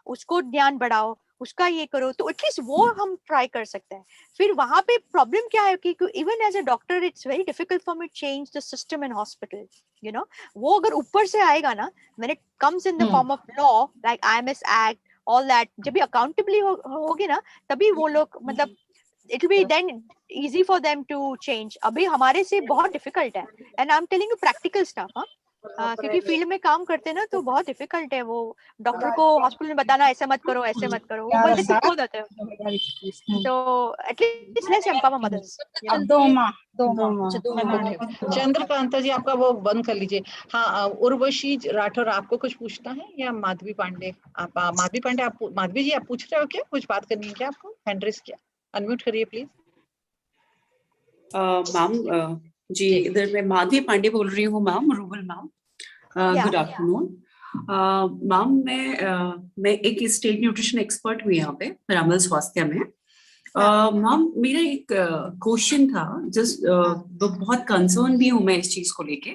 उसको ज्ञान बढ़ाओ, उसका ये करो, तो एटलीस्ट वो हम ट्राई कर सकते हैं। फिर वहां पे प्रॉब्लम क्या है कि even as a doctor it's very difficult for me to change the system in hospital, वो अगर ऊपर से आएगा ना, when it comes in the form of law like IMS act, all that, जब भी अकाउंटेबली होगी ना, तभी वो लोग, मतलब it will be then easy for them to change. अभी हमारे से बहुत difficult है, and I'm telling you practical stuff, क्योंकि फील्ड में काम करते ना तो बहुत डिफिकल्ट है, वो डॉक्टर को हॉस्पिटल में बताना ऐसे मत करो ऐसे मत करो, वो बंदे खुद हो जाते हैं। तो at least let's empower mothers.
Chandrakanta ji आपका वो बंद कर लीजिए। हाँ उर्वशी राठौर, आपको कुछ पूछना है, या माधवी पांडे? आप माधवी पांडे, आप माधवी जी आप पूछ रहे हो क्या, कुछ बात करनी है क्या आपको? हैंड रेज किया, अनम्यूट करिए प्लीज।
मैम जी, इधर मैं माधवी पांडे बोल रही हूँ ma'am, rouble ma'am. Good afternoon ma'am. मैं एक स्टेट न्यूट्रिशन एक्सपर्ट हूँ यहाँ पे पिरामल स्वास्थ्य में। मैम मेरा एक क्वेश्चन था, जस्ट बहुत कंसर्न भी हूँ मैं इस चीज को लेके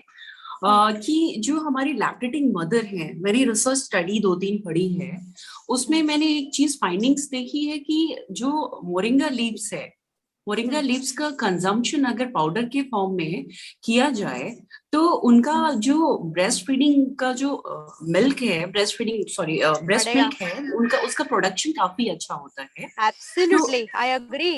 कि जो हमारी लैक्टेटिंग मदर है, मैंने रिसर्च स्टडी 2-3 पढ़ी है, उसमें मैंने एक चीज फाइंडिंग्स देखी है कि जो मोरिंगा लीव्स है, मोरिंगा लीव्स का कंजम्पशन अगर पाउडर के फॉर्म में किया जाए तो उनका जो ब्रेस्ट फीडिंग का जो मिल्क है, ब्रेस्ट मिल्क है उनका, उसका प्रोडक्शन काफी अच्छा होता है।
Absolutely I agree.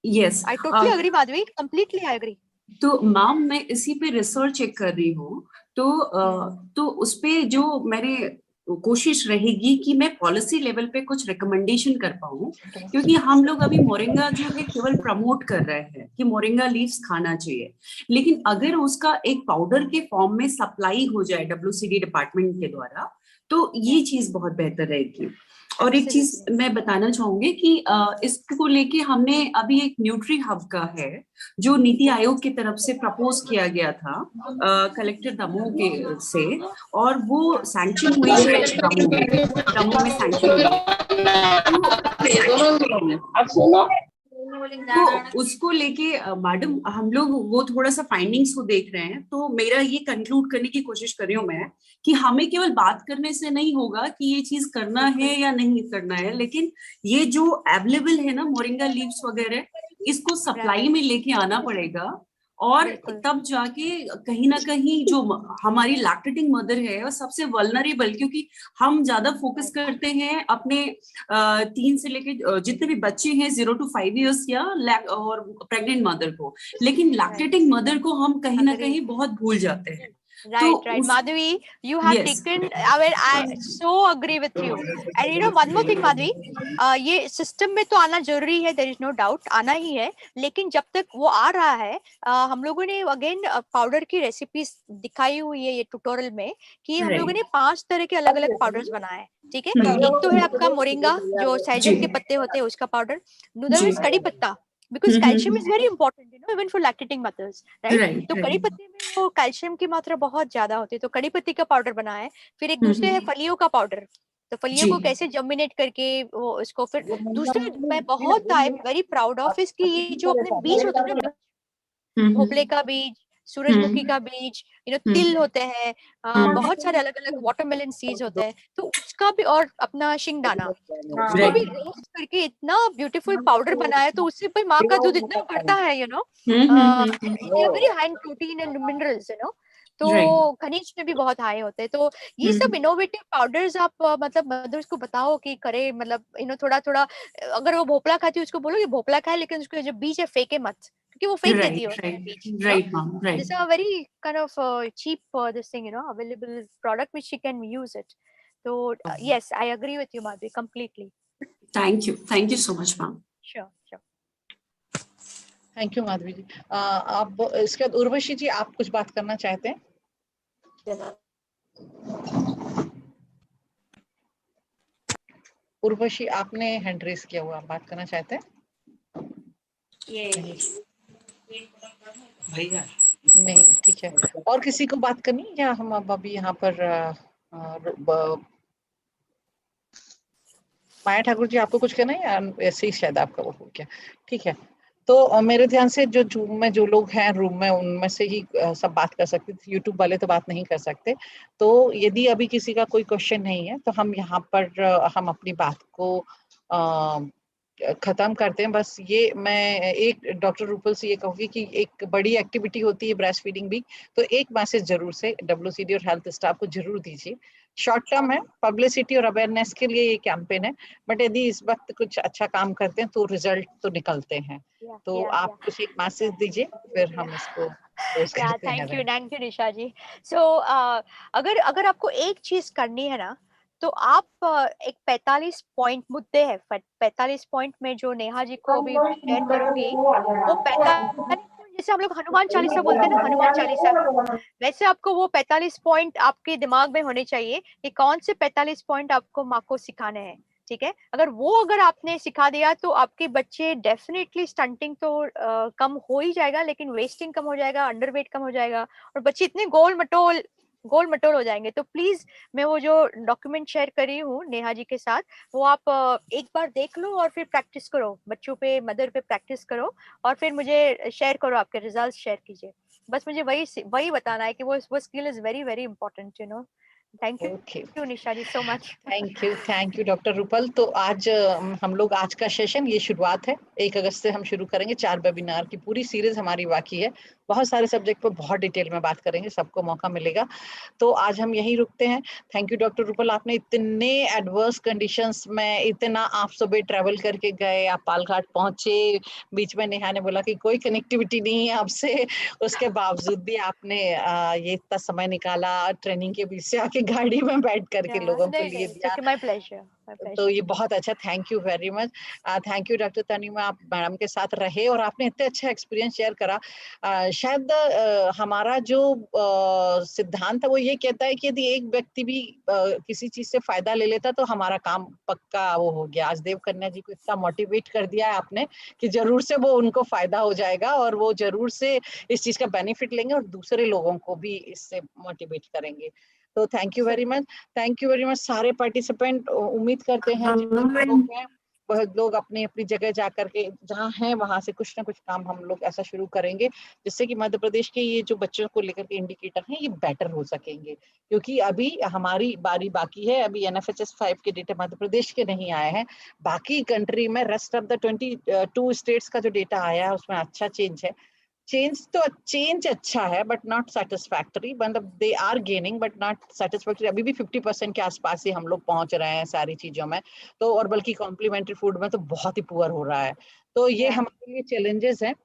Yes,
I totally agree Madhavi, completely I agree.
तो मैम मैं इसी पे रिसर्च चेक कर रही हूँ, तो उस पे जो मैंने कोशिश रहेगी कि मैं पॉलिसी लेवल पे कुछ रिकमेंडेशन कर पाऊँ, क्योंकि हम लोग अभी मोरिंगा जो है केवल प्रमोट कर रहे हैं कि मोरिंगा लीव्स खाना चाहिए, लेकिन अगर उसका एक पाउडर के फॉर्म में सप्लाई हो जाए WCD डिपार्टमेंट के द्वारा तो ये चीज बहुत बेहतर रहेगी। और एक चीज मैं बताना चाहूंगी कि इसको लेके हमने अभी एक न्यूट्री हब का है जो नीति आयोग की तरफ से प्रपोज किया गया था कलेक्टर दमोह के से, और वो सैंक्शन हुई है दमोह में सैंक्शन हुई। तो उसको लेके मैडम हम लोग वो थोड़ा सा फाइंडिंग्स को देख रहे हैं, तो मेरा ये कंक्लूड करने की कोशिश कर रही हूँ मैं कि हमें केवल बात करने से नहीं होगा कि ये चीज करना है या नहीं करना है, लेकिन ये जो अवेलेबल है ना मोरिंगा लीव्स वगैरह, इसको सप्लाई में लेके आना पड़ेगा, और तब जाके कहीं ना कहीं जो हमारी लैक्टेटिंग मदर है वो सबसे वल्नरेबल, क्योंकि हम ज्यादा फोकस करते हैं अपने 3 से लेके जितने भी बच्चे हैं 0 to 5 years या और प्रेग्नेंट मदर को, लेकिन लैक्टेटिंग मदर को हम कहीं ना कहीं बहुत भूल जाते हैं।
Right, right. Madhavi, you have taken, I mean, I so agree with you. And you know, one more thing, Madhavi, ये सिस्टम में तो आना जरूरी है, there is no doubt, आना ही है, लेकिन जब तक वो आ रहा है, हम लोगों ने अगेन पाउडर की रेसिपीज दिखाई हुई है ये ट्यूटोरियल में, कि हम लोगों ने 5 तरह के अलग अलग पाउडर्स बनाए हैं, ठीक है। एक तो है आपका मोरिंगा, जो सहजन के पत्ते होते हैं उसका पाउडर, दूसरा है कड़ी पत्ता, because calcium is very important, you know, even for lactating mothers, right? तो कड़ी पत्ते में वो कैल्शियम की मात्रा बहुत ज्यादा होती है, तो कड़ी पत्ती का पाउडर बना है। फिर एक दूसरे है फलियों का पाउडर, तो फलियों को कैसे जर्मिनेट करके वो इसको, फिर दूसरे मैं बहुत I am very proud of इसकी, ये जो अपने बीज होते हैं ना, भोपले का बीज, सूरजमुखी का बीज, यू नो, तिल होते हैं, बहुत सारे अलग अलग वाटरमेलन सीड्स होते हैं, तो उसका भी, और अपना शिंगदाना, उसको भी रोस्ट करके इतना ब्यूटीफुल पाउडर बनाया, तो उससे भी माँ का दूध इतना बढ़ता है, you know, very high in protein and minerals, you know, तो खनिज में भी बहुत हाई होते हैं। तो ये सब इनोवेटिव पाउडर्स आप मतलब मदर्स को बताओ कि करे, मतलब यू नो, थोड़ा थोड़ा, अगर वो भोपला खाती है उसको बोलो कि भोपला खाए, लेकिन उसको जो बीज है फेंके मत, क्योंकि वो फेंक देती है बीज।
Right, ma'am. Right.
This is a very kind of cheap this thing, you know, available product which she can use it. So yes, I agree with you, Madhvi, completely.
Thank you so much, ma'am.
Sure.
Thank you Madhavi ji. आप इसके बाद उर्वशी जी, आप कुछ बात करना चाहते हैं? उर्वशी, आपने हैंड रेस किया हुआ, आप बात करना चाहते हैं?
भैया
नहीं, ठीक है। और किसी को बात करनी, या हम अब अभी यहाँ पर माया ठाकुर जी, आपको कुछ कहना है, या ऐसे ही शायद आपका वो हो गया? ठीक है, तो मेरे ध्यान से जो जूम में जो लोग हैं रूम में, उनमें से ही सब बात कर सकते थे, यूट्यूब वाले तो बात नहीं कर सकते। तो यदि अभी किसी का कोई क्वेश्चन नहीं है, तो हम यहाँ पर हम अपनी बात को खत्म करते हैं। बस ये मैं एक डॉक्टर रूपल से ये कहूँगी कि एक बड़ी एक्टिविटी होती है ब्रेस्ट फीडिंग वीक, तो एक मैसेज जरूर से WCD और हेल्थ स्टाफ को जरूर दीजिए। शॉर्ट टर्म है, पब्लिसिटी और अवेयरनेस के लिए ये कैंपेन है, बट यदि इस वक्त कुछ अच्छा काम करते हैं तो रिजल्ट तो निकलते हैं। तो आप कुछ एक मैसेज दीजिए, फिर हम इसको
थैंक यू निशा जी। सो अगर आपको एक चीज करनी है ना, तो आप एक 45 पॉइंट मुद्दे हैं, 45 पॉइंट में जो नेहा जी को अभी शेयर करूंगी, वो 45, जैसे हम लोग हनुमान चालीसा बोलते हैं ना, हनुमान चालीसा, वैसे आपको वो 45 पॉइंट आपके दिमाग में होने चाहिए कि कौन से 45 पॉइंट आपको माँ को सिखाने हैं, ठीक है। अगर आपने सिखा दिया तो आपके बच्चे डेफिनेटली स्टंटिंग तो कम हो ही जाएगा, लेकिन वेस्टिंग कम हो जाएगा, अंडरवेट कम हो जाएगा, और बच्चे इतने गोल मटोल हो जाएंगे। तो प्लीज मैं वो जो डॉक्यूमेंट शेयर करी हूँ नेहा जी के साथ, वो आप एक बार देख लो और फिर प्रैक्टिस करो, बच्चों पे, मदर पे प्रैक्टिस करो, और फिर मुझे शेयर करो, आपके रिजल्ट शेयर कीजिए। बस मुझे वही बताना है कि वो skill is very very important, you know. Thank you Nisha ji so much.
Thank you doctor Rupal. तो आज हम लोग, आज का सेशन ये शुरुआत है, 1 अगस्त से हम शुरू करेंगे। 4 वेबिनार की पूरी सीरीज हमारी बाकी है, बहुत सारे सब्जेक्ट पर बहुत डिटेल में बात करेंगे, सबको मौका मिलेगा। तो आज हम यहीं रुकते हैं। थैंक यू डॉक्टर रूपल, आपने इतने एडवर्स कंडीशंस में, इतना आप सुबह ट्रैवल करके गए, आप पालघाट पहुंचे, बीच में नेहा ने बोला कि कोई कनेक्टिविटी नहीं है आपसे, उसके बावजूद भी आपने ये इतना समय निकाला, ट्रेनिंग के बीच से आके गाड़ी में बैठ करके लोगों को लिए दिया।
My pleasure.
तो ये बहुत अच्छा, thank you very much. Thank you doctor Tanima, आप मैडम के साथ रहे और आपने इतने अच्छा एक्सपीरियंस शेयर करा। शायद हमारा जो सिद्धांत है वो ये कहता है कि यदि एक व्यक्ति भी किसी चीज से फायदा ले लेता तो हमारा काम पक्का वो हो गया। आज देव कन्या जी को इतना मोटिवेट कर दिया है आपने कि जरूर से वो उनको फायदा हो जाएगा और वो जरूर से इस चीज का बेनिफिट लेंगे और दूसरे लोगों को भी इससे मोटिवेट करेंगे। तो thank you very much, thank you very much सारे पार्टिसिपेंट। उम्मीद करते हैं जितने लोग हैं लोग अपनी अपनी जगह जा करके जहाँ हैं वहां से कुछ ना कुछ काम हम लोग ऐसा शुरू करेंगे जिससे कि मध्य प्रदेश के ये जो बच्चों को लेकर के इंडिकेटर हैं ये बेटर हो सकेंगे, क्योंकि अभी हमारी बारी बाकी है। अभी NFHS 5 के डेटा मध्य प्रदेश के नहीं आए हैं, बाकी कंट्री में रेस्ट ऑफ द 22 स्टेट्स का जो डेटा आया है उसमें अच्छा चेंज है। चेंज अच्छा है बट नॉट सेटिस्फैक्टरी, मतलब they are gaining but not satisfactory. अभी भी 50% के आसपास ही हम लोग पहुंच रहे हैं सारी चीजों में, तो और बल्कि कॉम्प्लीमेंट्री फूड में तो बहुत ही पुअर हो रहा है। तो ये हमारे लिए चैलेंजेस हैं,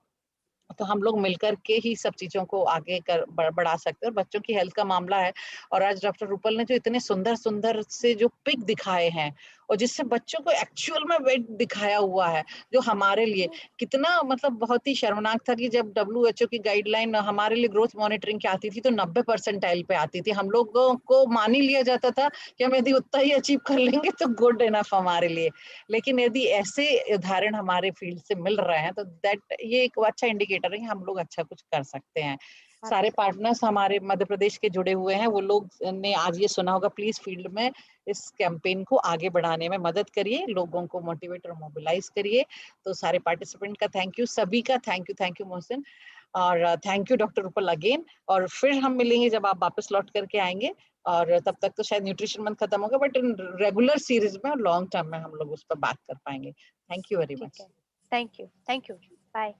तो हम लोग मिलकर के ही सब चीजों को आगे बढ़ा सकते हैं। और बच्चों की हेल्थ का मामला है, और आज डॉक्टर रूपल ने जो इतने सुंदर सुंदर से जो पिक दिखाए हैं और जिससे बच्चों को एक्चुअल में वेट दिखाया हुआ है, जो हमारे लिए कितना मतलब बहुत ही शर्मनाक था कि जब WHO की गाइडलाइन हमारे लिए ग्रोथ मॉनिटरिंग की आती थी तो 90 परसेंटाइल पे आती थी। हम लोगों को मान ही लिया जाता था कि हम यदि उतना ही अचीव कर लेंगे तो गुड इनफ हमारे लिए। लेकिन यदि ऐसे उदाहरण हमारे फील्ड से मिल रहे हैं तो दैट ये एक अच्छा इंडिकेटर है कि हम लोग अच्छा कुछ कर सकते हैं। सारे पार्टनर्स हमारे मध्य प्रदेश के जुड़े हुए हैं, वो लोग ने आज ये सुना होगा, प्लीज फील्ड में इस कैंपेन को आगे बढ़ाने में मदद करिए, लोगों को मोटिवेट और मोबिलाइज करिए। तो सारे पार्टिसिपेंट का थैंक यू, सभी का थैंक यू मोहसिन, और thank you doctor Rupal again. और फिर हम मिलेंगे जब आप वापस लौट करके आएंगे, और तब तक तो शायद न्यूट्रिशन मंथ खत्म होगा, बट इन रेगुलर सीरीज में और लॉन्ग टर्म में हम लोग उस पर बात कर पाएंगे। Thank you very much.
Thank you, bye.